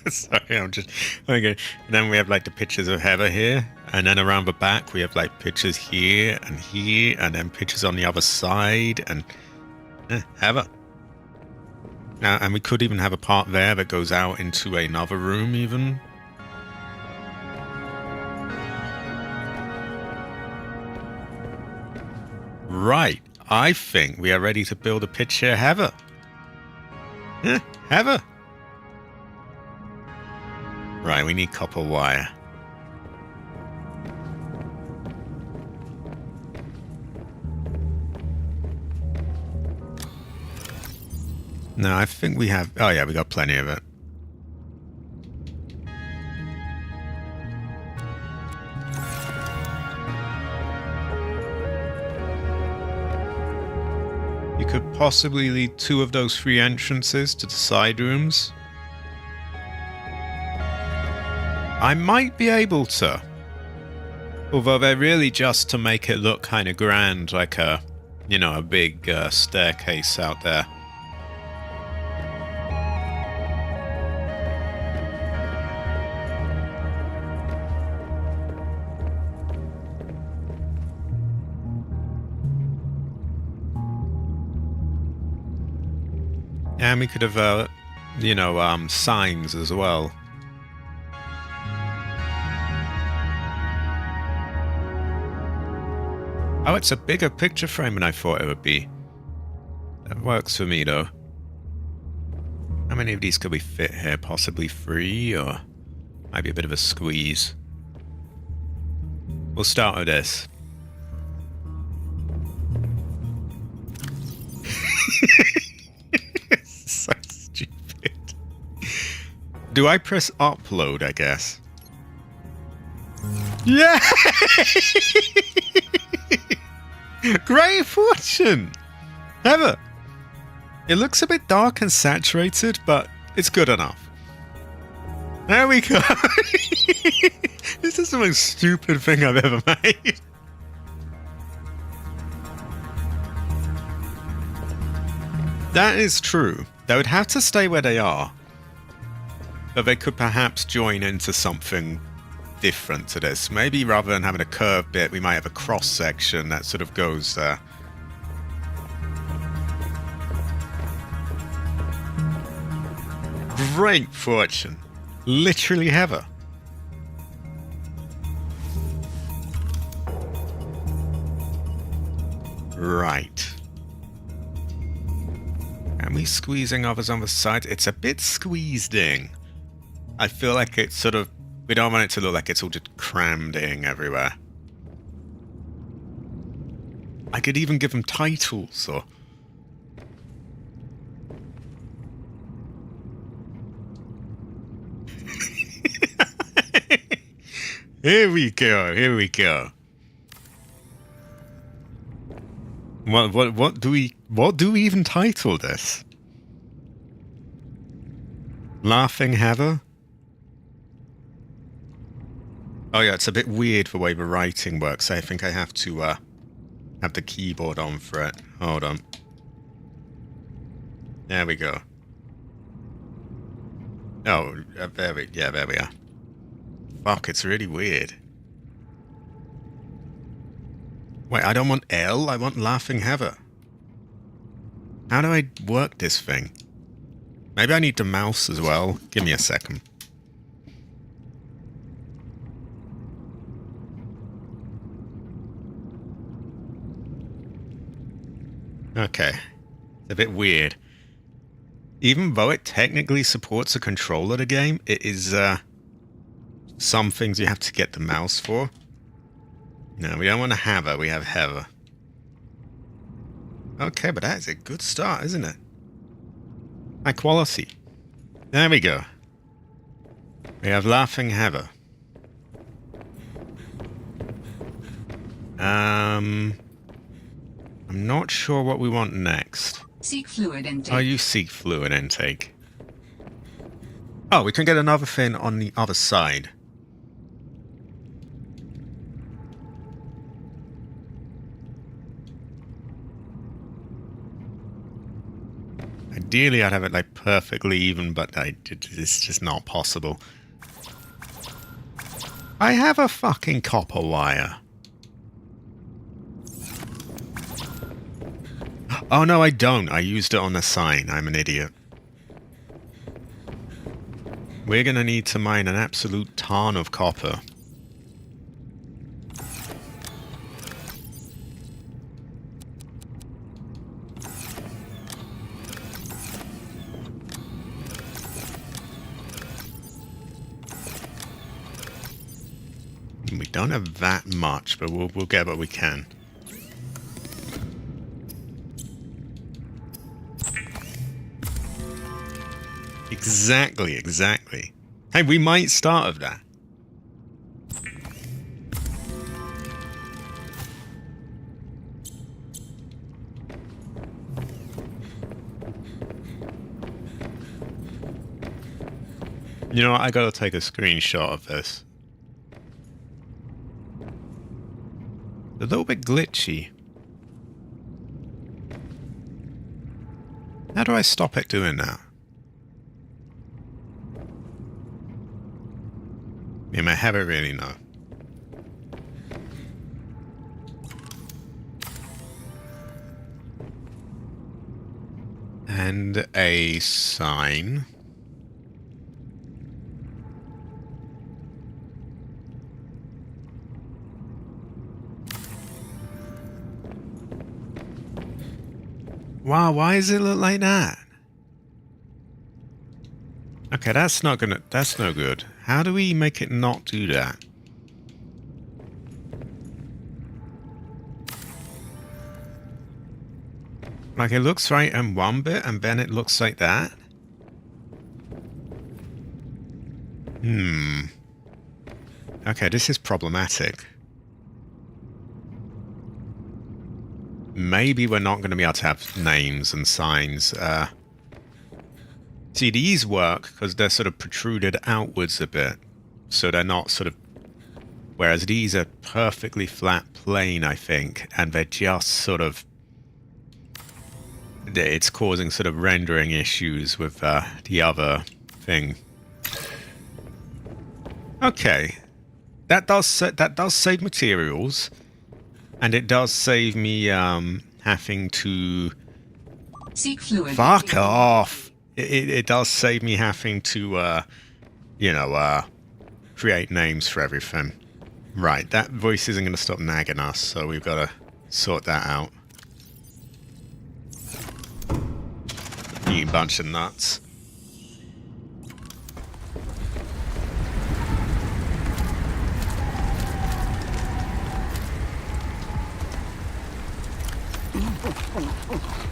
Sorry, I'm just okay. And then we have like the pictures of Heather here, and then around the back we have like pictures here, and then pictures on the other side, and Heather. Now, and we could even have a part there that goes out into another room, even. Right, I think we are ready to build a picture of Heather. Heather. Right, we need copper wire. No, I think we have... Oh yeah, we got plenty of it. You could possibly lead 2 of those 3 entrances to the side rooms. I might be able to. Although they're really just to make it look kind of grand, like a, you know, a big staircase out there. And we could have, you know, signs as well. Oh, it's a bigger picture frame than I thought it would be. That works for me, though. How many of these could we fit here? Possibly 3, or might be a bit of a squeeze. We'll start with this. So stupid. Do I press upload, I guess? Yeah! Great fortune! Heather! It looks a bit dark and saturated, but it's good enough. There we go! This is the most stupid thing I've ever made. That is true. They would have to stay where they are. But they could perhaps join into something different to this. Maybe rather than having a curved bit, we might have a cross section that sort of goes there. Great fortune. Literally Heather. Right. Am we squeezing others on the side? It's a bit squeezed in. I feel like it's sort of... We don't want it to look like it's all just crammed in everywhere. I could even give them titles, or... Here we go, here we go. What do we even title this? Laughing Heather? Oh yeah, it's a bit weird the way the writing works. I think I have to have the keyboard on for it. Hold on. There we go. Oh, there we are. Fuck, it's really weird. Wait, I don't want L, I want Laughing Heather. How do I work this thing? Maybe I need the mouse as well. Give me a second. Okay. It's a bit weird. Even though it technically supports a controller, the game, it is, some things you have to get the mouse for. No, we don't want to have her, we have Heather. Okay, but that is a good start, isn't it? High quality. There we go. We have Laughing Heather. I'm not sure what we want next. Seek fluid intake. Oh, you seek fluid intake. Oh, we can get another thing on the other side. Ideally, I'd have it like perfectly even, but it's just not possible. I have a fucking copper wire. Oh no, I don't. I used it on the sign. I'm an idiot. We're gonna need to mine an absolute ton of copper. We don't have that much, but we'll get what we can. Exactly. Hey, we might start with that. You know what? I gotta take a screenshot of this. A little bit glitchy. How do I stop it doing that? You may have it really know. And a sign. Wow, why does it look like that? Okay, that's no good. How do we make it not do that? Like it looks right in one bit and then it looks like that? Okay, this is problematic. Maybe we're not going to be able to have names and signs. See, these work because they're sort of protruded outwards a bit. So they're not sort of... Whereas these are perfectly flat plane, I think. And they're just sort of... It's causing sort of rendering issues with the other thing. Okay. That does save materials. And it does save me having to... Seek fluid. Fuck off! It does save me having to, create names for everything. Right, that voice isn't going to stop nagging us, so we've got to sort that out. You bunch of nuts.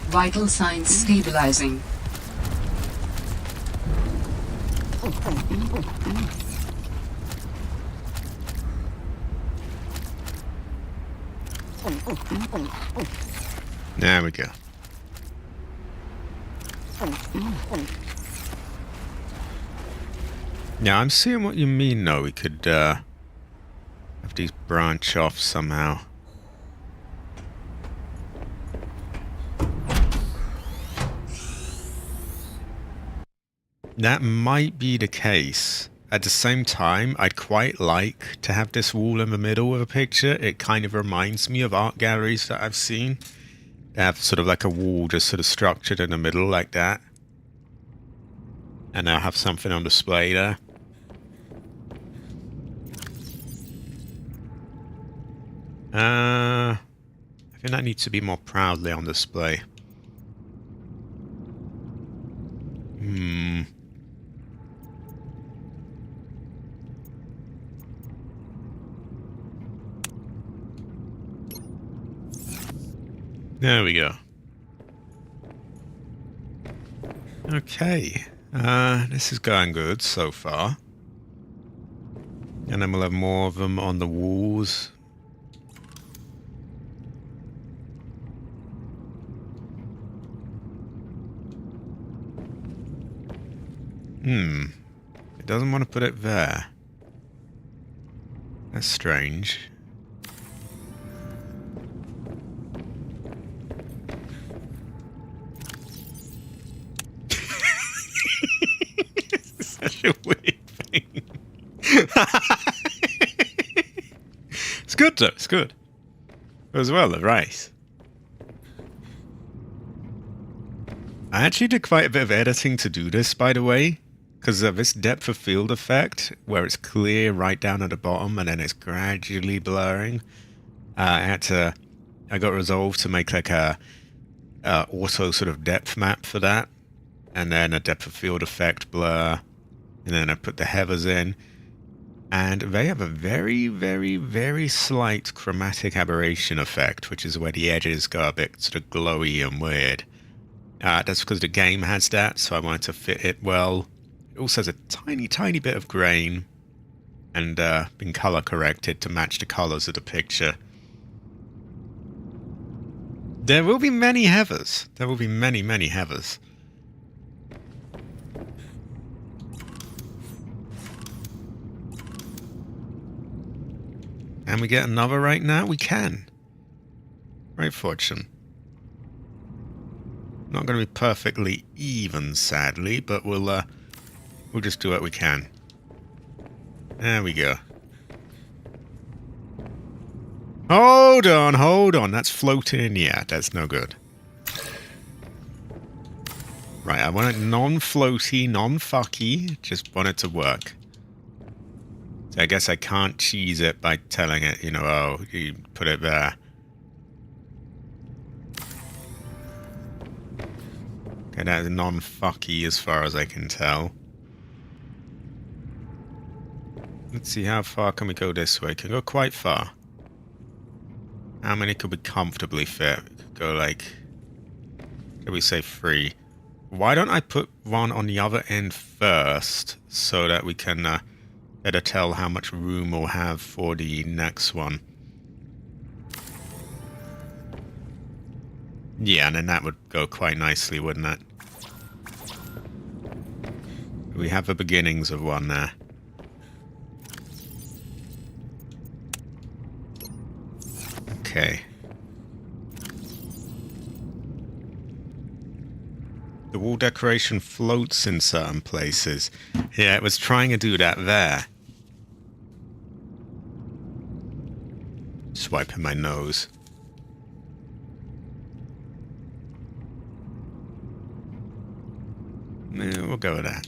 Vital signs stabilizing. There we go. Yeah, I'm seeing what you mean, though. We could have these branch off somehow. That might be the case. At the same time, I'd quite like to have this wall in the middle of a picture. It kind of reminds me of art galleries that I've seen. They have sort of like a wall just sort of structured in the middle like that. And they'll have something on display there. I think that needs to be more proudly on display. There we go. Okay. This is going good so far. And then we'll have more of them on the walls. It doesn't want to put it there. That's strange. Such a weird thing. It's good though, it's good. As well, the rice. I actually did quite a bit of editing to do this, by the way. Because of this depth of field effect, where it's clear right down at the bottom and then it's gradually blurring. I got resolved to make like a auto sort of depth map for that. And then a depth of field effect blur. And then I put the heathers in. And they have a very, very, very slight chromatic aberration effect, which is where the edges go a bit sort of glowy and weird. That's because the game has that, so I wanted to fit it well. It also has a tiny, tiny bit of grain and been color corrected to match the colors of the picture. There will be many heathers. There will be many, many heathers. Can we get another right now? We can. Great fortune. Not going to be perfectly even, sadly, but we'll just do what we can. There we go. Hold on. That's floating in the air. That's no good. Right, I want it non-floaty, non-fucky. Just want it to work. So I guess I can't cheese it by telling it, you know, oh, you put it there. Okay, that is non-fucky as far as I can tell. Let's see, how far can we go this way? Can go quite far. How many could we comfortably fit? We could go like... Could we say 3? Why don't I put one on the other end first, so that we can better tell how much room we'll have for the next one. Yeah, and then that would go quite nicely, wouldn't it? We have the beginnings of one there. Okay. The wall decoration floats in certain places. Yeah, it was trying to do that there. Swiping my nose. Yeah, we'll go with that.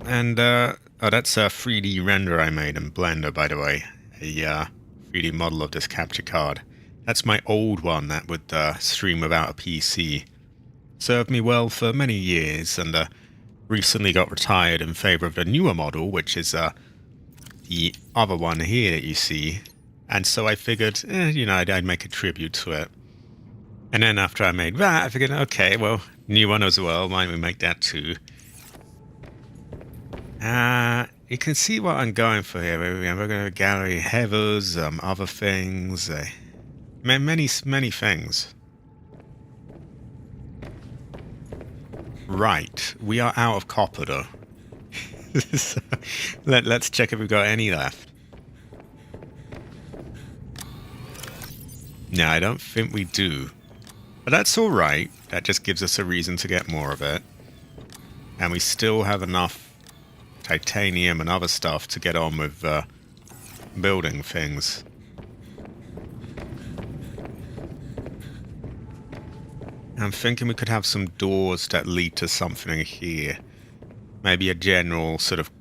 And, oh, that's a 3D render I made in Blender, by the way. A 3D model of this capture card. That's my old one that would stream without a PC. Served me well for many years, and recently got retired in favor of the newer model, which is the other one here that you see. And so I figured, I'd make a tribute to it. And then after I made that, I figured, okay, well, new one as well. Why don't we make that too? You can see what I'm going for here. We're going to gallery heavers, other things, many things. Right, we are out of copper though. So, let's check if we've got any left. No, I don't think we do. But that's alright. That just gives us a reason to get more of it. And we still have enough titanium and other stuff to get on with building things. I'm thinking we could have some doors that lead to something here. Maybe a general sort of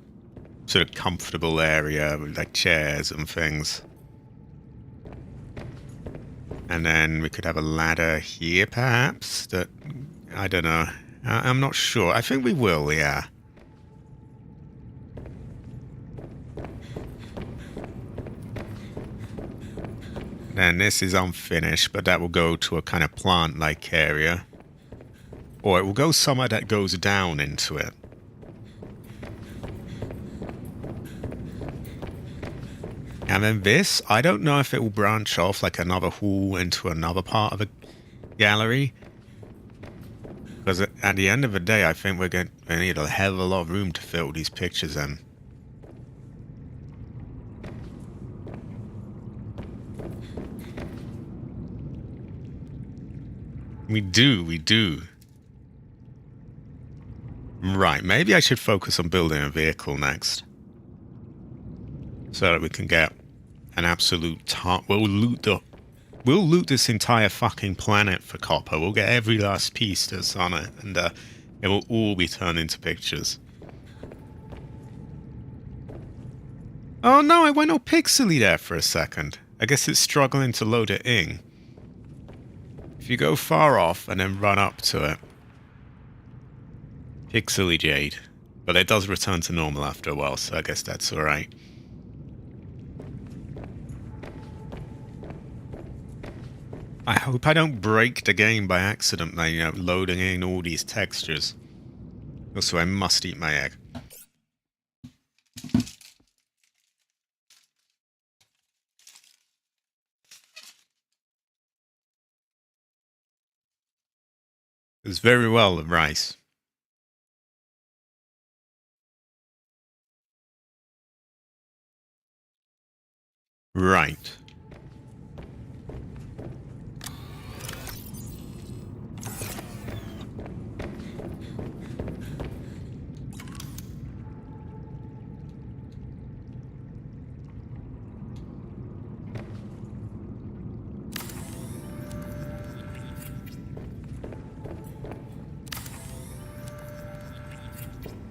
comfortable area with like chairs and things. And then we could have a ladder here perhaps that, I don't know. I'm not sure. I think we will, yeah. And this is unfinished, but that will go to a kind of plant-like area. Or it will go somewhere that goes down into it. And then this, I don't know if it will branch off like another hall into another part of the gallery. Because at the end of the day, I think we're going to need a hell of a lot of room to fill these pictures in. We do. Right, maybe I should focus on building a vehicle next. So that we can get an absolute ton. We'll loot this entire fucking planet for copper. We'll get every last piece that's on it, and it will all be turned into pictures. Oh no, I went all pixely there for a second. I guess it's struggling to load it in. If you go far off and then run up to it. Pixely Jade. But it does return to normal after a while, so I guess that's alright. I hope I don't break the game by accident by, loading in all these textures. Also, I must eat my egg. It's very well the rice. Right.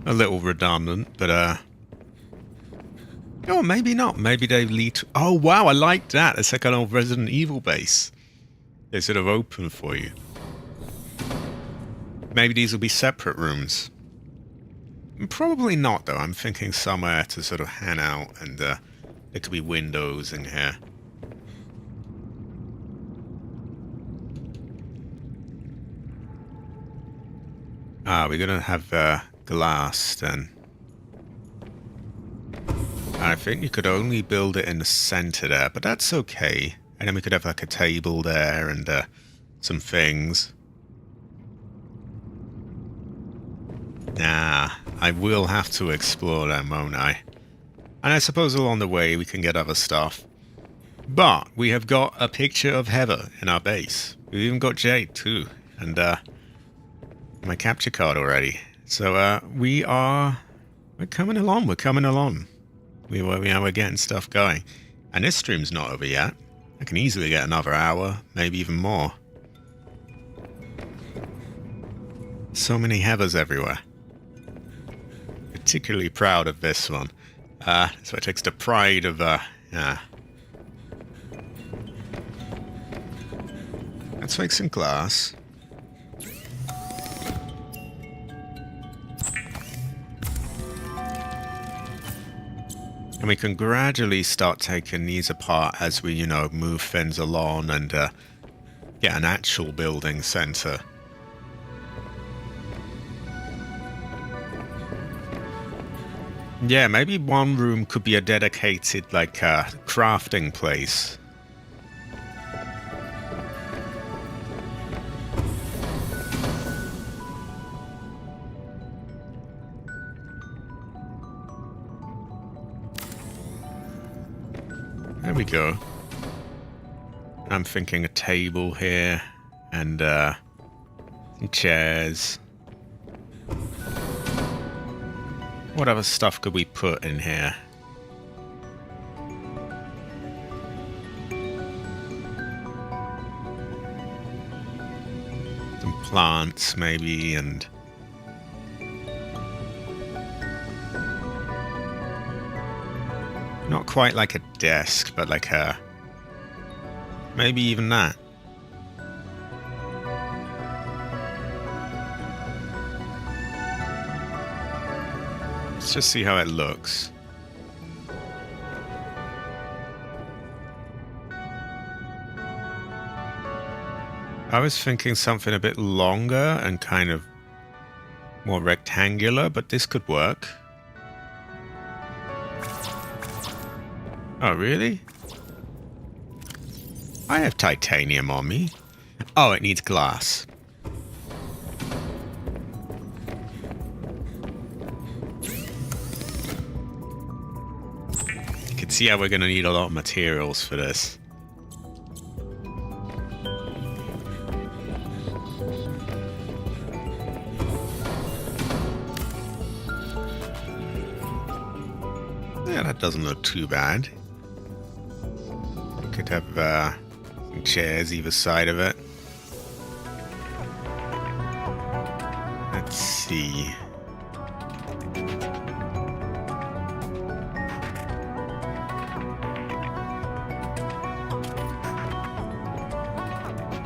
A little redundant, but oh, maybe not. Maybe they lead to... Oh, wow, I like that. It's like an old Resident Evil base. They sort of open for you. Maybe these will be separate rooms. Probably not, though. I'm thinking somewhere to sort of hang out, and there could be windows in here. We're going to have glass, then. I think you could only build it in the center there, but that's okay. And then we could have like a table there and some things. Nah, I will have to explore them, won't I? And I suppose along the way we can get other stuff. But we have got a picture of Heather in our base. We've even got Jade too. And my capture card already. So we're coming along. We're getting stuff going. And this stream's not over yet. I can easily get another hour, maybe even more. So many Heathers everywhere. Particularly proud of this one. So it takes the pride of, Let's make some glass. And we can gradually start taking these apart as we, you know, move things along and get an actual building center. Yeah, maybe one room could be a dedicated, like, crafting place. There we go. I'm thinking a table here and some chairs. What other stuff could we put in here? Some plants maybe, and not quite like a desk, but like a... maybe even that. Let's just see how it looks. I was thinking something a bit longer and kind of more rectangular, but this could work. Oh, really? I have titanium on me. Oh, it needs glass. You can see how we're going to need a lot of materials for this. Yeah, that doesn't look too bad. Could have some chairs either side of it. Let's see.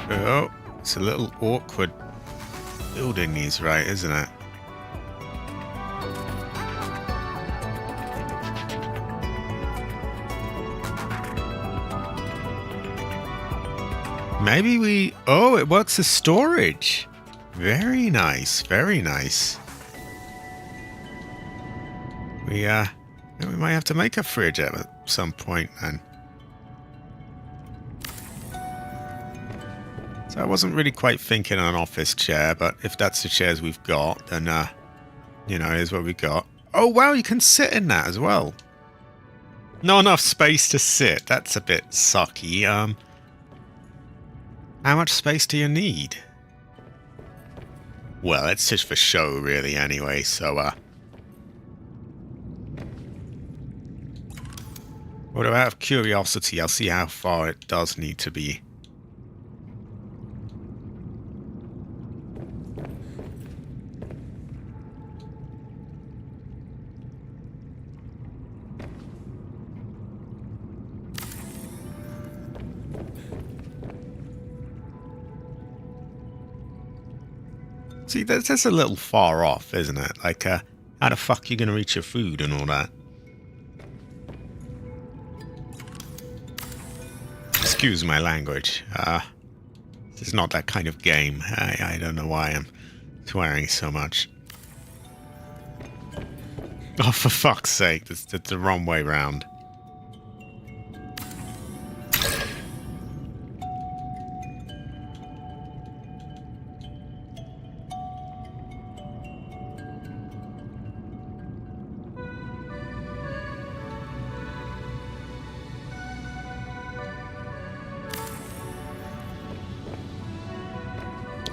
Oh, it's a little awkward building these, right, isn't it? Maybe we... oh, it works as storage. Very nice, very nice. We might have to make a fridge at some point then. So I wasn't really quite thinking an office chair, but if that's the chairs we've got, then, you know, here's what we got. Oh, wow, you can sit in that as well. Not enough space to sit. That's a bit sucky. How much space do you need? Well, it's just for show, really, anyway, so, well, out of curiosity, I'll see how far it does need to be. See, that's a little far off, isn't it? Like, how the fuck are you going to reach your food and all that? Excuse my language. This is not that kind of game. I don't know why I'm swearing so much. Oh, for fuck's sake, that's the wrong way round.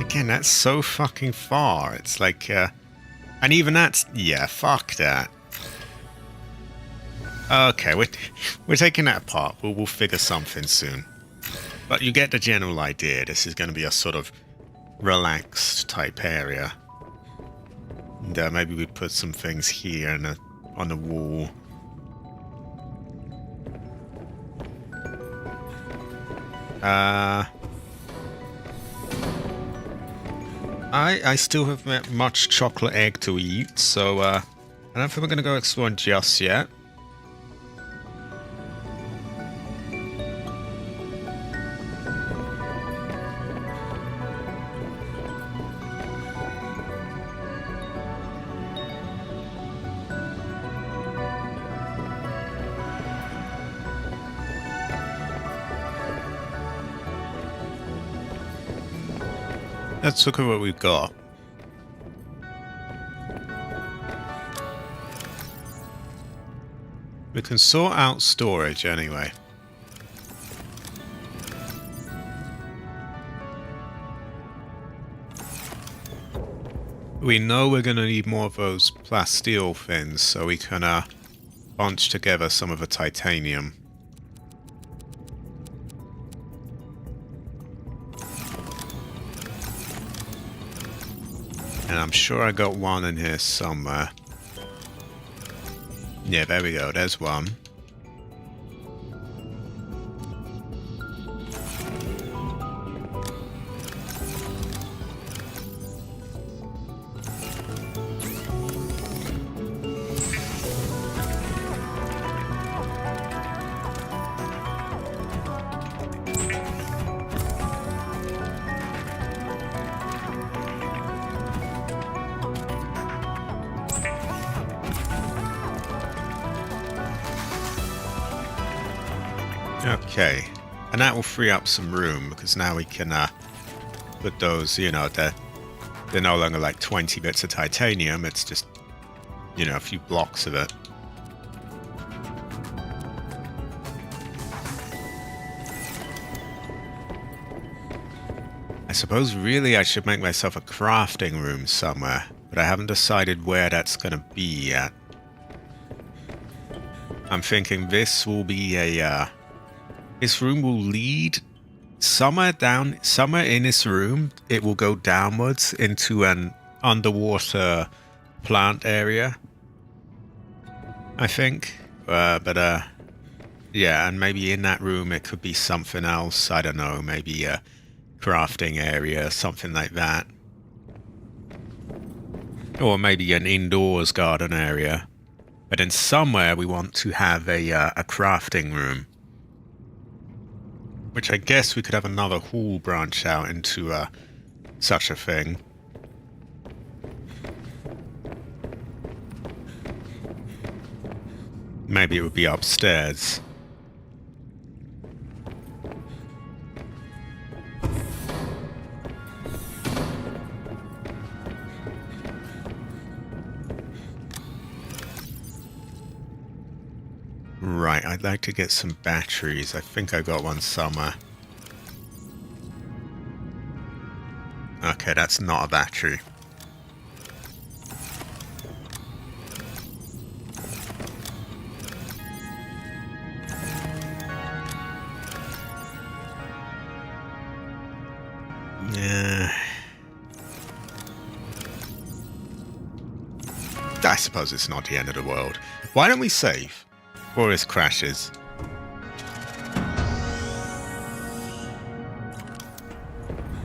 Again, that's so fucking far. It's like, and even that's, yeah, fuck that. Okay, we're taking that apart. We'll figure something soon. But you get the general idea. This is going to be a sort of relaxed type area. And maybe we put some things here on the wall. I still have much chocolate egg to eat, so I don't think we're going to go exploring just yet. Let's look at what we've got. We can sort out storage anyway. We know we're going to need more of those plasteel fins, so we can bunch together some of the titanium. And I'm sure I got one in here somewhere. Yeah, there we go. There's one. Okay, and that will free up some room because now we can put those, you know, they're no longer like 20 bits of titanium, it's just, you know, a few blocks of it. I suppose really I should make myself a crafting room somewhere, but I haven't decided where that's going to be yet. I'm thinking this will be a this room will lead somewhere in this room. It will go downwards into an underwater plant area, I think. Yeah, and maybe in that room it could be something else. I don't know, maybe a crafting area, something like that. Or maybe an indoors garden area. But then somewhere we want to have a crafting room. Which I guess we could have another hall branch out into such a thing. Maybe it would be upstairs. Right, I'd like to get some batteries. I think I got one somewhere. Okay, that's not a battery. Yeah. I suppose it's not the end of the world. Why don't we save? Before this crashes.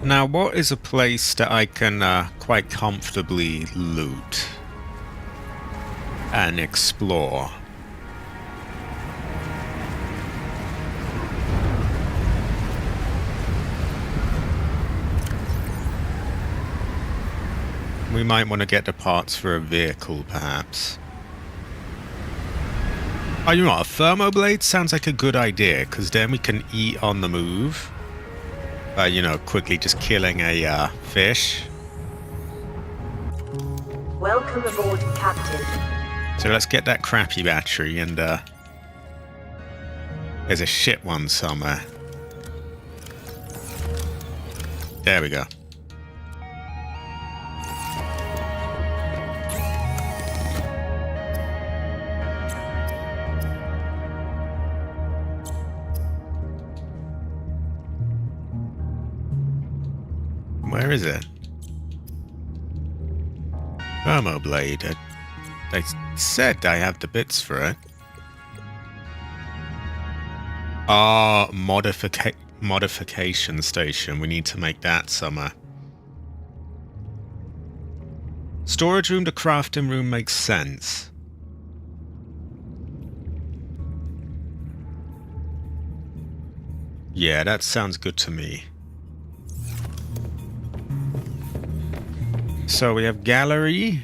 Now, what is a place that I can quite comfortably loot and explore? We might want to get the parts for a vehicle, perhaps. Oh, you know what? A thermoblade sounds like a good idea, because then we can eat on the move. You know, quickly just killing a fish. Welcome aboard, Captain. So let's get that crappy battery, and there's a shit one somewhere. There we go. Where is it? Thermoblade. They said I have the bits for it. Ah, modification station. We need to make that somewhere. Storage room to crafting room makes sense. Yeah, that sounds good to me. So we have gallery.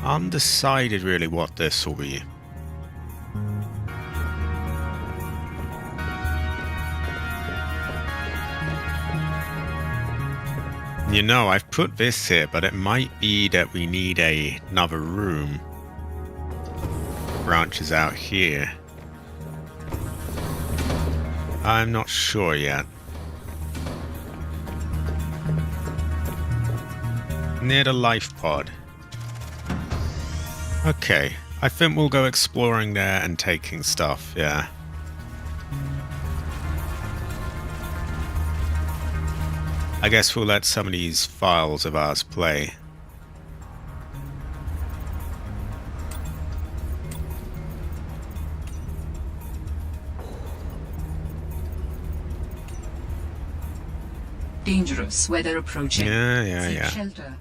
Undecided really what this will be. You know, I've put this here, but it might be that we need another room. Branches out here. I'm not sure yet. Near the life pod. Okay, I think we'll go exploring there and taking stuff, yeah. I guess we'll let some of these files of ours play. Dangerous weather approaching. Yeah. Seek shelter.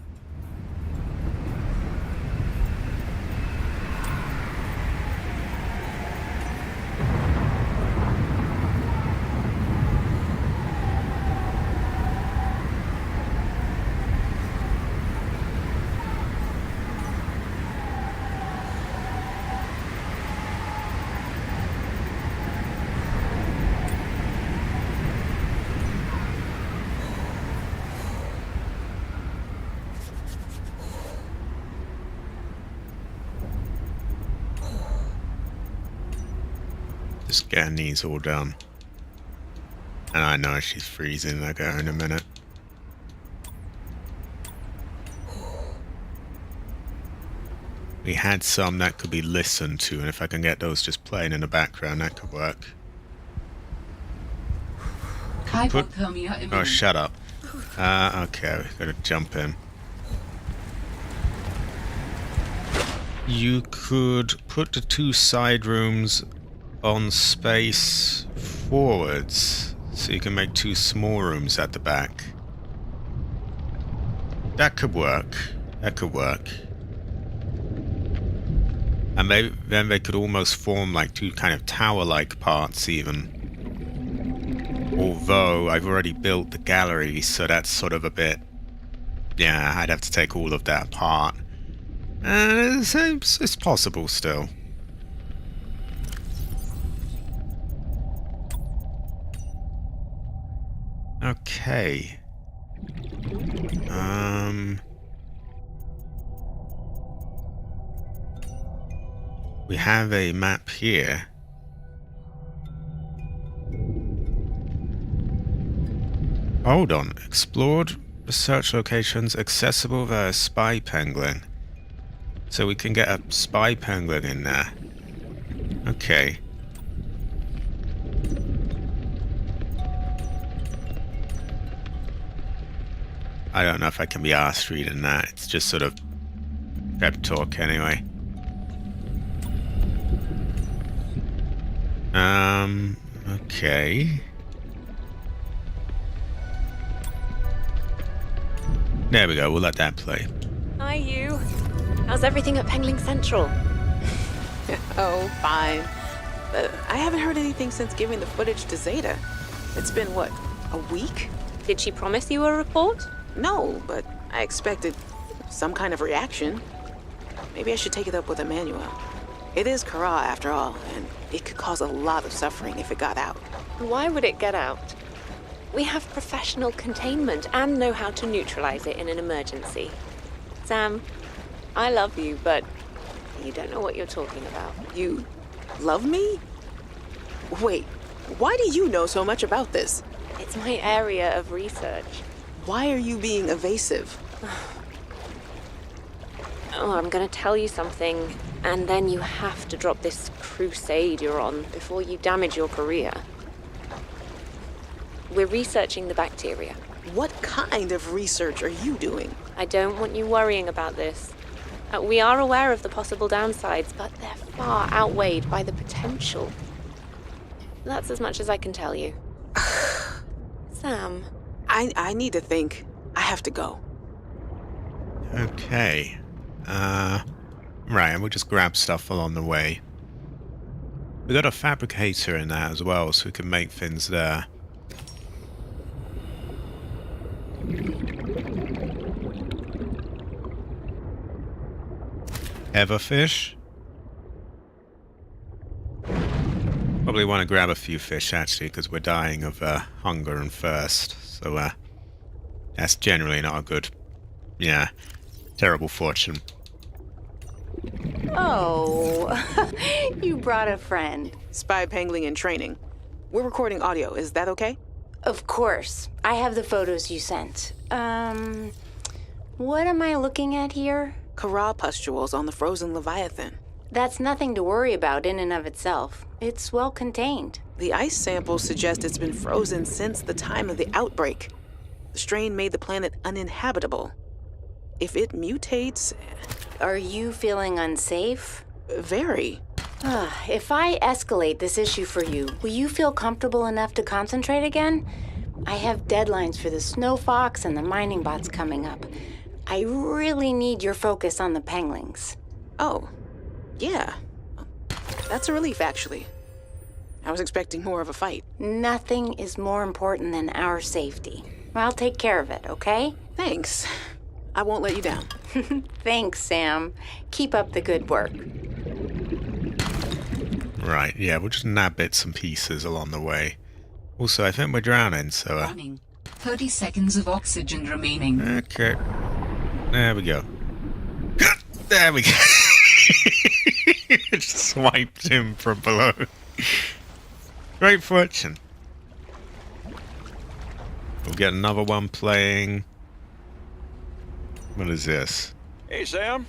Just getting these all done. And I know she's freezing. I'll go in a minute. We had some that could be listened to, and if I can get those just playing in the background, that could work. Hypothermia Oh, imminent. shut up. Okay, we gotta jump in. You could put the two side rooms on space forwards, so you can make two small rooms at the back. That could work. That could work. And maybe then they could almost form like two kind of tower-like parts even. Although I've already built the gallery, so that's sort of a bit... Yeah, I'd have to take all of that apart. It's possible still. Okay. We have a map here. Hold on. Explored research locations accessible via spy pangolin. So we can get a spy pangolin in there. Okay. I don't know if I can be arsed reading that. It's just sort of pep talk anyway. Okay. There we go, we'll let that play. Hi, you. How's everything at Pengling Central? Oh, fine. I haven't heard anything since giving the footage to Zeta. It's been, what, a week? Did she promise you a report? No, but I expected some kind of reaction. Maybe I should take it up with Emmanuel. It is Kara, after all, and it could cause a lot of suffering if it got out. Why would it get out? We have professional containment and know how to neutralize it in an emergency. Sam, I love you, but you don't know what you're talking about. You love me? Wait, why do you know so much about this? It's my area of research. Why are you being evasive? Oh, I'm gonna tell you something, and then you have to drop this crusade you're on before you damage your career. We're researching the bacteria. What kind of research are you doing? I don't want you worrying about this. We are aware of the possible downsides, but they're far outweighed by the potential. That's as much as I can tell you. Sam. I need to think. I have to go. Okay. Right, and we'll just grab stuff along the way. We got a fabricator in there as well, so we can make things there. Everfish? Probably want to grab a few fish, actually, because we're dying of hunger and thirst. So, that's generally not a good... Yeah, terrible fortune. Oh, you brought a friend. Spy pangling in training. We're recording audio. Is that okay? Of course. I have the photos you sent. What am I looking at here? Kara pustules on the frozen Leviathan. That's nothing to worry about in and of itself. It's well contained. The ice samples suggest it's been frozen since the time of the outbreak. The strain made the planet uninhabitable. If it mutates... Are you feeling unsafe? Very. If I escalate this issue for you, will you feel comfortable enough to concentrate again? I have deadlines for the Snow Fox and the mining bots coming up. I really need your focus on the penglings. Oh, yeah. That's a relief, actually. I was expecting more of a fight. Nothing is more important than our safety. I'll take care of it, okay? Thanks. I won't let you down. Thanks, Sam. Keep up the good work. Right, yeah, we'll just nab bits and pieces along the way. Also, I think we're drowning, so... Warning. 30 seconds of oxygen remaining. Okay. There we go. There we go. Just swiped him from below. Great fortune. We'll get another one playing. What is this? Hey, Sam.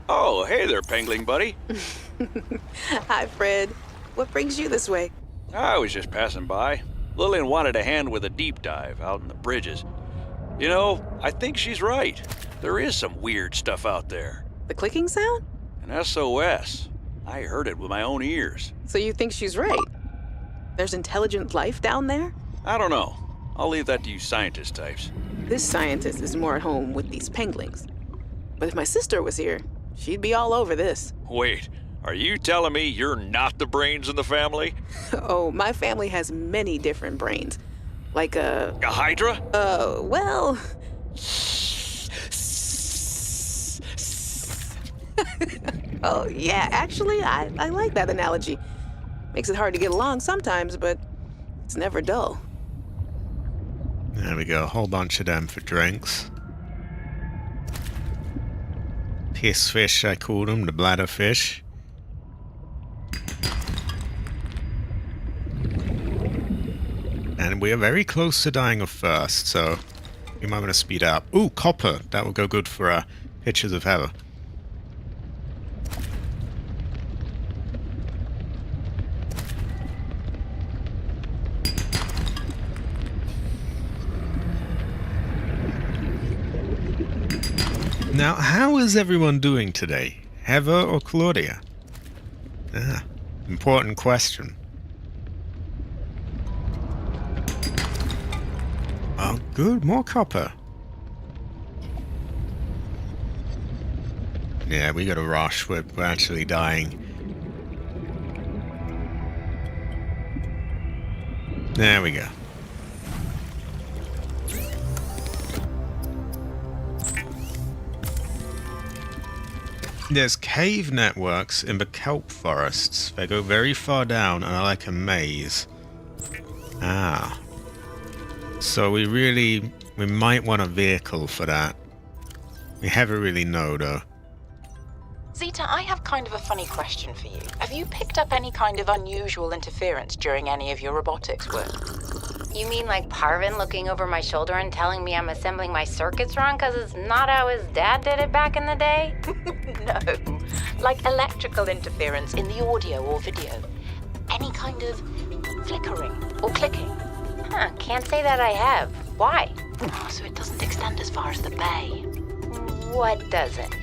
Oh, hey there, Pengling buddy. Hi, Fred. What brings you this way? I was just passing by. Lillian wanted a hand with a deep dive out in the bridges. You know, I think she's right. There is some weird stuff out there. The clicking sound? An SOS. I heard it with my own ears. So you think she's right? There's intelligent life down there? I don't know. I'll leave that to you scientist types. This scientist is more at home with these penglings. But if my sister was here, she'd be all over this. Wait, are you telling me you're not the brains in the family? Oh, my family has many different brains. Like A Hydra? Well... Oh, yeah, actually, I like that analogy. Makes it hard to get along sometimes, but it's never dull. There we go, a whole bunch of them for drinks. Piss fish, I call them, the bladder fish. And we are very close to dying of thirst, so we might want to speed up. Ooh, copper! That will go good for pictures of Heather. Now, how is everyone doing today? Heather or Claudia? Ah, important question. Oh, good, more copper. Yeah, we gotta rush, we're actually dying. There we go. There's cave networks in the kelp forests. They go very far down and are like a maze. Ah. So we might want a vehicle for that. We never really know though. Zeta, I have kind of a funny question for you. Have you picked up any kind of unusual interference during any of your robotics work? You mean like Parvin looking over my shoulder and telling me I'm assembling my circuits wrong because it's not how his dad did it back in the day? No. Like electrical interference in the audio or video. Any kind of flickering or clicking. Huh, can't say that I have. Why? Oh, so it doesn't extend as far as the bay. What doesn't?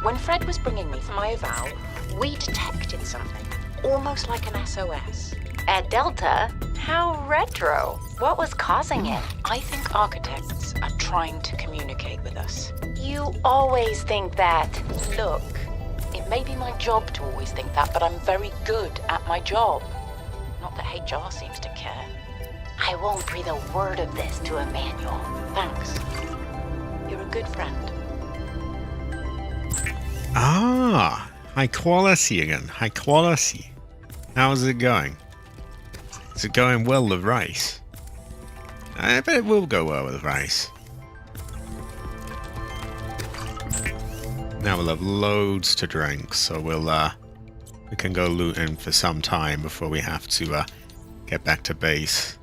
When Fred was bringing me for my eval, we detected something. Almost like an SOS. At Delta? How retro. What was causing it? I think architects are trying to communicate with us. You always think that. Look, it may be my job to always think that, but I'm very good at my job. Not that HR seems to care. I won't breathe a word of this to Emmanuel. Thanks. You're a good friend. Ah, high quality again. High quality. How's it going? Is it going well with rice? I bet it will go well with rice. Now we'll have loads to drink, so we can go looting for some time before we have to get back to base.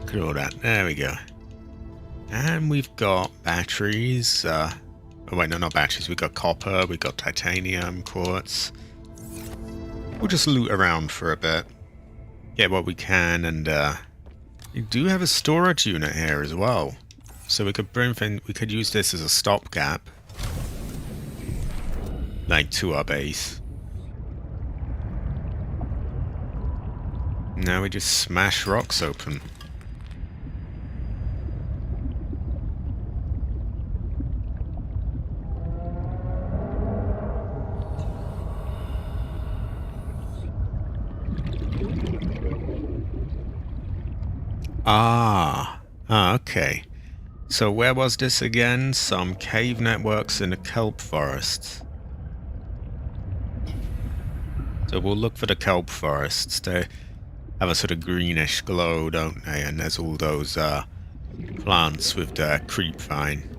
Look at all that. There we go. And we've got batteries. Oh wait, no, not batteries. We've got copper, we've got titanium, quartz. We'll just loot around for a bit. Get what we can, and we do have a storage unit here as well. So we could we could use this as a stopgap. Like to our base. Now we just smash rocks open. Okay. So where was this again? Some cave networks in the kelp forests. So we'll look for the kelp forests. They have a sort of greenish glow, don't they? And there's all those plants with the creep vine.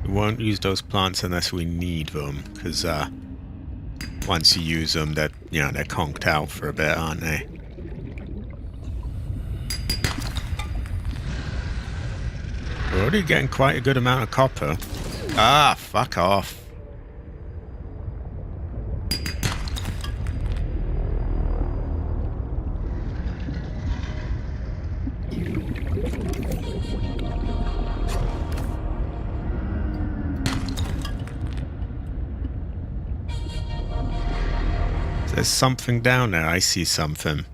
We won't use those plants unless we need them, because once you use them, they're conked out for a bit, aren't they? We're already getting quite a good amount of copper. Ah, fuck off. There's something down there. I see something.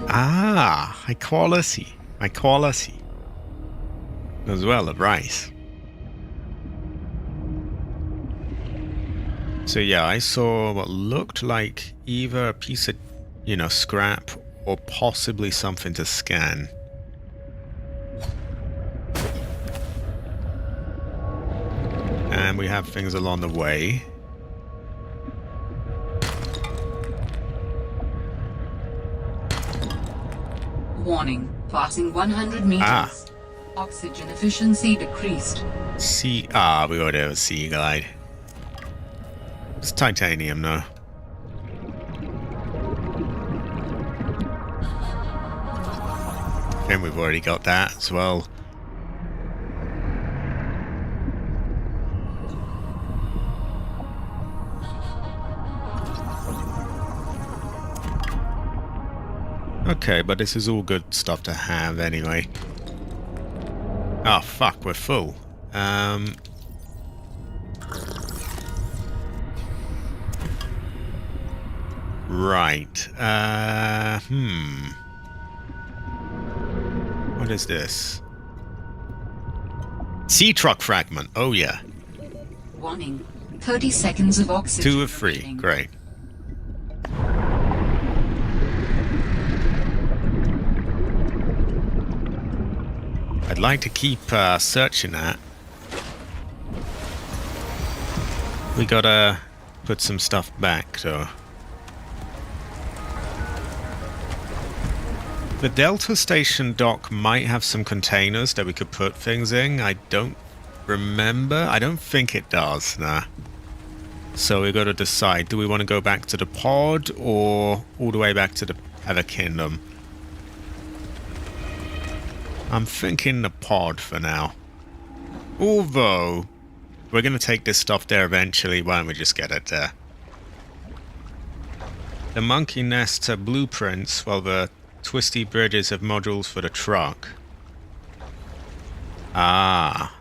Ah, high quality. High quality. As well as rice. So yeah, I saw what looked like either a piece of scrap, or possibly something to scan. And we have things along the way. Warning, passing 100 meters. Oxygen efficiency decreased. We already have a sea glide. It's titanium, though. And we've already got that as well. Okay, but this is all good stuff to have anyway. Oh fuck, we're full. Right. What is this? Sea truck fragment. Oh yeah. Warning. 30 seconds of oxygen. 2 of 3. Great. I'd like to keep searching that. We gotta put some stuff back though. The Delta Station dock might have some containers that we could put things in. I don't remember. I don't think it does, nah. So we got to decide, do we want to go back to the pod or all the way back to the Heather Kingdom? I'm thinking the pod for now. Although, we're going to take this stuff there eventually. Why don't we just get it there? The monkey nests are blueprints, while the twisty bridges have modules for the truck. Ah.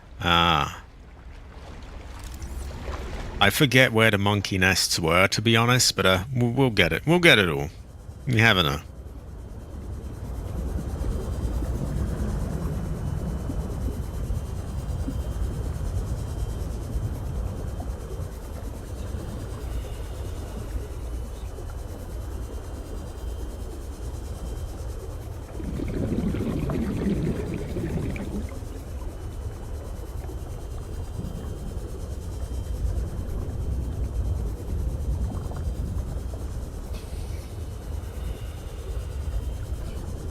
I forget where the monkey nests were, to be honest, but we'll get it. We'll get it all. You never know.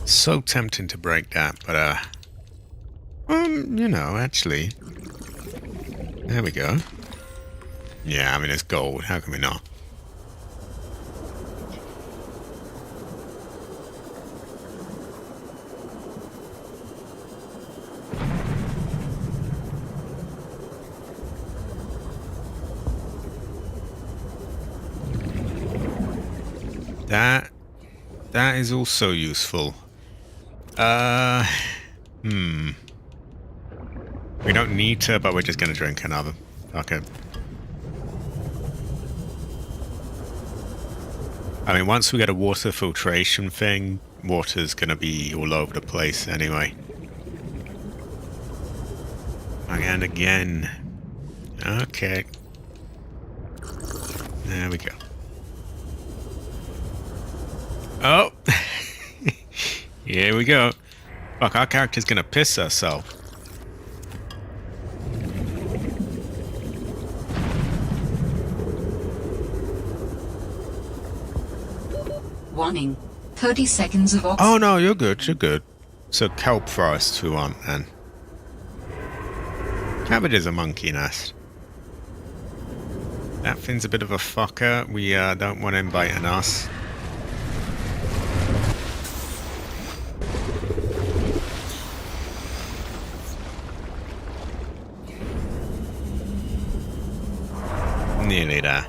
So tempting to break that, but you know, actually, there we go. Yeah, I mean, it's gold. How can we not? That is also useful. We don't need to, but we're just gonna drink another. Okay. I mean, once we get a water filtration thing, water's gonna be all over the place anyway. And again. Okay. There we go. Oh! Here we go. Fuck, our character's gonna piss herself. Warning. 30 seconds of oxygen. Oh no, you're good, you're good. So kelp forests we want then. Cabbage is a monkey nest. That thing's a bit of a fucker. We don't want him biting us. Nearly there.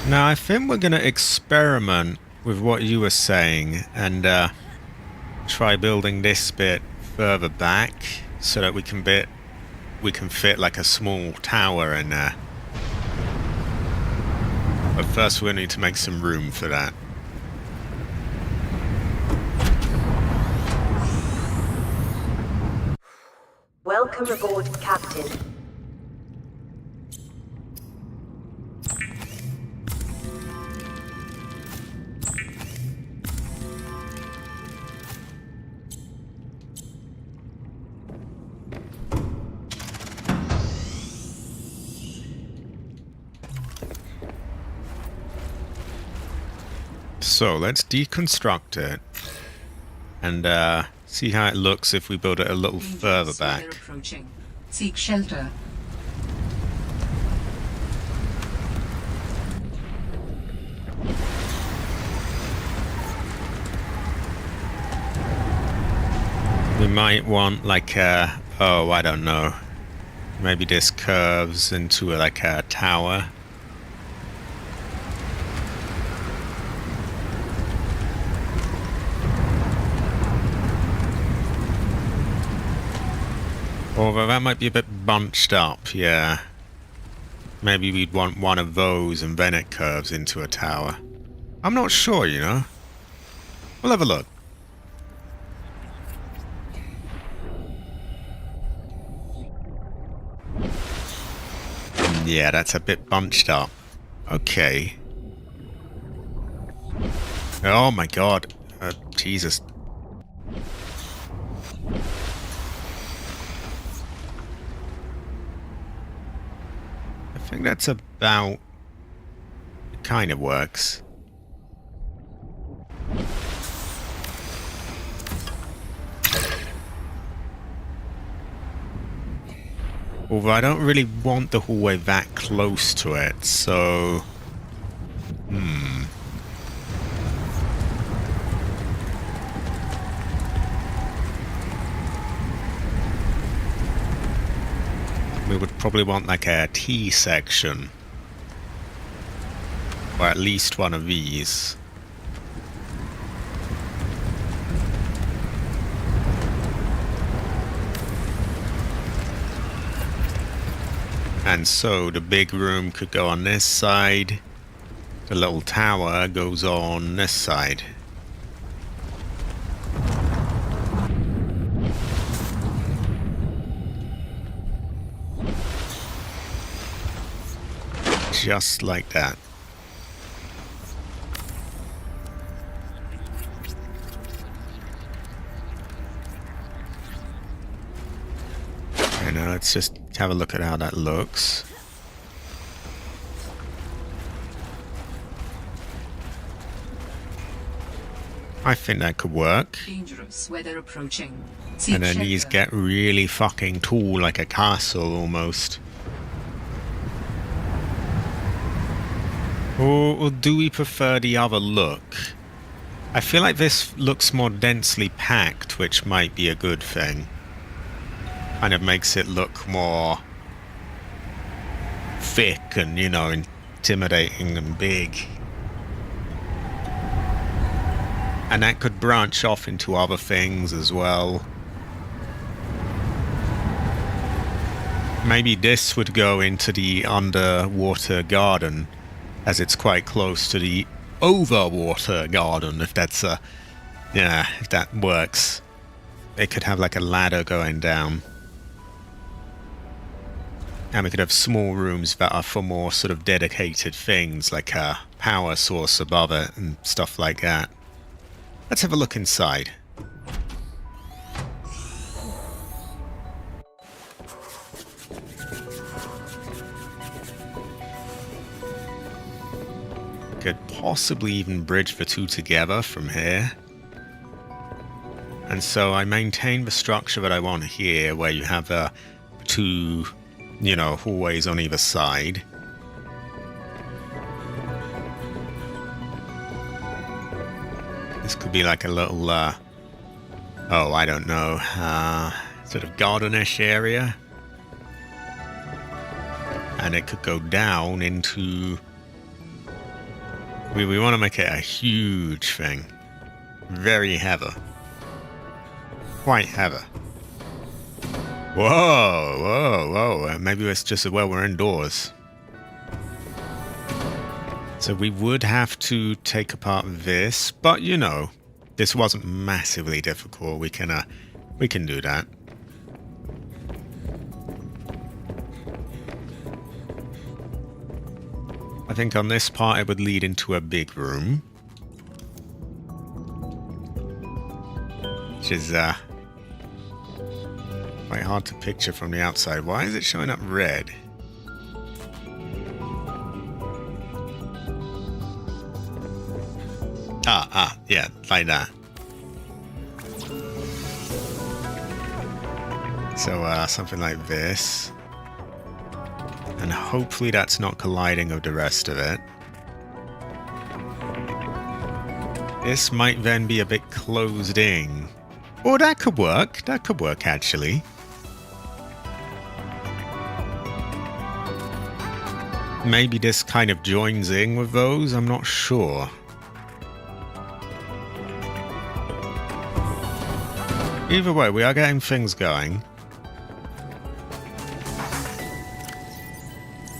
Now, I think we're going to experiment with what you were saying and try building this bit further back so that we can fit like a small tower in there. But first we need to make some room for that. Welcome aboard, Captain. So let's deconstruct it and see how it looks if we build it a little further back. Approaching. Seek shelter. We might want like a, oh, I don't know. Maybe this curves into like a tower. Although that might be a bit bunched up, yeah. Maybe we'd want one of those and then it curves into a tower. I'm not sure, you know. We'll have a look. Yeah, that's a bit bunched up. Okay. Oh my god. Jesus. think that's about... It kind of works. Although I don't really want the hallway that close to it, so... We would probably want like a T section. Or at least one of these. And so the big room could go on this side. The little tower goes on this side. Just like that. Okay, now let's just have a look at how that looks. I think that could work. Dangerous weather approaching. And then these get really fucking tall, like a castle almost. Or do we prefer the other look? I feel like this looks more densely packed, which might be a good thing. Kind of makes it look more thick and, you know, intimidating and big. And that could branch off into other things as well. Maybe this would go into the underwater garden, as it's quite close to the overwater garden, if that's a... yeah, if that works. It could have like a ladder going down. And we could have small rooms that are for more sort of dedicated things, like a power source above it and stuff like that. Let's have a look inside. Could possibly even bridge the two together from here. And so I maintain the structure that I want here, where you have two, you know, hallways on either side. This could be like a little, oh, I don't know, sort of gardenish area. And it could go down into... We want to make it a huge thing. Very heavy. Quite heavy. Whoa, whoa, whoa. Maybe it's just, well, we're indoors. So we would have to take apart this, but you know, this wasn't massively difficult. We can do that. I think on this part it would lead into a big room, which is quite hard to picture from the outside. Why is it showing up red? Yeah, like that. So something like this. And hopefully that's not colliding with the rest of it. This might then be a bit closed in. Oh, that could work. That could work, actually. Maybe this kind of joins in with those. I'm not sure. Either way, we are getting things going.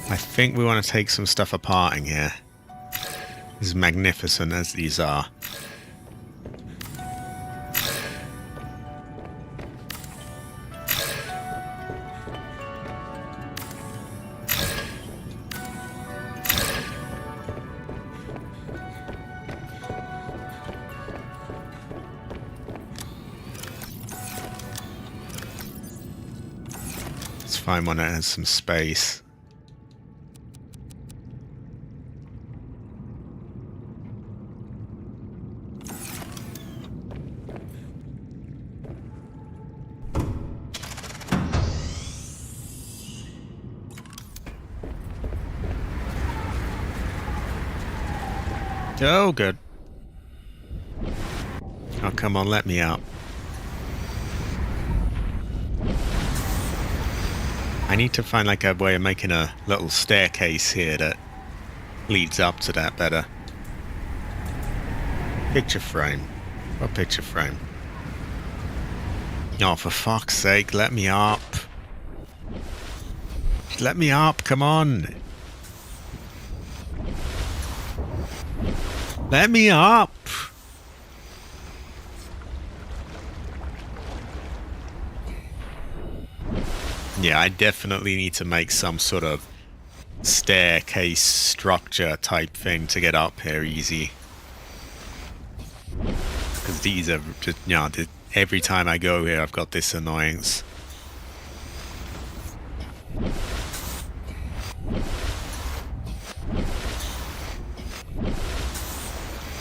I think we want to take some stuff apart in here. As magnificent as these are. Let's find one that has some space. Oh, good. Oh, come on, let me up. I need to find like a way of making a little staircase here that leads up to that better. Picture frame. What picture frame? Oh, for fuck's sake, let me up. Let me up, come on. Let me up. Yeah, I definitely need to make some sort of staircase structure type thing to get up here easy. Because these are just, you know, every time I go here I've got this annoyance.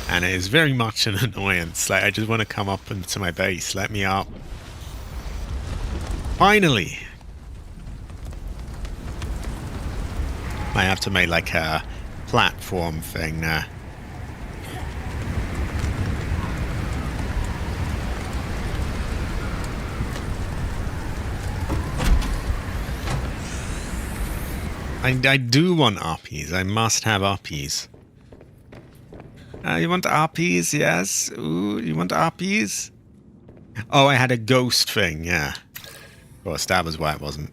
And it is very much an annoyance. Like, I just want to come up into my base. Let me up. Finally! I have to make like a platform thing now. I do want uppies. I must have uppies. You want uppies? Yes. Ooh, you want uppies? Oh, I had a ghost thing. Yeah. Of course, that was why it wasn't.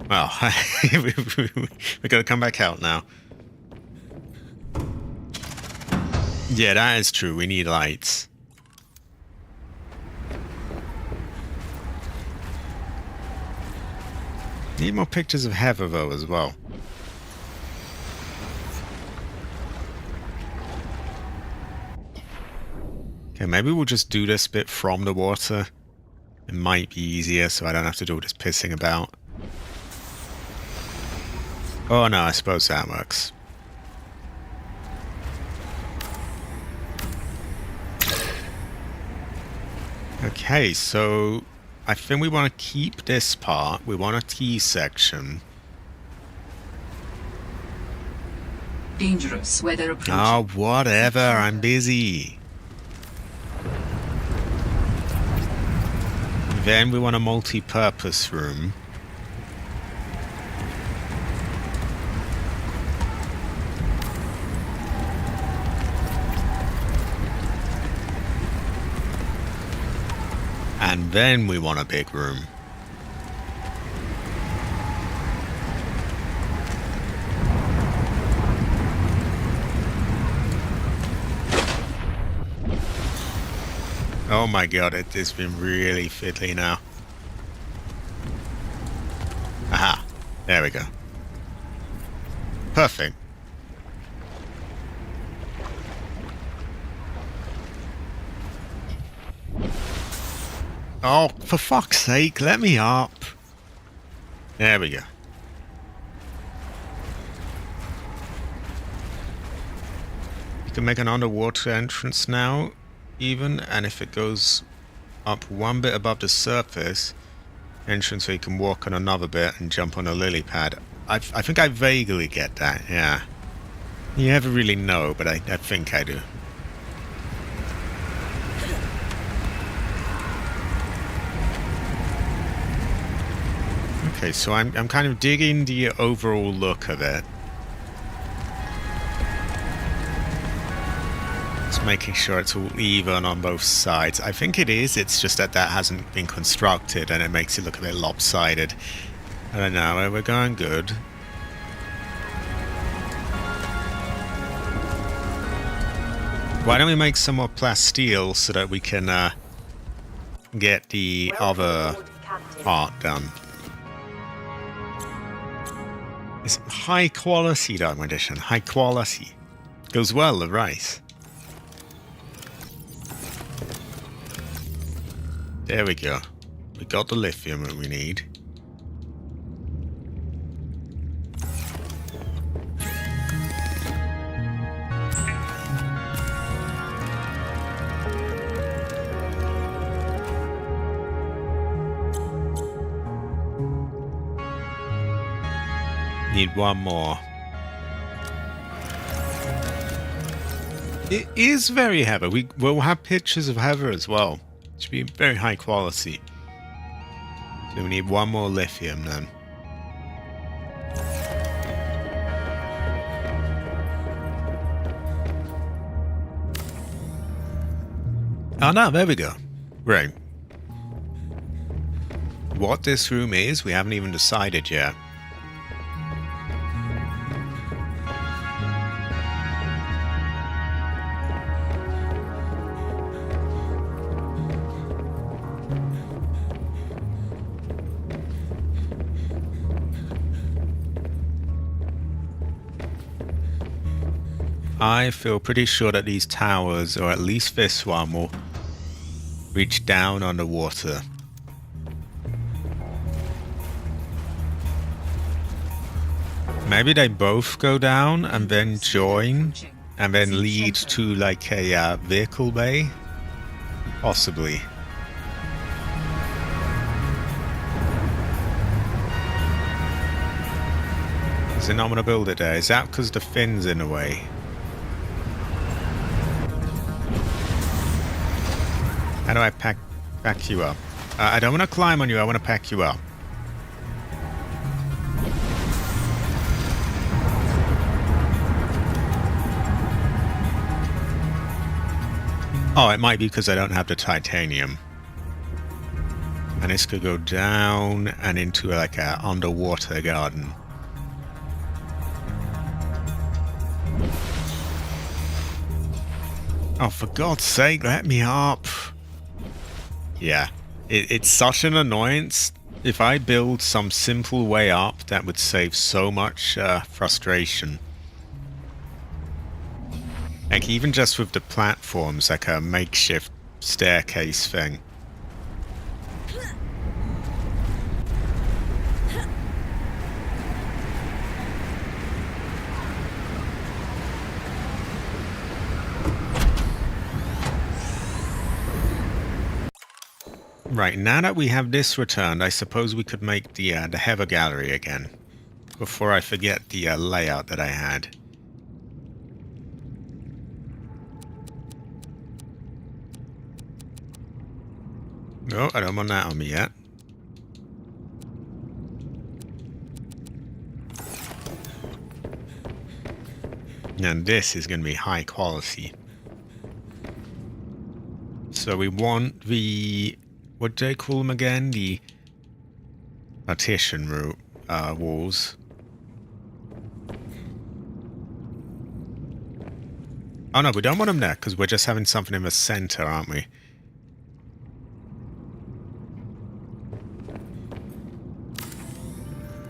Well, we gotta come back out now. Yeah, that is true. We need lights. Need more pictures of Heather, though, as well. Okay, maybe we'll just do this bit from the water. It might be easier, so I don't have to do all this pissing about. Oh no, I suppose that works. Okay, so I think we want to keep this part. We want a T section. Dangerous weather approaching. Oh, whatever. I'm busy. Then we want a multi-purpose room. And then we want a big room. Oh my god, it's been really fiddly now. Aha, there we go. Perfect. Oh, for fuck's sake, let me up. There we go. You can make an underwater entrance now, even, and if it goes up one bit above the surface, entrance where you can walk on another bit and jump on a lily pad. I think I vaguely get that, yeah. You never really know, but I think I do. Okay, so I'm kind of digging the overall look of it. Just making sure it's all even on both sides. I think it is, it's just that hasn't been constructed and it makes it look a bit lopsided. I don't know, we're going good. Why don't we make some more plasteel so that we can get the other part done. It's high quality Dark Edition. High quality. Goes well, the rice. There we go. We got the lithium that we need. Need one more. It is very heavy. We will have pictures of Heather as well. It should be very high quality. So we need one more lithium then. Oh no, there we go. Right. What this room is, we haven't even decided yet. I feel pretty sure that these towers, or at least this one, will reach down underwater. Maybe they both go down and then join and then lead to like a vehicle bay? Possibly. Is it not going to build it there? Is that because the fin's in the way? How do I pack you up? I don't want to climb on you, I want to pack you up. Oh, it might be because I don't have the titanium. And this could go down and into like a underwater garden. Oh, for God's sake, let me up. Yeah, it's such an annoyance. If I build some simple way up, that would save so much frustration. Like, even just with the platforms, like a makeshift staircase thing. Right, now that we have this returned, I suppose we could make the Heather Gallery again. Before I forget the layout that I had. No, I don't want that on me yet. And this is going to be high quality. So we want the... what do they call them again? The partition route, walls. Oh no, we don't want them there, because we're just having something in the center, aren't we?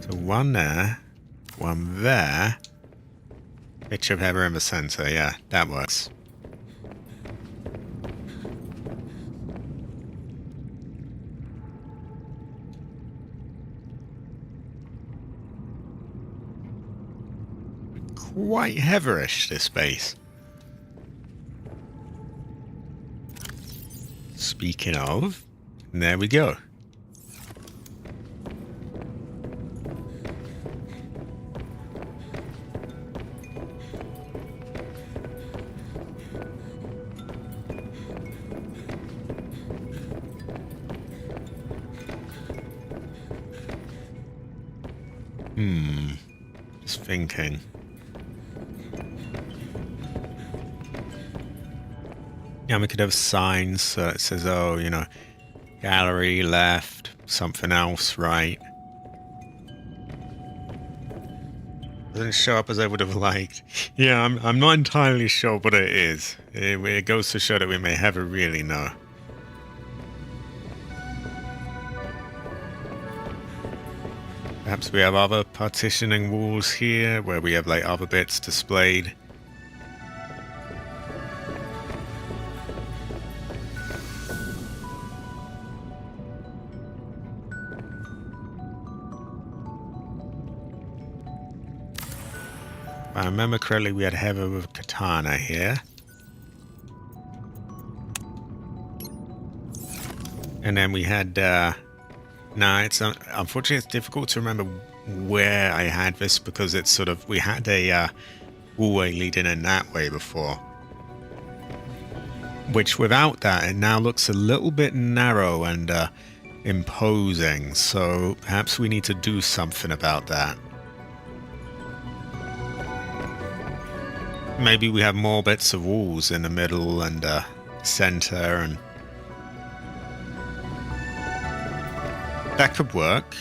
So one there, one there. Picture of Heather in the center, yeah, that works. Quite Heatherish, this base. Speaking of, there we go. Just thinking. Yeah, we could have signs so it says, oh, you know, gallery left, something else right. Doesn't show up as I would have liked. Yeah, I'm not entirely sure what it is. It goes to show that we may never really know. Perhaps we have other partitioning walls here where we have like other bits displayed. If I remember correctly, we had Heather with katana here. And then we had, it's unfortunately it's difficult to remember where I had this because it's sort of, we had a hallway leading in that way before. which without that, it now looks a little bit narrow and imposing. So perhaps we need to do something about that. Maybe we have more bits of walls in the middle and center, and that could work.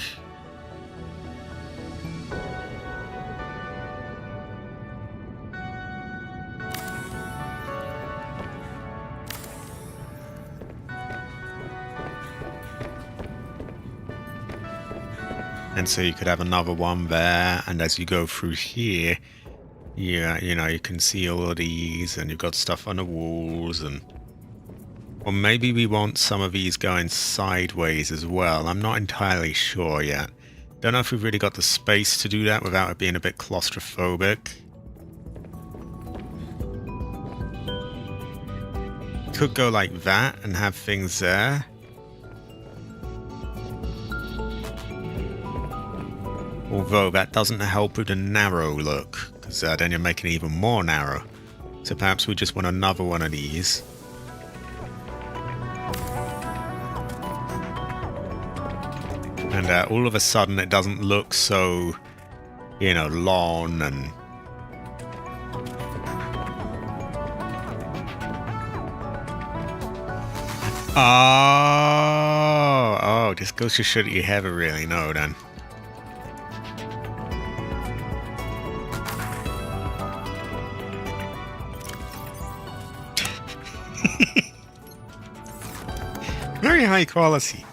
And so you could have another one there, and as you go through here, yeah, you know, you can see all of these, and you've got stuff on the walls, and or maybe we want some of these going sideways as well. I'm not entirely sure yet. Don't know if we've really got the space to do that without it being a bit claustrophobic. Could go like that and have things there. Although that doesn't help with the narrow look, because then you're making it even more narrow. So perhaps we just want another one of these. And all of a sudden it doesn't look so, you know, long and... Oh, this goes to show that you never really know then. Very high quality.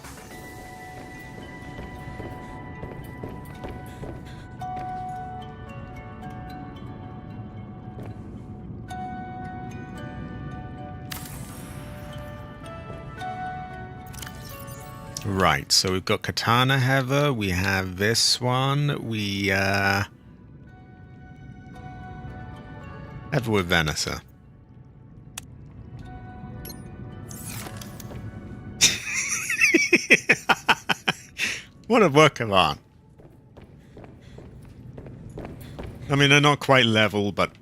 Right, so we've got Katana Heather, we have this one, we Heather with Venusa. What a work of art. I mean, they're not quite level, but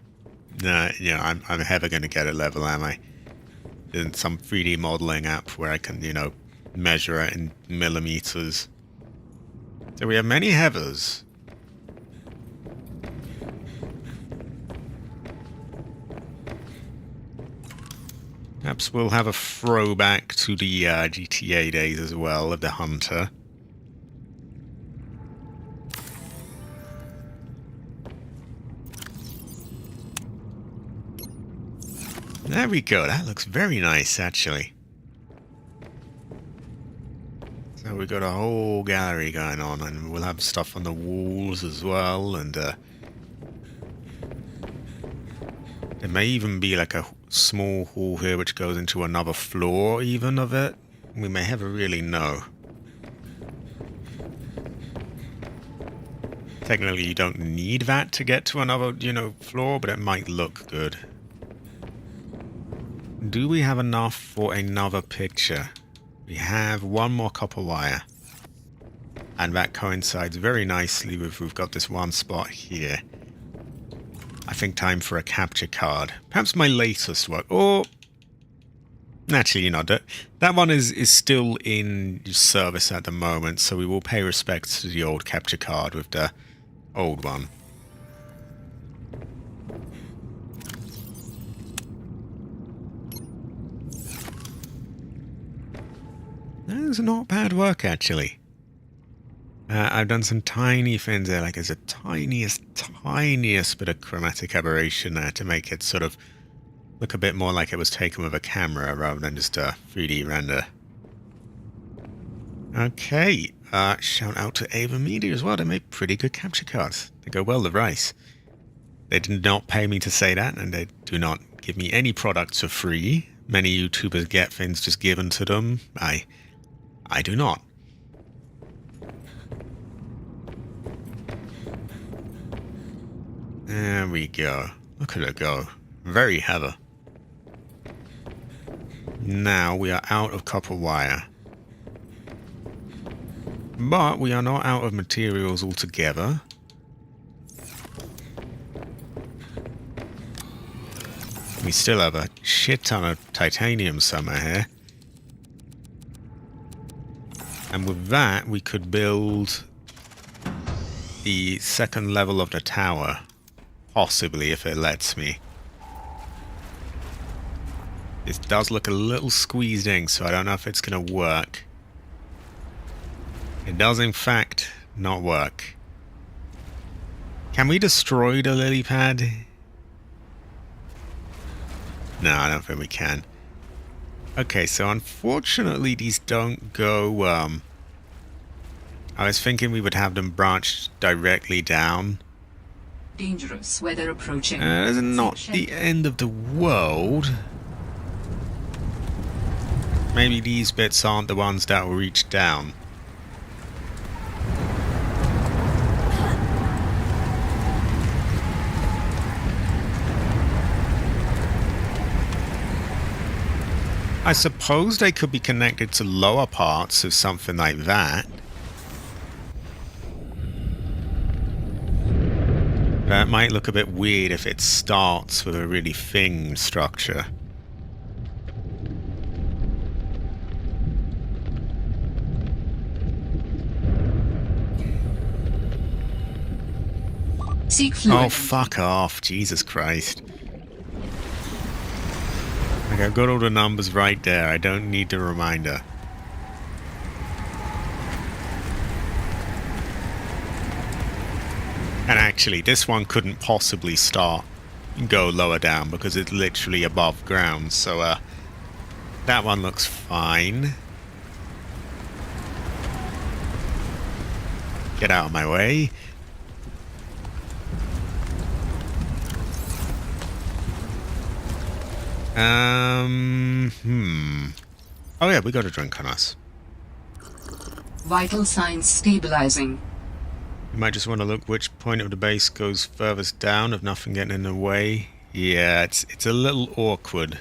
you know, I'm never going to get a level, am I? In some 3D modeling app where I can, you know, measure it in millimeters. So we have many Heathers. Perhaps we'll have a throwback to the GTA days as well of the Hunter. There we go, that looks very nice actually. So we've got a whole gallery going on, and we'll have stuff on the walls as well, and there may even be like a small hall here which goes into another floor even of it. We may never really know. Technically you don't need that to get to another, you know, floor, but it might look good. Do we have enough for another picture? We have one more copper wire. And that coincides very nicely with we've got this one spot here. I think time for a capture card. Perhaps my latest one. Or actually, you know, that one is still in service at the moment, so we will pay respects to the old capture card with the old one. That's not bad work, actually. I've done some tiny things there, like there's a tiniest bit of chromatic aberration there to make it sort of look a bit more like it was taken with a camera rather than just a 3D render. Okay, shout out to Ava Media as well. They make pretty good capture cards. They go well with rice. They did not pay me to say that, and they do not give me any products for free. Many YouTubers get things just given to them. I do not. There we go. Look at her go. Very heavy. Now we are out of copper wire. But we are not out of materials altogether. We still have a shit ton of titanium somewhere here. And with that, we could build the second level of the tower. Possibly, if it lets me. This does look a little squeezed in, so I don't know if it's going to work. It does, in fact, not work. Can we destroy the lily pad? No, I don't think we can. Okay, so unfortunately these don't go, I was thinking we would have them branched directly down. Dangerous weather approaching. It's not the end of the world. Maybe these bits aren't the ones that will reach down. I suppose they could be connected to lower parts of something like that. That might look a bit weird if it starts with a really thin structure. Seek fluid. Oh, fuck off. Jesus Christ. Like, I've got all the numbers right there. I don't need the reminder. And actually, this one couldn't possibly start and go lower down because it's literally above ground. So, that one looks fine. Get out of my way. Oh yeah, we got a drink on us. Vital signs stabilizing. You might just want to look which point of the base goes furthest down, if nothing getting in the way. Yeah, it's a little awkward.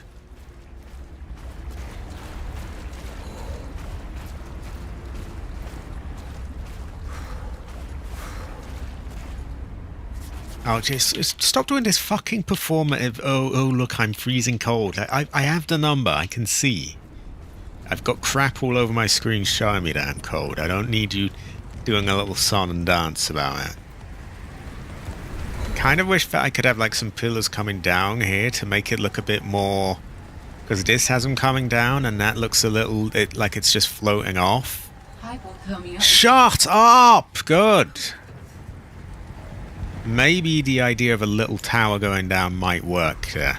Oh, just stop doing this fucking performative, oh, look, I'm freezing cold. I have the number, I can see. I've got crap all over my screen showing me that I'm cold. I don't need you doing a little song and dance about it. Kind of wish that I could have like some pillars coming down here to make it look a bit more... Because this has them coming down and that looks a little like it's just floating off. Hypothermia. Shut up! Good. Maybe the idea of a little tower going down might work there.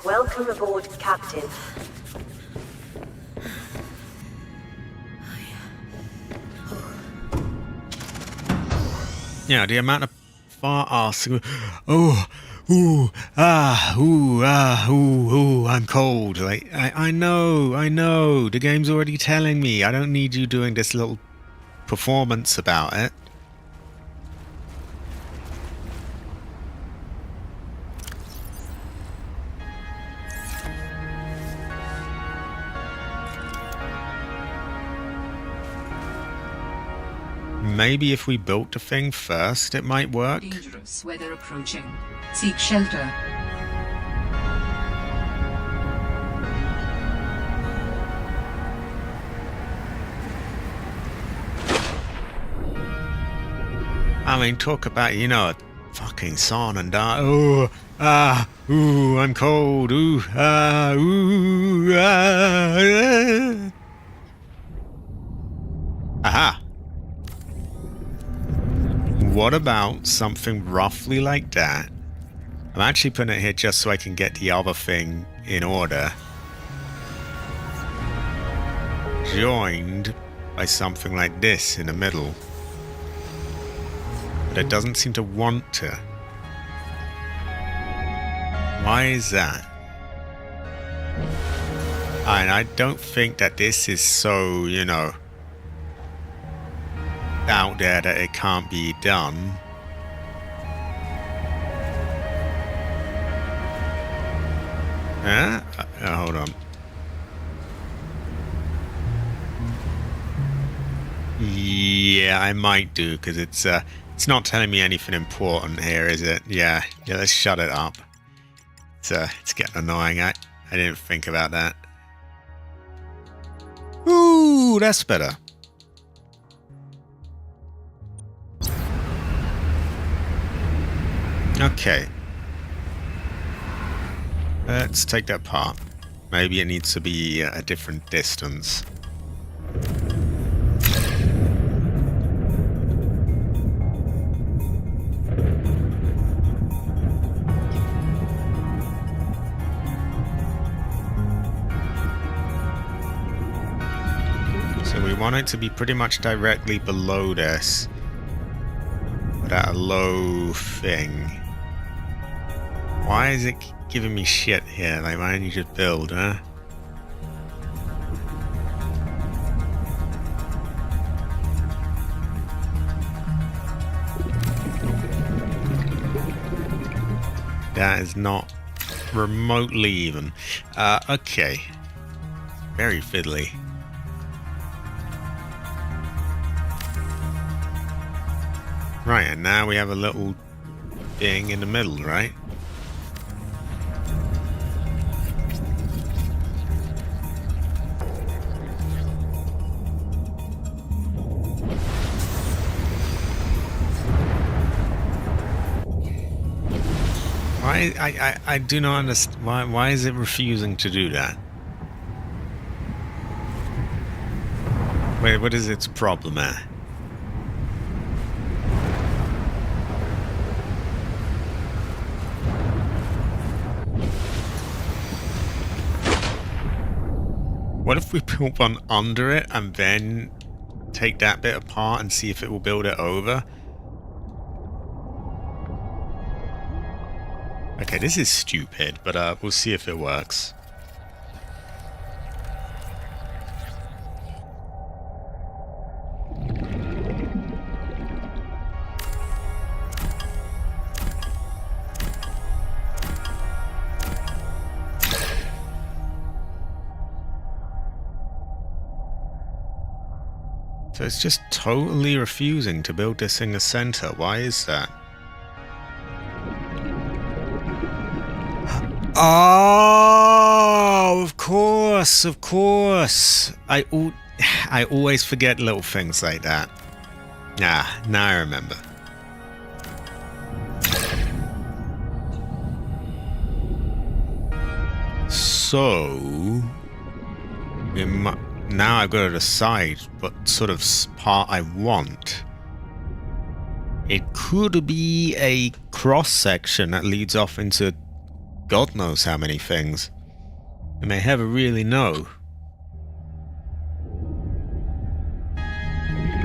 Welcome aboard, Captain. Yeah, the amount of fart-ass... Oh, ooh, ah, ooh, ah, ooh, ooh, I'm cold. Like, I know. The game's already telling me. I don't need you doing this little performance about it. Maybe if we built the thing first, it might work. Dangerous weather approaching. Seek shelter. I mean, talk about, you know, a fucking song and dance. Oh, ah, ooh, I'm cold. Ooh, ah, ooh, ah. Aha. What about something roughly like that? I'm actually putting it here just so I can get the other thing in order. Joined by something like this in the middle. But it doesn't seem to want to. Why is that? And I don't think that this is so, you know, out there that it can't be done. Huh? Hold on. Yeah, I might do, because it's It's not telling me anything important here, is it? Yeah, let's shut it up. It's getting annoying. I didn't think about that. Ooh, that's better. Okay. Let's take that part. Maybe it needs to be a different distance. So we want it to be pretty much directly below this, but at a low thing. Why is it giving me shit here? Like, why don't you just build, huh? That is not remotely even. Okay. Very fiddly. Right, and now we have a little thing in the middle, right? I do not understand. Why is it refusing to do that? Wait, what is its problem at? What if we put one under it and then take that bit apart and see if it will build it over? Okay, this is stupid, but we'll see if it works. So it's just totally refusing to build this in the center. Why is that? Oh, of course, of course. I always forget little things like that. Ah, now I remember. So, now I've got to decide what sort of part I want. It could be a cross section that leads off into God knows how many things. I may never really know.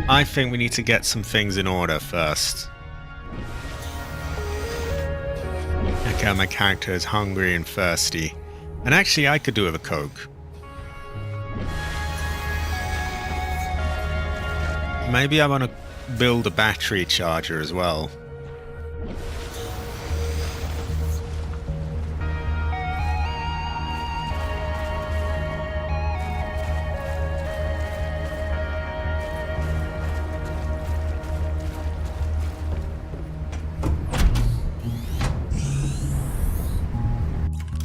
I think we need to get some things in order first. Okay, my character is hungry and thirsty. And actually, I could do with a Coke. Maybe I want to build a battery charger as well.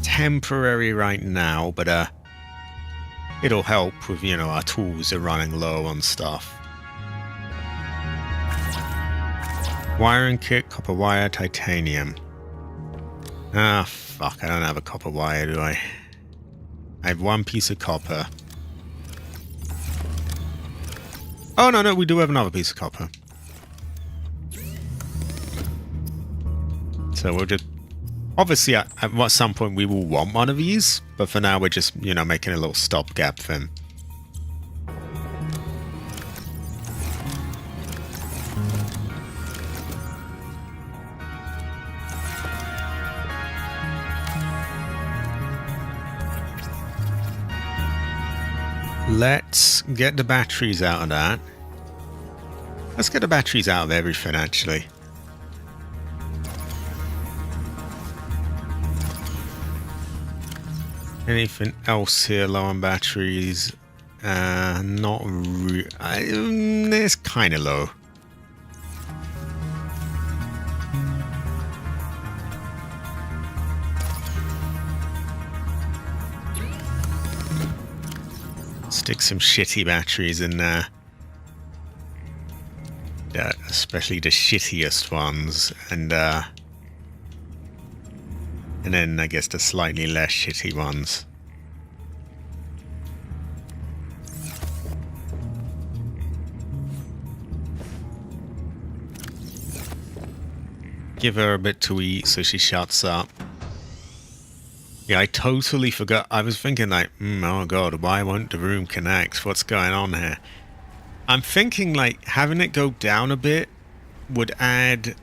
Temporary right now, but it'll help with, you know, our tools are running low on stuff. Wiring kit, copper wire, titanium. Ah, fuck, I don't have a copper wire, do I? I have one piece of copper. Oh, no, we do have another piece of copper. So we'll just... Obviously, at some point we will want one of these, but for now we're just, you know, making a little stopgap thing. Let's get the batteries out of that. Let's get the batteries out of everything, actually. Anything else here low on batteries? Not really. It's kind of low. Stick some shitty batteries in there. Yeah, especially the shittiest ones, and then I guess the slightly less shitty ones. Give her a bit to eat so she shuts up. Yeah, I totally forgot. I was thinking like, oh god, why won't the room connect? What's going on here? I'm thinking like having it go down a bit would add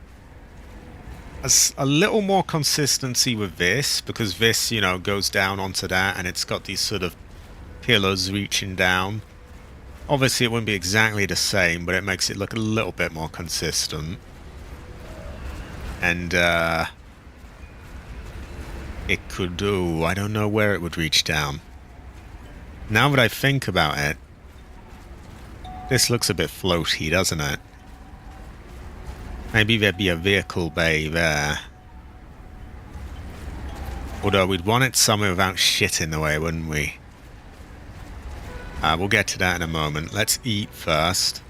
a little more consistency with this, because this, you know, goes down onto that and it's got these sort of pillars reaching down. Obviously it wouldn't be exactly the same, but it makes it look a little bit more consistent. And it could do, I don't know where it would reach down. Now that I think about it, this looks a bit floaty, doesn't it? Maybe there'd be a vehicle bay there. Although we'd want it somewhere without shit in the way, wouldn't we? We'll get to that in a moment. Let's eat first.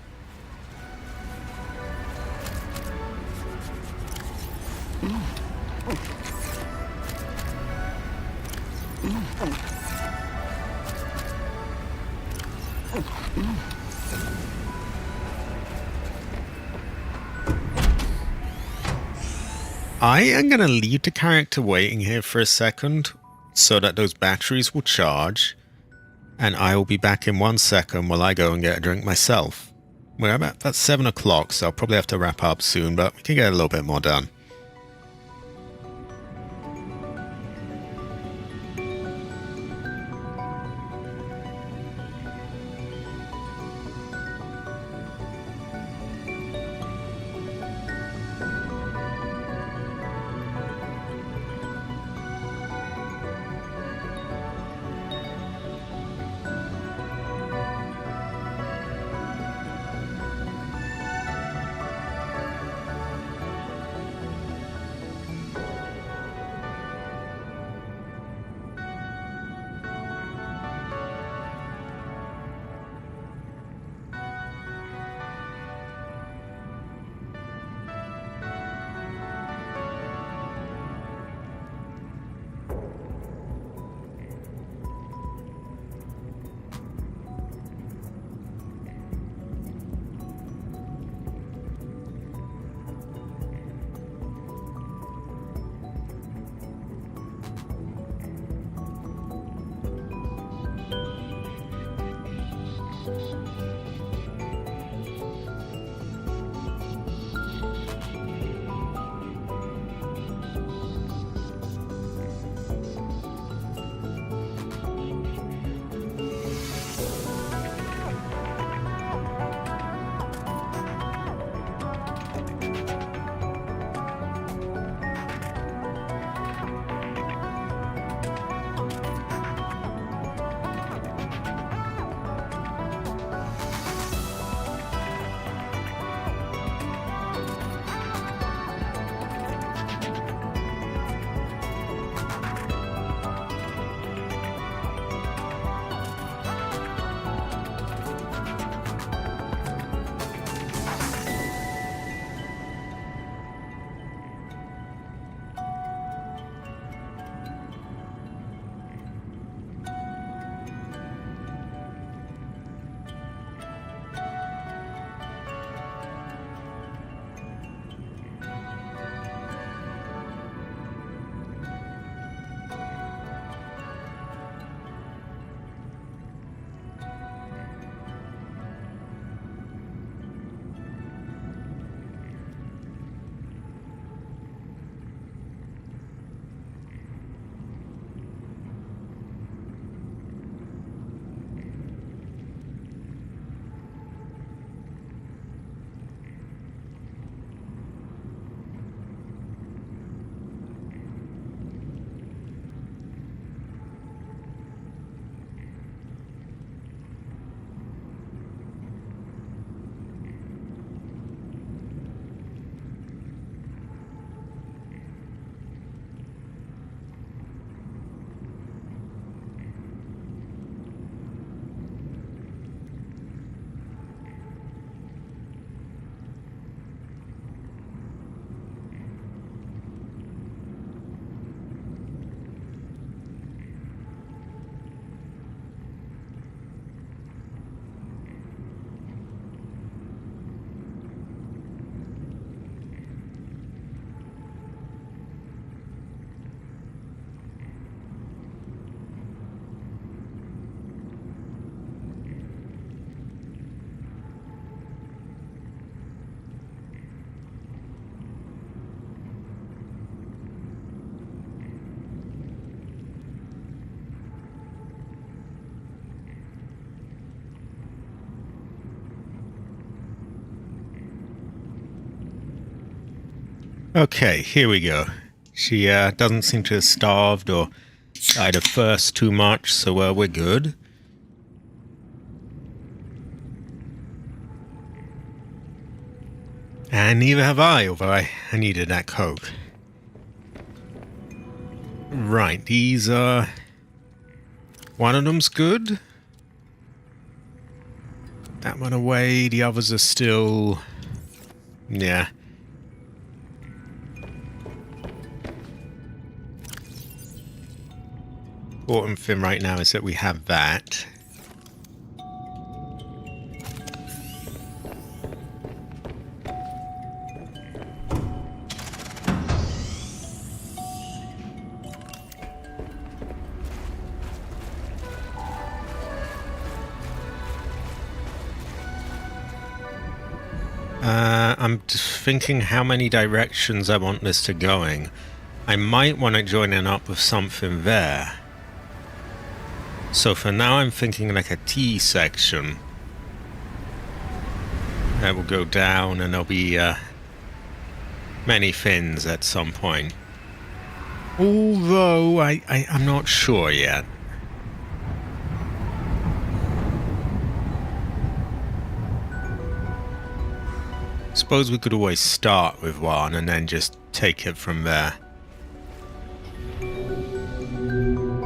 I am going to leave the character waiting here for a second so that those batteries will charge, and I will be back in 1 second while I go and get a drink myself. We're about 7 o'clock, so I'll probably have to wrap up soon, but we can get a little bit more done. Okay, here we go. She doesn't seem to have starved or died of thirst too much, so we're good. And neither have I, although I needed that coke. Right, these are... One of them's good. That one away, the others are still... Yeah. Important thing right now is that we have that. I'm just thinking how many directions I want this to going. I might want to join it up with something there. So for now I'm thinking like a T section. That will go down and there'll be many fins at some point. Although I'm not sure yet. Suppose we could always start with one and then just take it from there.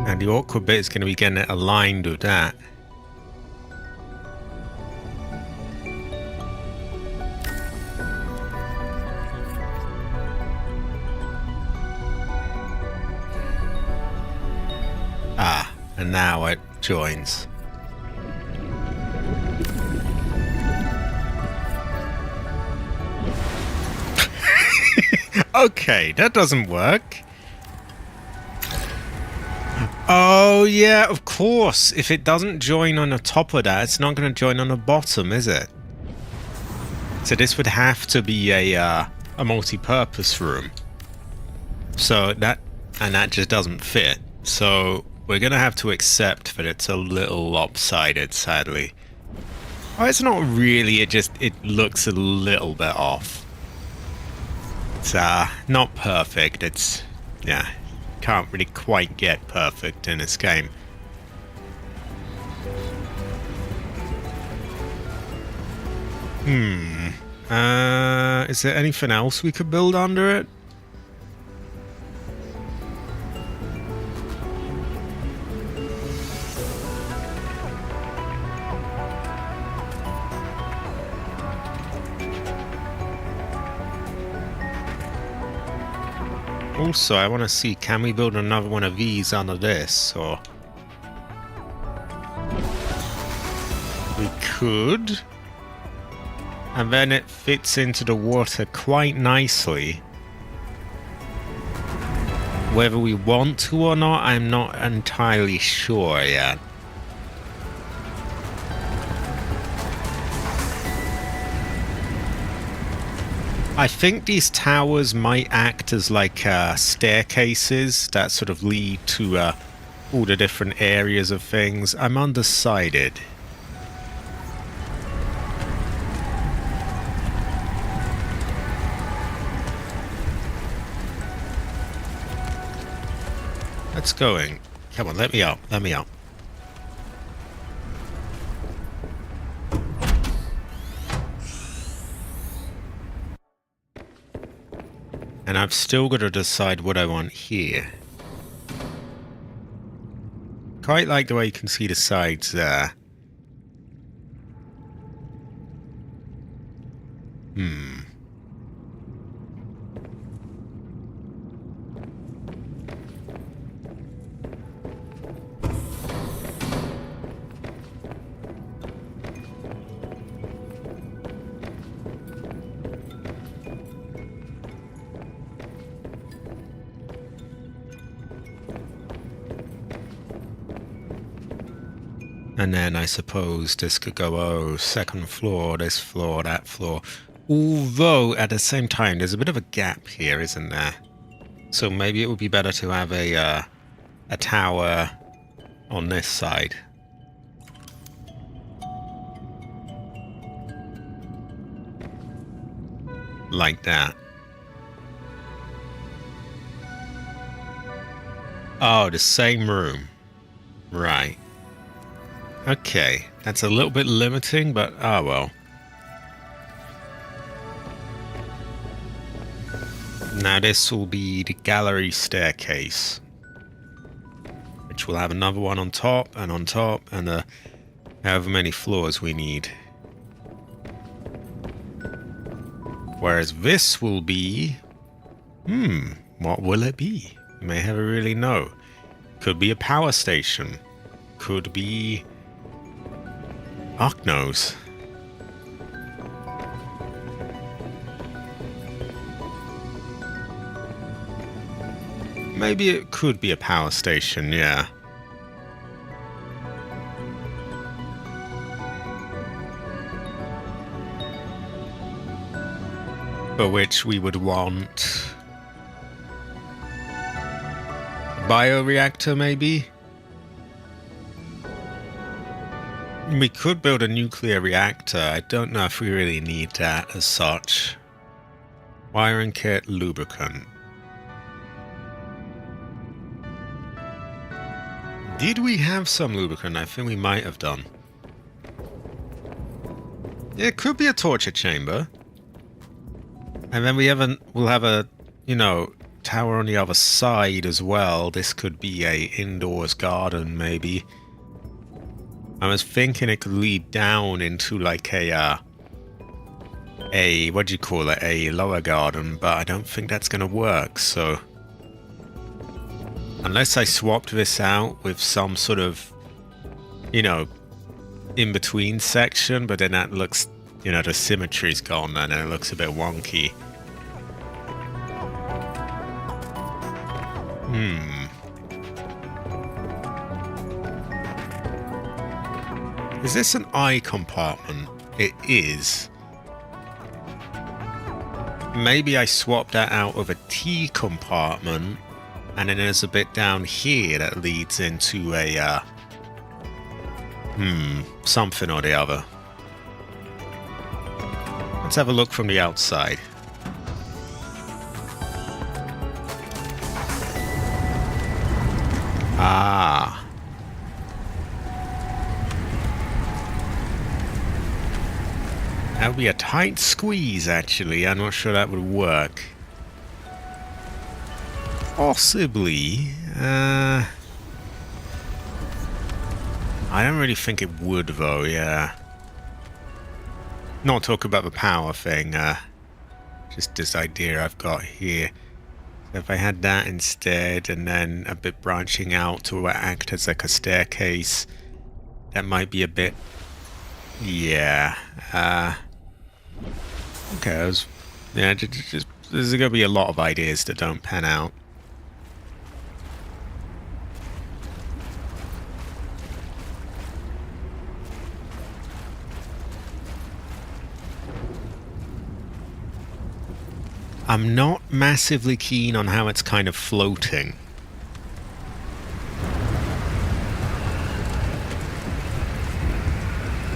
And the awkward bit is going to be getting it aligned with that. Ah, and now it joins. Okay, that doesn't work. Oh, yeah, of course. If it doesn't join on the top of that, it's not going to join on the bottom, is it? So this would have to be a multi-purpose room. So that just doesn't fit. So we're going to have to accept that it's a little lopsided, sadly. Oh, it's not really. It looks a little bit off. It's not perfect. It's, yeah, can't really quite get perfect in this game. Is there anything else we could build under it? Also, I want to see, can we build another one of these under this, or... We could. And then it fits into the water quite nicely. Whether we want to or not, I'm not entirely sure yet. I think these towers might act as like staircases that sort of lead to all the different areas of things. I'm undecided. Let's going. Come on, let me up. Let me up. And I've still got to decide what I want here. Quite like the way you can see the sides there. And then I suppose this could go, oh, second floor, this floor, that floor. Although, at the same time, there's a bit of a gap here, isn't there? So maybe it would be better to have a tower on this side. Like that. Oh, the same room. Right. Okay. That's a little bit limiting, but oh well. Now this will be the gallery staircase, which will have another one on top, and however many floors we need. Whereas this will be... what will it be? You may never really know. Could be a power station. Could be... Fuck knows. Maybe it could be a power station, yeah. For which we would want... bioreactor, maybe? We could build a nuclear reactor. I don't know if we really need that as such. Wiring kit, lubricant. Did we have some lubricant? I think we might have done. It could be a torture chamber. And then we'll have a, you know, tower on the other side as well. This could be a indoors garden, maybe. I was thinking it could lead down into like a what do you call it? A lower garden, but I don't think that's gonna work, so... Unless I swapped this out with some sort of, you know, in-between section, but then that looks, you know, the symmetry's gone then and it looks a bit wonky. Is this an I compartment? It is. Maybe I swapped that out with a T compartment, and then there's a bit down here that leads into a, something or the other. Let's have a look from the outside. Ah. That would be a tight squeeze, actually. I'm not sure that would work. Possibly. I don't really think it would, though, yeah. Not talk about the power thing, just this idea I've got here. So if I had that instead, and then a bit branching out to act as like a staircase, that might be a bit... Yeah, okay, yeah, just there's gonna be a lot of ideas that don't pan out. I'm not massively keen on how it's kind of floating.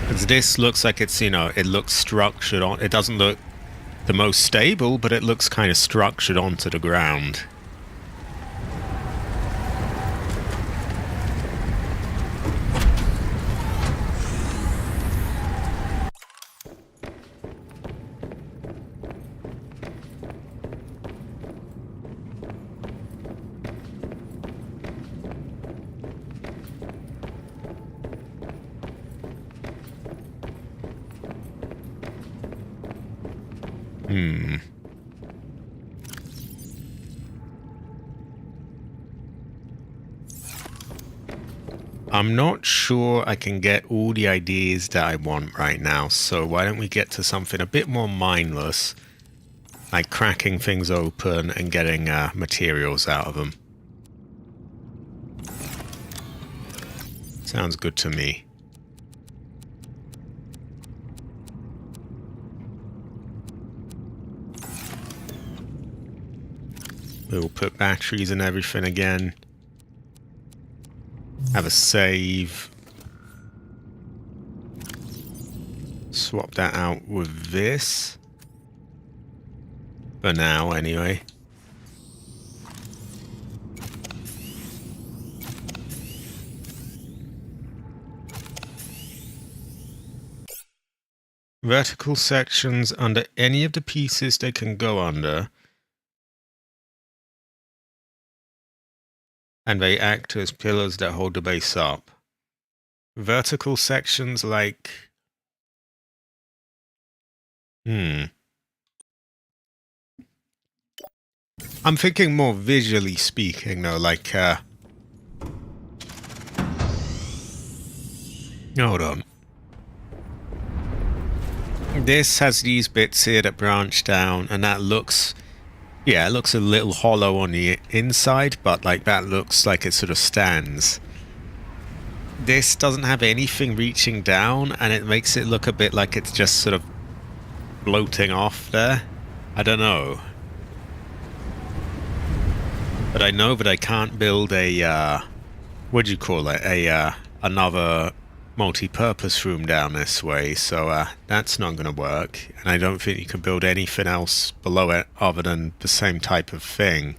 Because this looks like it's, you know, it looks structured on... It doesn't look the most stable, but it looks kind of structured onto the ground. I'm not sure I can get all the ideas that I want right now, so why don't we get to something a bit more mindless, like cracking things open and getting materials out of them. Sounds good to me. We'll put batteries and everything again. Have a save. Swap that out with this. For now, anyway. Vertical sections under any of the pieces they can go under. And they act as pillars that hold the base up. Vertical sections like... I'm thinking more visually speaking though, like hold on. This has these bits here that branch down, and that looks... Yeah, it looks a little hollow on the inside, but like that looks like it sort of stands. This doesn't have anything reaching down, and it makes it look a bit like it's just sort of floating off there. I don't know. But I know that I can't build a, what do you call it? Another multi-purpose room down this way, so that's not going to work. And I don't think you can build anything else below it other than the same type of thing.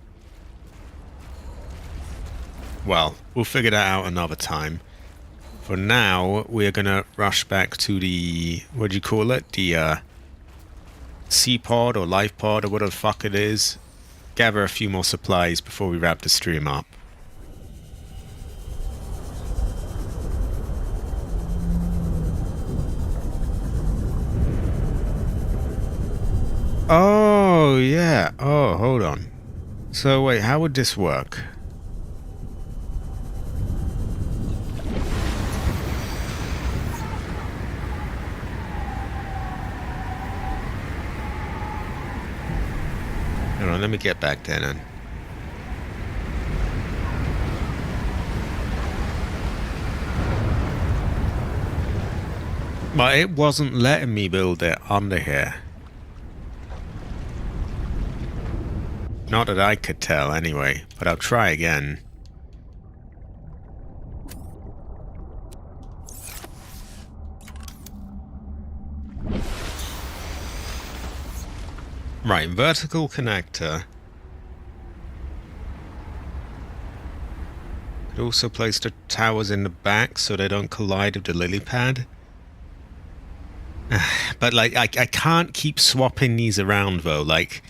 Well, we'll figure that out another time. For now, we're going to rush back to the, what do you call it? The sea pod or life pod or whatever the fuck it is. Gather a few more supplies before we wrap the stream up. Oh, yeah. Oh, hold on. So, wait, how would this work? Hold on, let me get back there then. But it wasn't letting me build it under here. Not that I could tell anyway, but I'll try again. Right, vertical connector. Could also place the towers in the back so they don't collide with the lily pad. But like, I can't keep swapping these around though. Like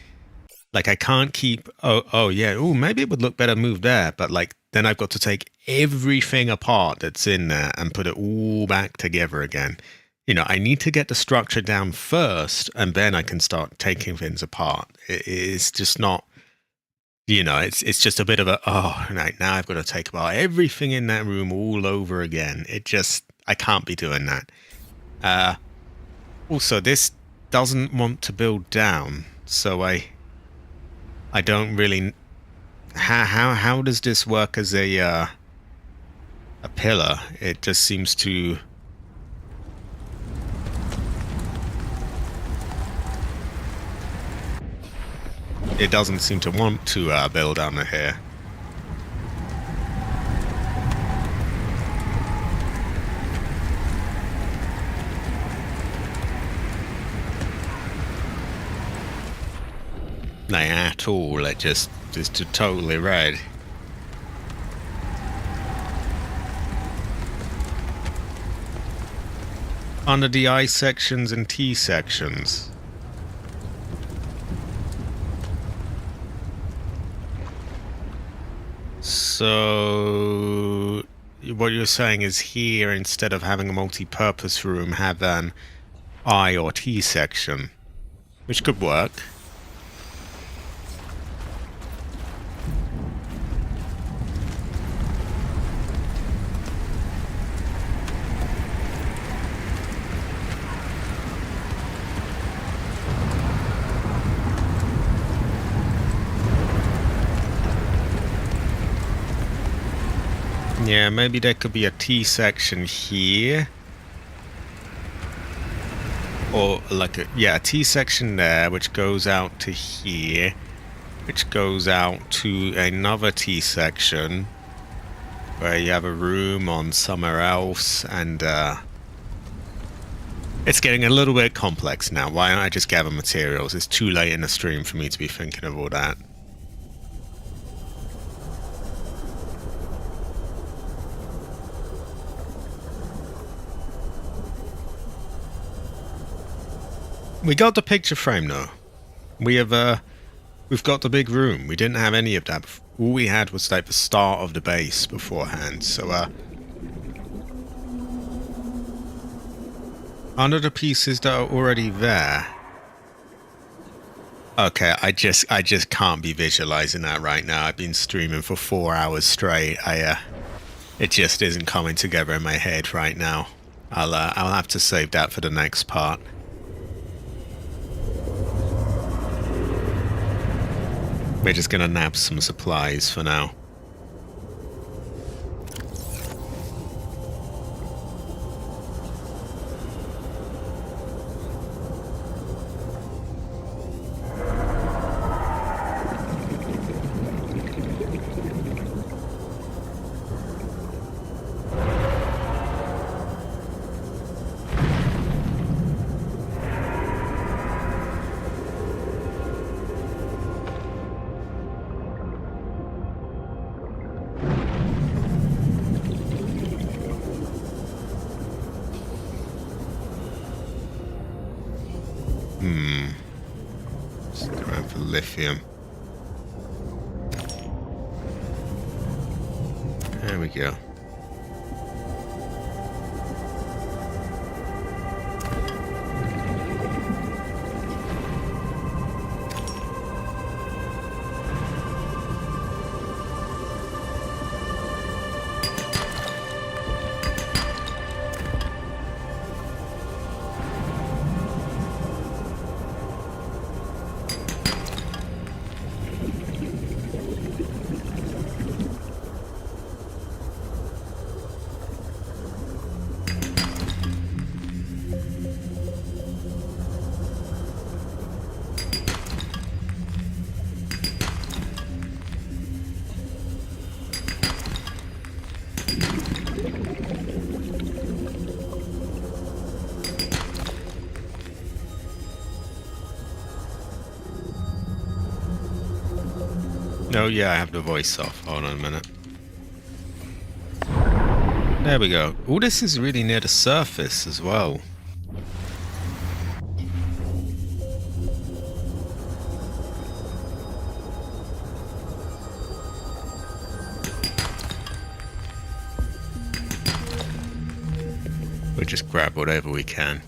I can't keep. Oh yeah. Oh, maybe it would look better moved there. But like, then I've got to take everything apart that's in there and put it all back together again. You know, I need to get the structure down first, and then I can start taking things apart. It's just not, you know, it's just a bit of a, oh, right, now I've got to take apart everything in that room all over again. It just, I can't be doing that. Also, this doesn't want to build down, so I don't really, how does this work as a pillar? It just seems to... It doesn't seem to want to build under here. Like at all, it just totally red. Under the I sections and T sections. So what you're saying is here, instead of having a multi-purpose room, have an I or T section, which could work. Yeah, maybe there could be a T section here. Or like a T section there, which goes out to here, which goes out to another T section where you have a room on somewhere else, and it's getting a little bit complex now. Why don't I just gather materials? It's too late in the stream for me to be thinking of all that. We got the picture frame though. We have we've got the big room. We didn't have any of that. All we had was like the start of the base beforehand. So under the pieces that are already there. Okay, I just can't be visualizing that right now. I've been streaming for 4 hours straight. It just isn't coming together in my head right now. I'll have to save that for the next part. We're just gonna nab some supplies for now. Just go around for lithium. There we go. Oh yeah, I have the voice off. Hold on a minute. There we go. All this is really near the surface as well. We'll just grab whatever we can.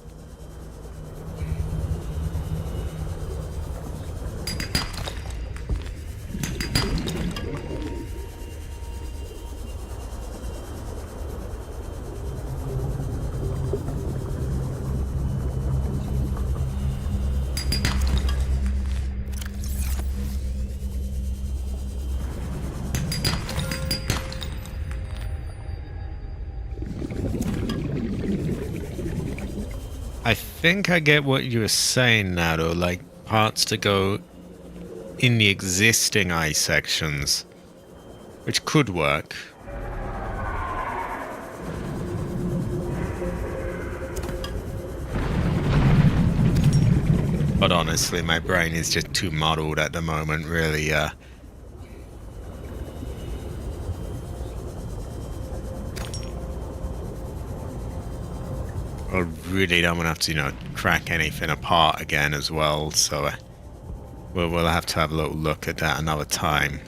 I think I get what you were saying now, though, like parts to go in the existing eye sections, which could work. But honestly, my brain is just too muddled at the moment, really. I really don't want to have to, you know, crack anything apart again as well, so we'll have to have a little look at that another time.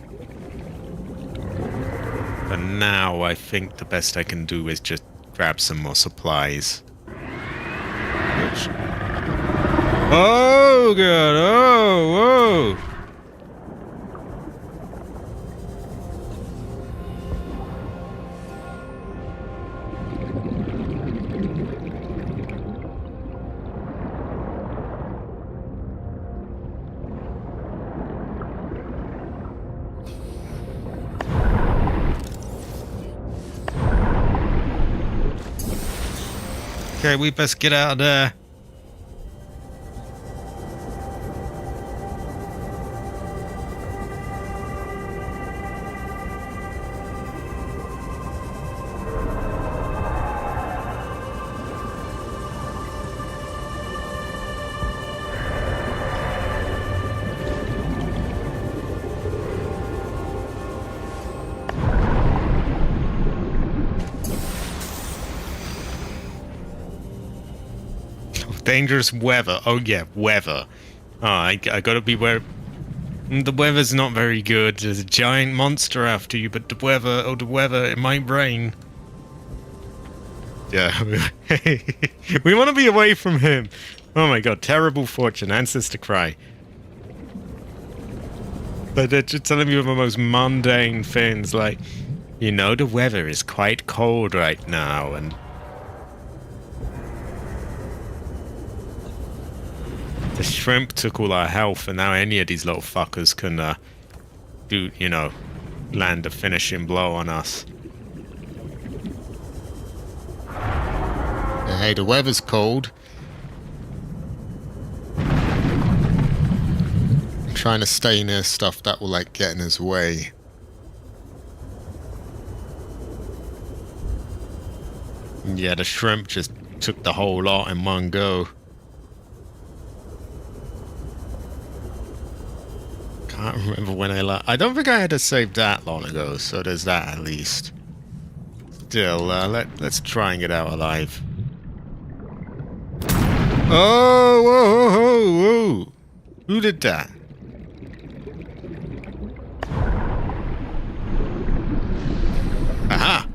But now I think the best I can do is just grab some more supplies. Oh god, oh, whoa! Okay, we best get out of there. Dangerous weather. Oh yeah, weather. Oh, I gotta be where... The weather's not very good. There's a giant monster after you, but the weather... Oh, the weather, it might rain. Yeah, we want to be away from him. Oh my god, terrible fortune. Ancestor cry. But they're just telling me the most mundane things like, you know, the weather is quite cold right now, and... The shrimp took all our health, and now any of these little fuckers can, do, you know, land a finishing blow on us. Hey, the weather's cold. I'm trying to stay near stuff that will, like, get in his way. Yeah, the shrimp just took the whole lot in one go. Can't remember when I don't think I had to save that long ago, so there's that at least. Still, let's try and get out alive. Oh, whoa, whoa, whoa. Who did that? Aha!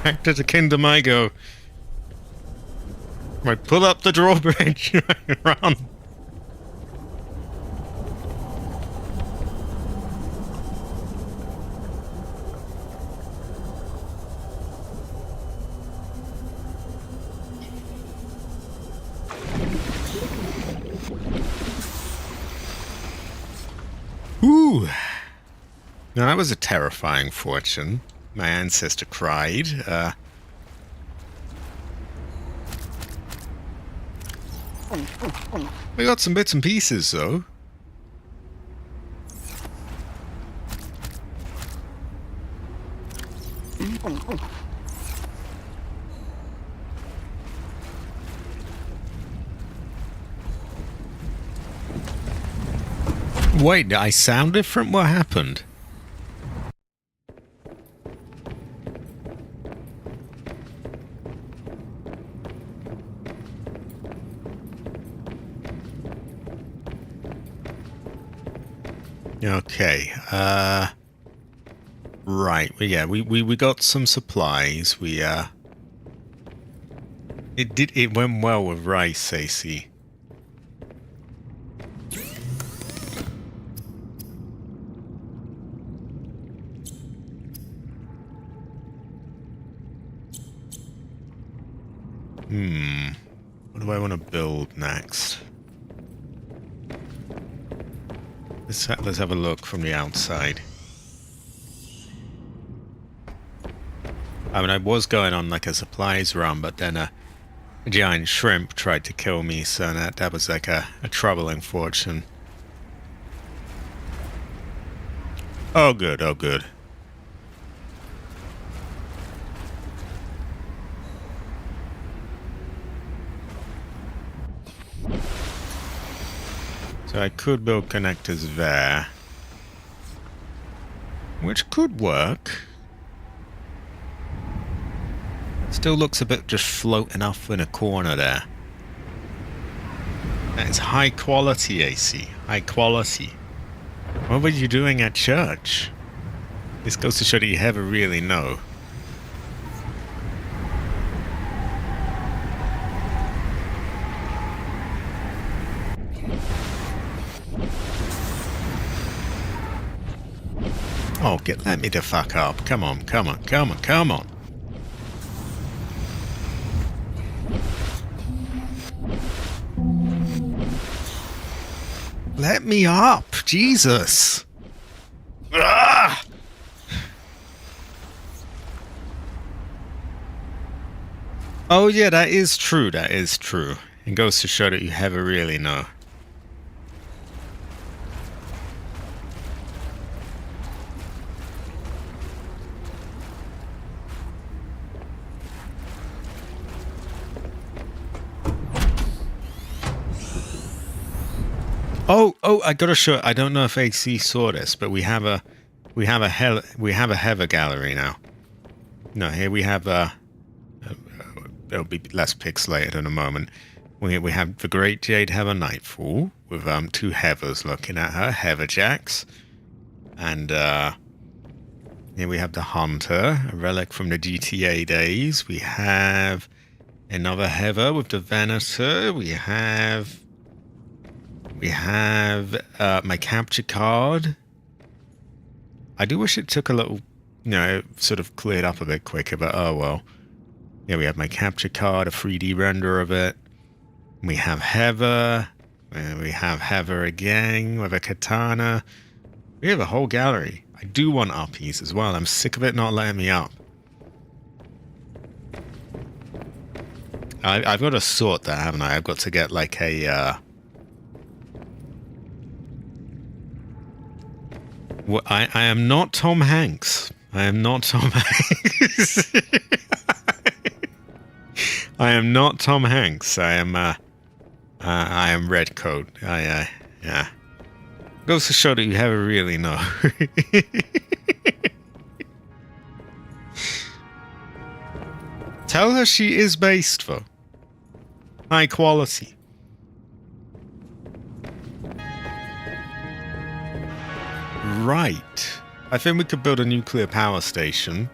Back to the kingdom I go. Right, pull up the drawbridge. Run. Ooh. Now that was a terrifying fortune. My ancestor cried. We got some bits and pieces, though. Wait, did I sound different? What happened? Okay, right, well, yeah, we got some supplies, it went well with rice, AC. What do I want to build next? Let's have a look from the outside. I mean, I was going on like a supplies run, but then a giant shrimp tried to kill me, so that was like a troubling fortune. Oh good, oh good. So I could build connectors there, which could work. Still looks a bit just floating off in a corner there. That is high quality, AC. High quality. What were you doing at church? This goes to show that you never really know. Oh, let me the fuck up. Come on, come on, come on, come on. Let me up, Jesus. Ah! Oh yeah, that is true, that is true. It goes to show that you never really know. Oh, I gotta show. I don't know if AC saw this, but we have a Heather gallery now. No, here we have it'll be less pixelated in a moment. We have the Great Jade Heather Nightfall with two Heathers looking at her, Heatherjacks. And here we have the Hunter, a relic from the GTA days. We have another Heather with the Venator. We have my capture card. I do wish it took a little, sort of cleared up a bit quicker, but oh well. Yeah, we have my capture card, a 3D render of it. We have Heather. We have Heather again with a katana. We have a whole gallery. I do want uppies as well. I'm sick of it not letting me up. I've got to sort that, haven't I? I've got to get like a... Well, I am not Tom Hanks. I am not Tom Hanks. I am not Tom Hanks. I am Redcoat. Yeah. Goes to show that you never really know. Tell her she is based, though. High quality. Right. I think we could build a nuclear power station.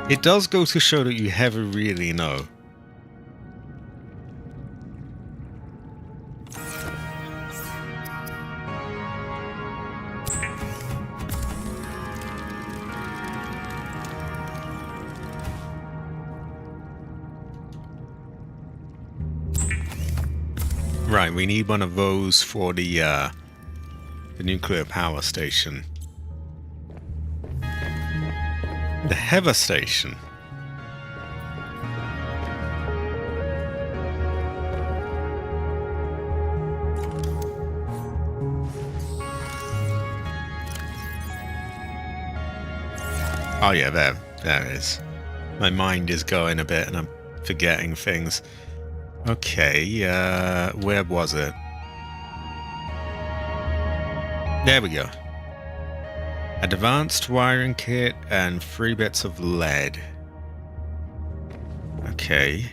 It does go to show that you never really know. Right, we need one of those for the nuclear power station. The Heather Station. Oh yeah, there it is. My mind is going a bit and I'm forgetting things. Okay, where was it? There we go. Advanced wiring kit and 3 bits of lead. Okay.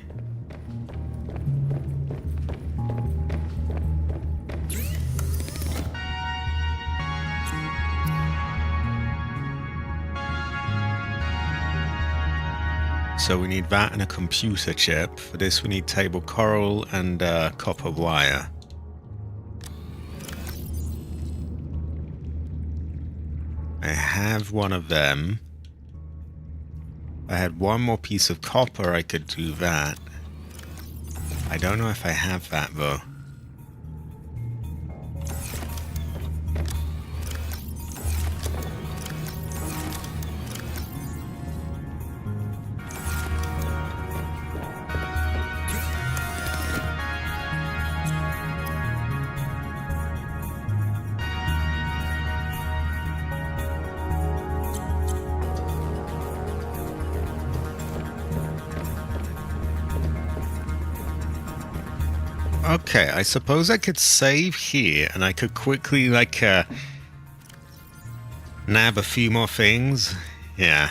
So we need that and a computer chip. For this we need table coral and copper wire. I have one of them. If I had one more piece of copper, I could do that. I don't know if I have that though. Okay, I suppose I could save here and I could quickly like nab a few more things. Yeah.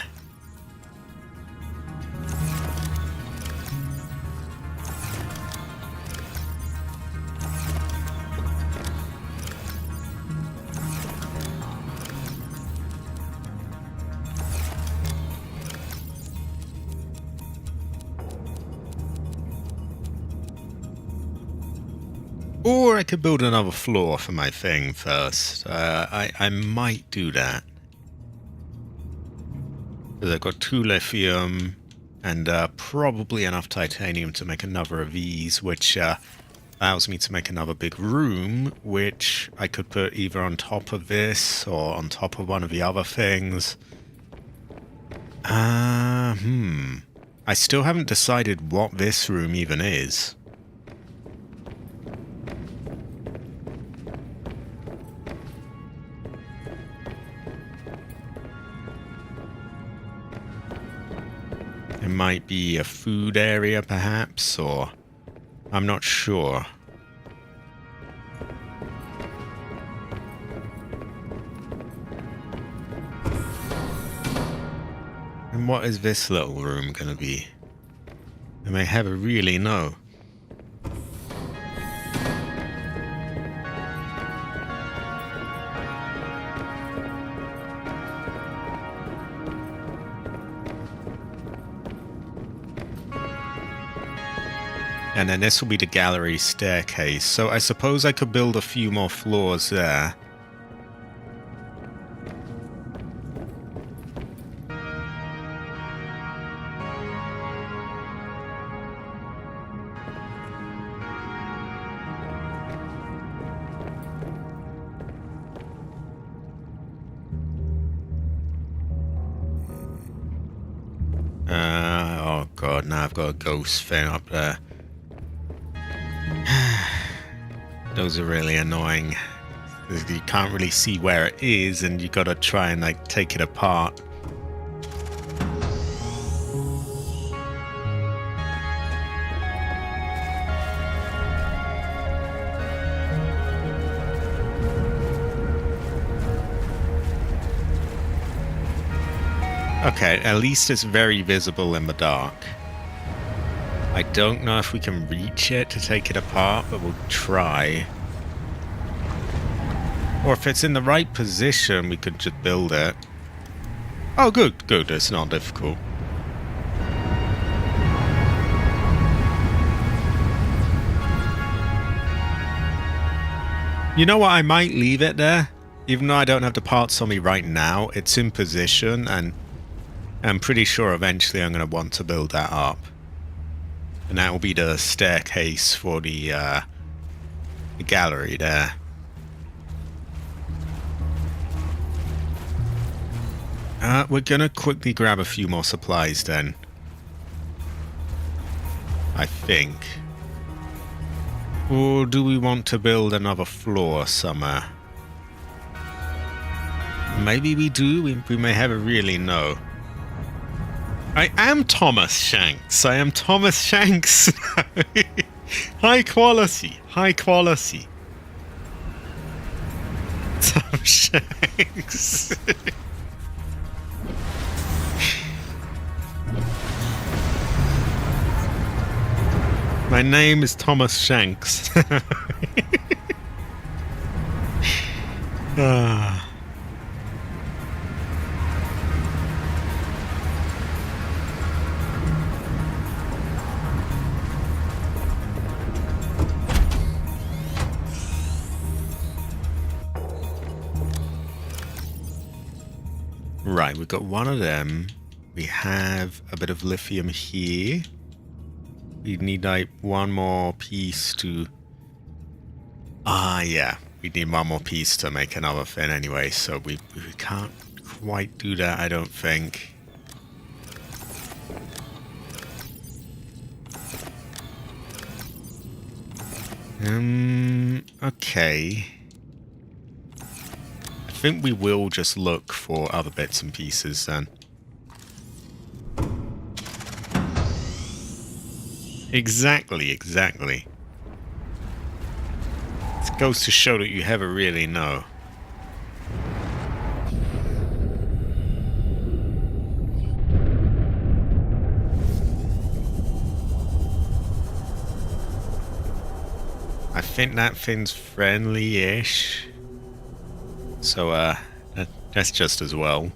Or I could build another floor for my thing first. I might do that. Because I've got 2 lithium and probably enough titanium to make another of these, which allows me to make another big room, which I could put either on top of this or on top of one of the other things. I still haven't decided what this room even is. It might be a food area, perhaps, or... I'm not sure. And what is this little room gonna be? I may ever really know. And then this will be the gallery staircase. So I suppose I could build a few more floors there. Oh god, now I've got a ghost thing up there. Those are really annoying. You can't really see where it is, and you gotta try and like take it apart. Okay, at least it's very visible in the dark. I don't know if we can reach it to take it apart, but we'll try. Or if it's in the right position, we could just build it. Oh, good, good. It's not difficult. You know what? I might leave it there. Even though I don't have the parts on me right now, it's in position, and I'm pretty sure eventually I'm going to want to build that up. And that will be the staircase for the gallery there. We're going to quickly grab a few more supplies then. I think. Or do we want to build another floor somewhere? Maybe we do. We may have a really know. I am Thomas Shanks. I am Thomas Shanks. High quality. High quality. Tom Shanks. My name is Thomas Shanks. Ah. Right, we've got one of them. We have a bit of lithium here. We need like one more piece to... yeah. We need one more piece to make another thing anyway, so we can't quite do that, I don't think. Okay. I think we will just look for other bits and pieces then. Exactly, exactly. It goes to show that you never really know. I think that thing's friendly-ish. So, that's just as well.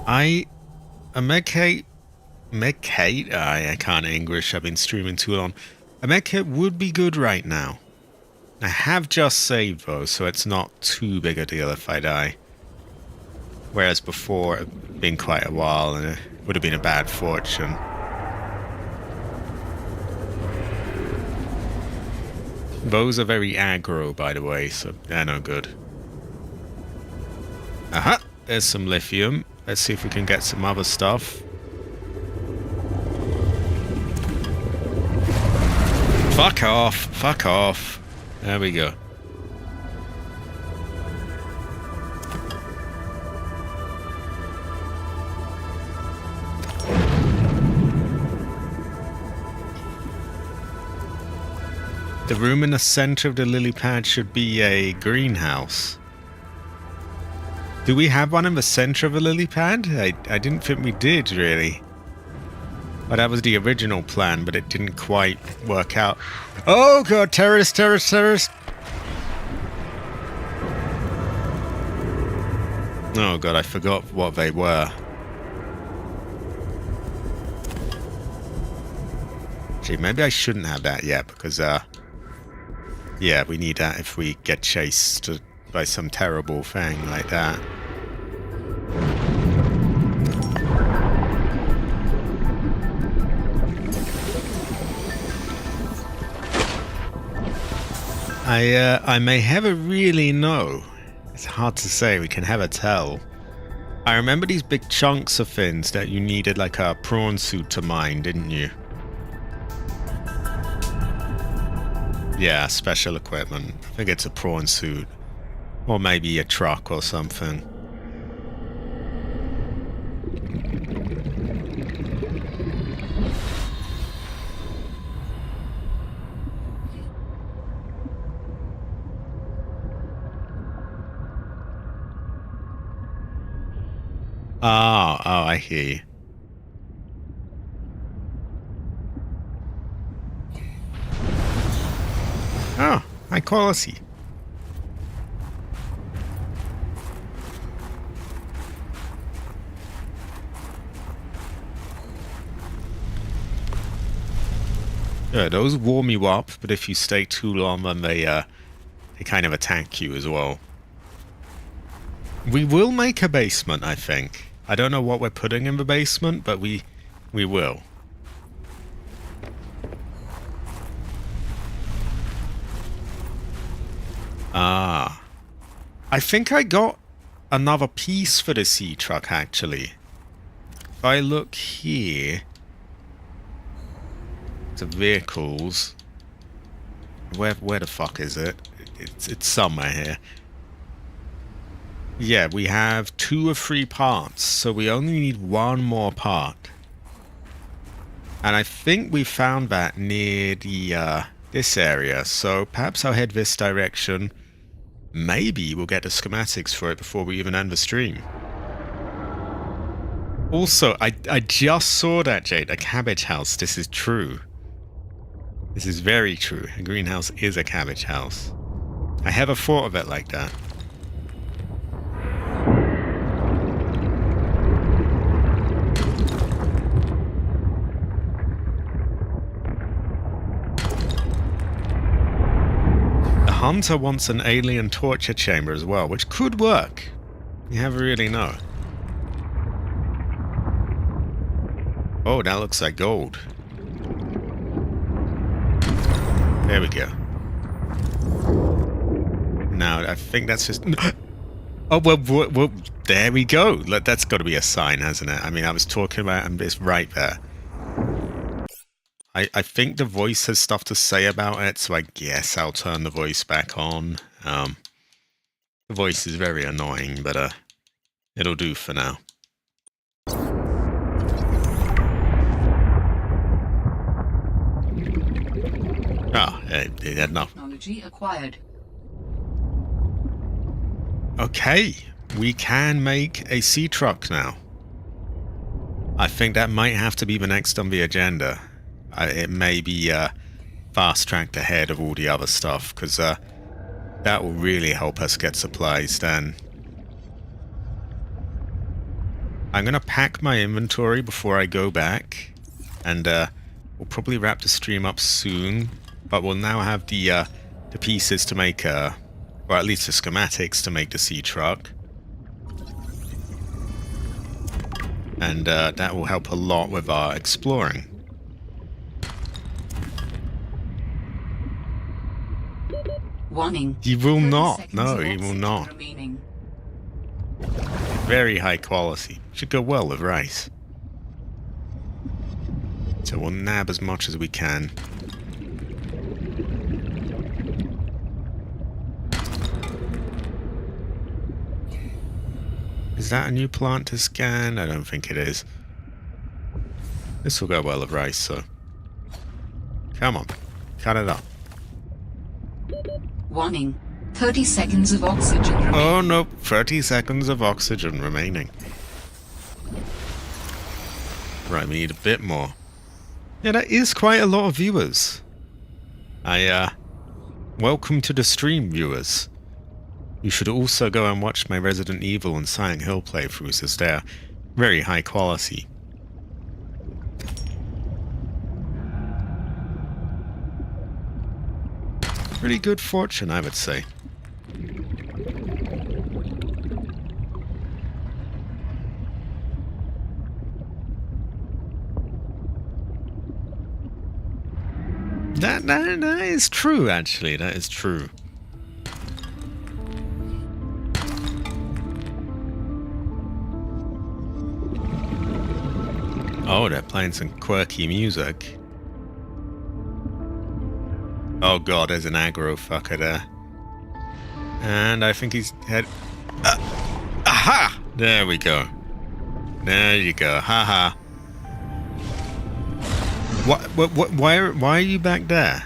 A medkit, I can't English, I've been streaming too long. A medkit would be good right now. I have just saved though, so it's not too big a deal if I die. Whereas before, it'd been quite a while and it would have been a bad fortune. Those are very aggro, by the way, so they're no good. Aha! There's some lithium. Let's see if we can get some other stuff. Fuck off! Fuck off! There we go. The room in the center of the lily pad should be a greenhouse. Do we have one in the center of a lily pad? I didn't think we did, really. But that was the original plan, but it didn't quite work out. Oh god, terrorist, terrorist, terrorist! Oh god, I forgot what they were. Gee, maybe I shouldn't have that yet, because, yeah, we need that if we get chased by some terrible thing like that. I may never really know. It's hard to say. We can never tell. I remember these big chunks of things that you needed like a prawn suit to mine, didn't you? Yeah, special equipment. I think it's a prawn suit. Or maybe a truck or something. Oh, I hear you. Oh, high quality. Yeah, those warm you up, but if you stay too long, then they kind of attack you as well. We will make a basement, I think. I don't know what we're putting in the basement, but we will. Ah. I think I got another piece for the sea truck, actually. If I look here to vehicles, where the fuck is it? It's somewhere here. Yeah, we have 2 or 3 parts, so we only need 1 more part. And I think we found that near the this area, so perhaps I'll head this direction. Maybe we'll get the schematics for it before we even end the stream. Also, I just saw that, Jade, a cabbage house. This is true. This is very true. A greenhouse is a cabbage house. I never thought of it like that. Hunter wants an alien torture chamber as well, which could work. You never really know. Oh, that looks like gold. There we go. Now, I think that's just... Oh, well, there we go. That's got to be a sign, hasn't it? I mean, I was talking about it and it's right there. I think the voice has stuff to say about it, so I guess I'll turn the voice back on. The voice is very annoying, but it'll do for now. Oh, it had enough. Technology acquired. Okay, we can make a sea truck now. I think that might have to be the next on the agenda. It may be fast-tracked ahead of all the other stuff, because that will really help us get supplies then. I'm going to pack my inventory before I go back, and we'll probably wrap the stream up soon, but we'll now have the pieces to make, or at least the schematics to make the sea truck. And that will help a lot with our exploring. Warning. He will not. 30 No, seconds he of will oxygen not. remaining. Very high quality. Should go well with rice. So we'll nab as much as we can. Is that a new plant to scan? I don't think it is. This will go well with rice, so... Come on. Cut it up. Warning. 30 seconds of oxygen remaining. Oh no, 30 seconds of oxygen remaining. Right, we need a bit more. Yeah, that is quite a lot of viewers. Welcome to the stream, viewers. You should also go and watch my Resident Evil and Silent Hill playthroughs, as they're very high quality. Pretty good fortune, I would say. That is true, actually. That is true. Oh, they're playing some quirky music. Oh god, there's an aggro fucker there. And I think he's had... aha! There we go. There you go. Haha. Why are you back there?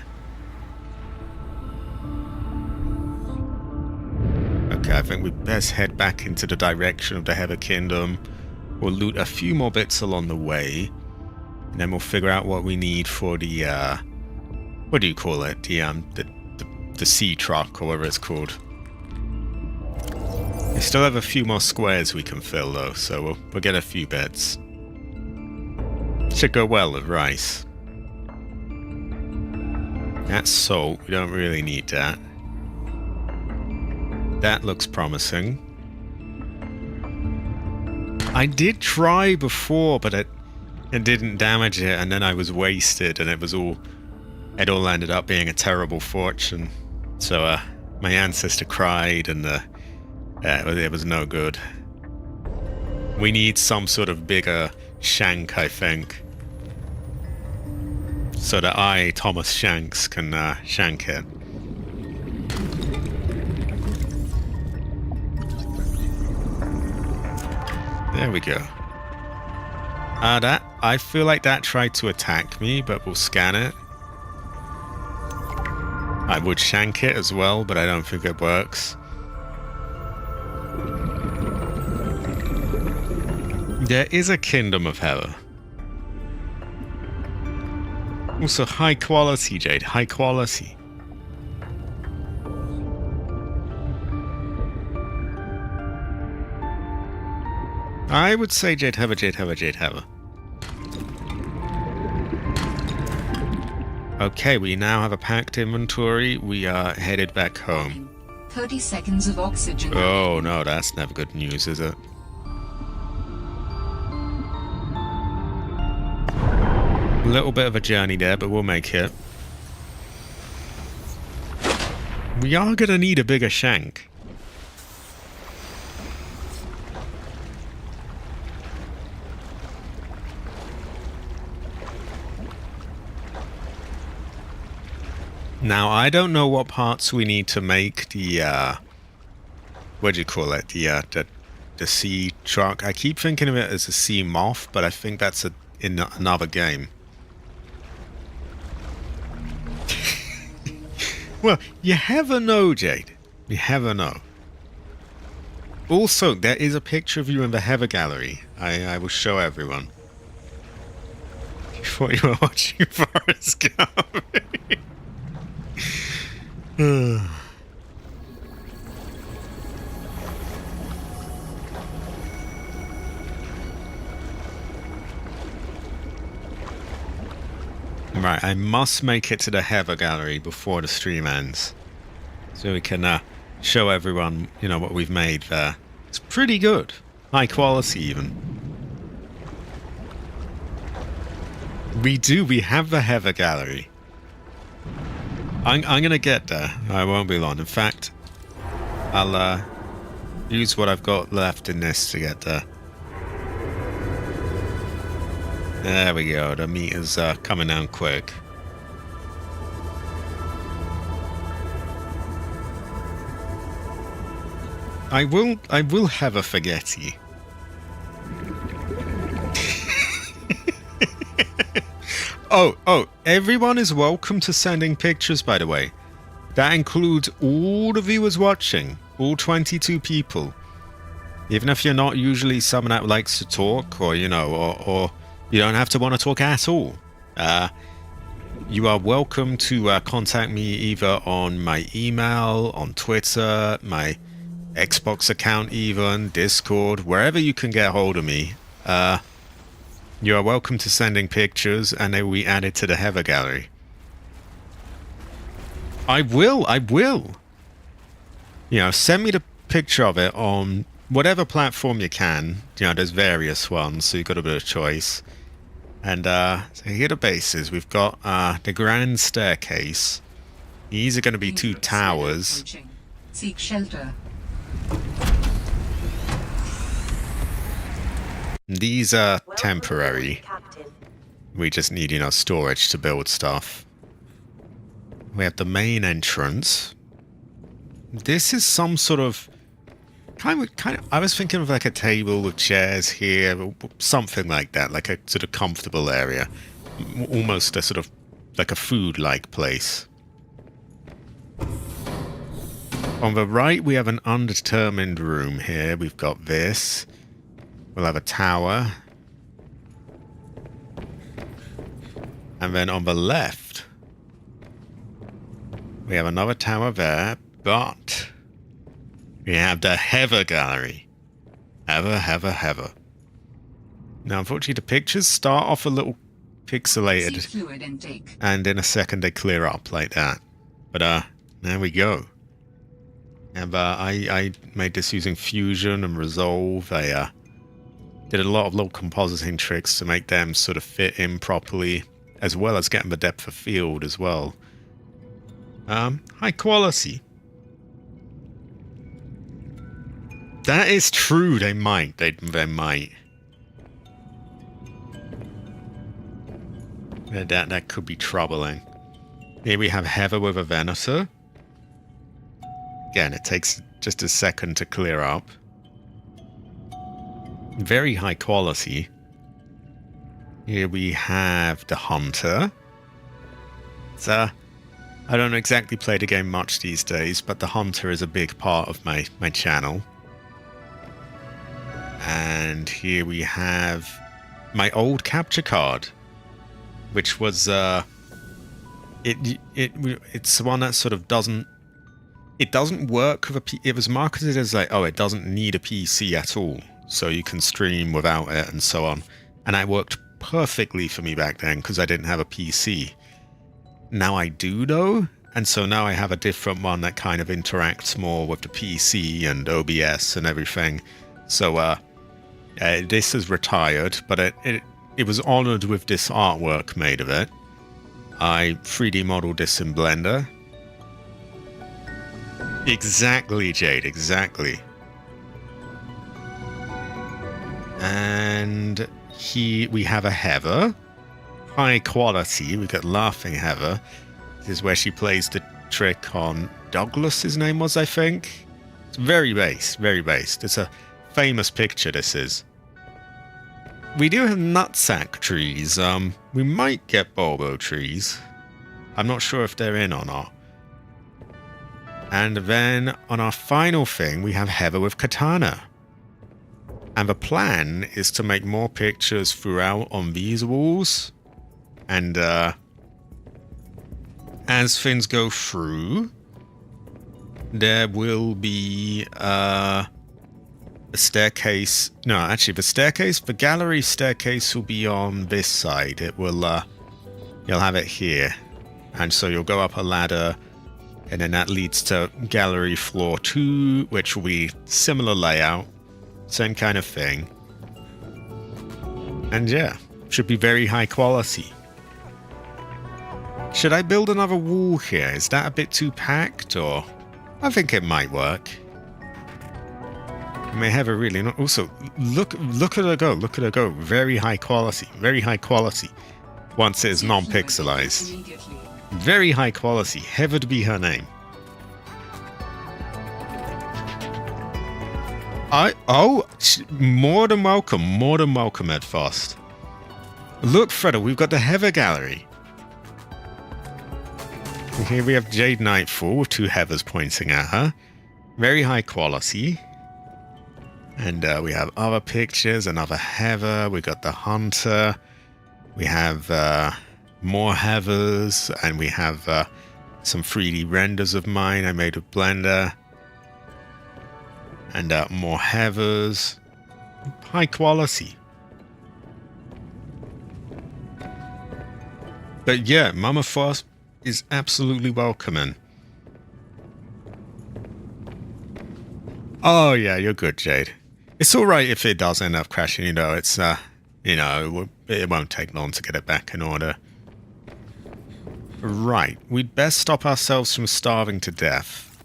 Okay, I think we best head back into the direction of the Heather Kingdom. We'll loot a few more bits along the way. And then we'll figure out what we need for the, what do you call it? The sea truck, or whatever it's called. We still have a few more squares we can fill, though, so we'll get a few bits. Should go well with rice. That's salt. We don't really need that. That looks promising. I did try before, but it didn't damage it, and then I was wasted, and it all ended up being a terrible fortune. So my ancestor cried, and it was no good. We need some sort of bigger shank, I think, so that I, Thomas Shanks, can shank it. There we go. I feel like that tried to attack me, but we'll scan it. I would shank it as well, but I don't think it works. There is a Kingdom of Heather. Also, high quality, Jade. High quality. I would say Jade Heather, Jade Heather, Jade Heather. Okay, we now have a packed inventory. We are headed back home. 30 seconds of oxygen. Oh no, that's never good news, is it? A little bit of a journey there, but we'll make it. We are gonna need a bigger shank. Now, I don't know what parts we need to make the, what do you call it? The sea truck. I keep thinking of it as a sea moth, but I think that's in another game. Well, you never know, Jade. You never know. Also, there is a picture of you in the Heather Gallery. I will show everyone. You thought you were watching Forrest Gump. Right, I must make it to the Heather Gallery before the stream ends, so we can show everyone, you know, what we've made there. It's pretty good, high quality even. We have the Heather Gallery. I'm gonna get there. I won't be long. In fact, I'll use what I've got left in this to get there. There we go. The meter's coming down quick. I will have a spaghetti. Oh, everyone is welcome to sending pictures, by the way. That includes all the viewers watching, all 22 people. Even if you're not usually someone that likes to talk, or, you know, or you don't have to want to talk at all. You are welcome to contact me either on my email, on Twitter, my Xbox account even, Discord, wherever you can get hold of me. You are welcome to sending pictures and they will be added to the Heather Gallery. I will. You know, send me the picture of it on whatever platform you can. You know, there's various ones, so you've got a bit of choice. And so here are the bases. We've got the grand staircase. These are going to be 2 towers. Seek shelter. These are temporary. We just need, you know, storage to build stuff. We have the main entrance. This is some sort of kind of. I was thinking of like a table with chairs here, something like that, like a sort of comfortable area, almost a sort of like a food-like place. On the right, we have an undetermined room here. We've got this. We'll have a tower. And then on the left, we have another tower there, but we have the Heather Gallery. Heather. Now, unfortunately, the pictures start off a little pixelated. Fluid intake. And in a second, they clear up like that. But, there we go. And I made this using Fusion and Resolve. I did a lot of little compositing tricks to make them sort of fit in properly, as well as getting the depth of field as well. High quality. That is true. They might. They might. That could be troubling. Here we have Heather with a Venator. Again, it takes just a second to clear up. Very high quality. Here we have the Hunter. So, I don't exactly play the game much these days, but the Hunter is a big part of my channel. And here we have my old capture card, which was it's one that sort of doesn't work with it was marketed as like, oh, it doesn't need a PC at all, so you can stream without it and so on. And that worked perfectly for me back then because I didn't have a PC. Now I do though, and so now I have a different one that kind of interacts more with the PC and OBS and everything. So this is retired, but it was honored with this artwork made of it. I 3D modeled this in Blender. Exactly, Jade, exactly. And we have a Heather. High quality. We got Laughing Heather. This is where she plays the trick on Douglas, his name was, I think. It's very based, very based. It's a famous picture, this is. We do have nutsack trees. We might get Bobo trees. I'm not sure if they're in or not. And then on our final thing, we have Heather with Katana. And the plan is to make more pictures throughout on these walls. And as things go through, there will be a staircase. No, actually, the gallery staircase will be on this side. It will, you'll have it here. And so you'll go up a ladder, and then that leads to gallery floor 2, which will be similar layout, same kind of thing. And yeah, should be very high quality. Should I build another wall here? Is that a bit too packed, or? I think it might work. I may have a really... Also, look at her go. Look at her go. Very high quality. Very high quality. Once it is non-pixelized. Very high quality. Heather to be her name. More than welcome. More than welcome, Ed Fast. Look, Freddo, we've got the Heather Gallery. Here we have Jade Nightfall with 2 heathers pointing at her. Very high quality. And we have other pictures, another heather. We got the hunter. We have more heathers. And we have some 3D renders of mine I made with Blender. And more heathers. High quality. But yeah, Mama Foss is absolutely welcoming. Oh yeah, you're good, Jade. It's alright if it does end up crashing, you know, it's, you know, it won't take long to get it back in order. Right, we'd best stop ourselves from starving to death.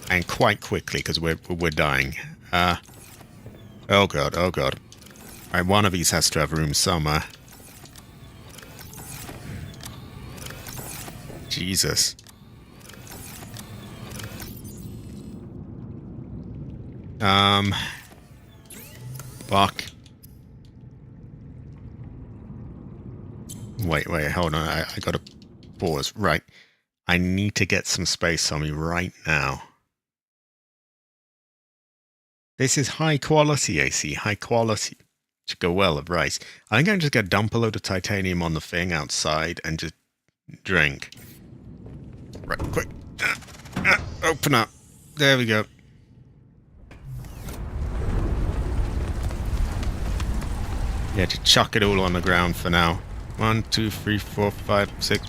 And quite quickly, because we're dying. Oh god, oh god. Alright, one of these has to have room somewhere. Jesus. Fuck. Wait, hold on. I gotta pause. Right. I need to get some space on me right now. This is high quality, AC. High quality. Should go well with rice. I think I'm just gonna dump a load of titanium on the thing outside and just drink. Right, quick. Open up. There we go. Yeah, just chuck it all on the ground for now. 1, 2, 3, 4, 5, 6.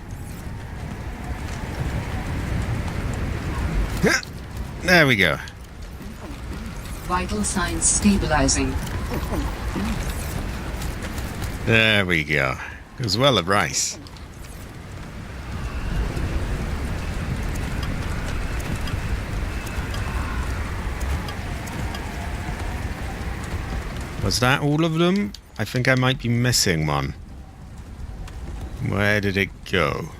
There we go. Vital signs stabilizing. There we go. Goes well of rice. Was that all of them? I think I might be missing one. Where did it go?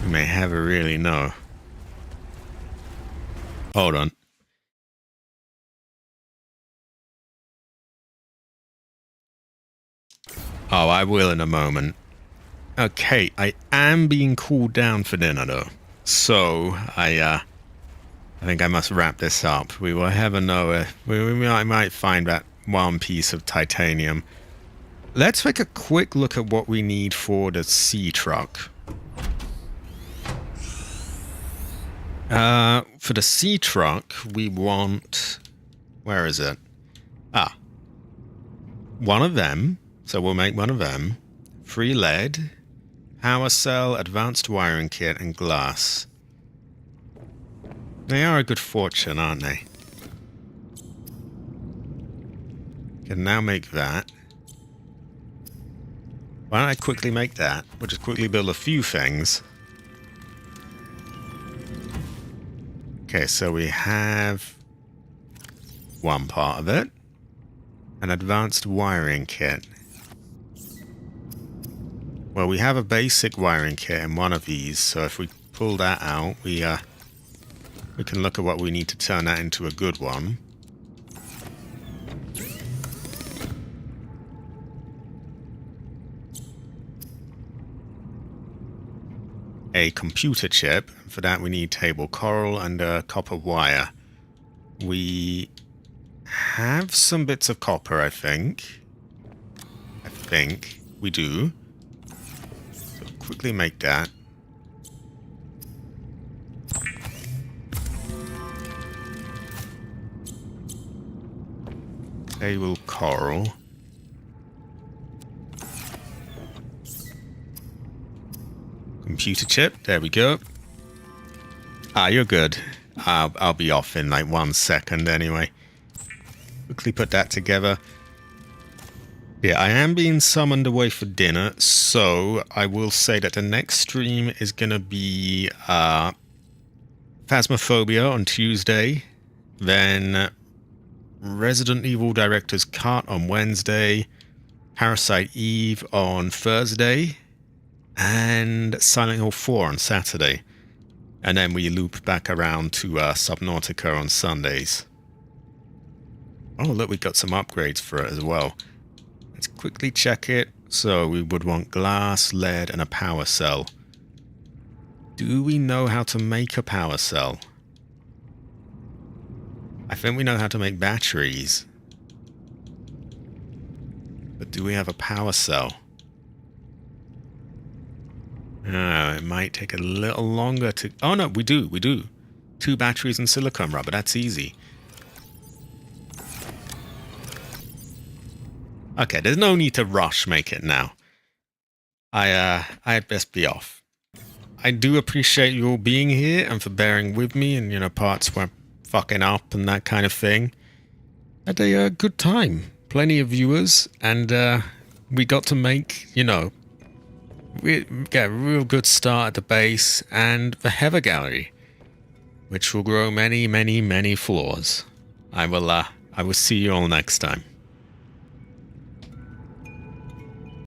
You may never really know. Hold on. Oh, I will in a moment. Okay, I am being cooled down for dinner though. So, I think I must wrap this up. We will never know. I might find that one piece of titanium. Let's take a quick look at what we need for the sea truck. For the sea truck, we want... Where is it? Ah. One of them. So we'll make one of them. 3 lead, power cell, advanced wiring kit, and glass. They are a good fortune, aren't they? Can now make that. Why don't I quickly make that? We'll just quickly build a few things. Okay, so we have one part of it. An advanced wiring kit. Well, we have a basic wiring kit in one of these, so if we pull that out, we can look at what we need to turn that into a good one. A computer chip. For that we need table coral and a copper wire. We have some bits of copper, I think. I think we do. So quickly make that. Table coral. Computer chip, there we go. Ah, you're good. I'll be off in like 1 second anyway. Quickly put that together. Yeah, I am being summoned away for dinner, so I will say that the next stream is gonna be Phasmophobia on Tuesday, then Resident Evil Director's Cut on Wednesday, Parasite Eve on Thursday, and Silent Hill 4 on Saturday. And then we loop back around to Subnautica on Sundays. Oh, look, we got some upgrades for it as well. Let's quickly check it. So we would want glass, lead, and a power cell. Do we know how to make a power cell? I think we know how to make batteries. But do we have a power cell? It might take a little longer to... Oh no, we do. 2 batteries and silicone rubber, that's easy. Okay, there's no need to rush make it now. I'd best be off. I do appreciate you all being here and for bearing with me and, you know, parts where I'm fucking up and that kind of thing. Had a good time. Plenty of viewers, and we got to make, you know, we get a real good start at the base and the Heather Gallery, which will grow many, many, many floors. I will see you all next time.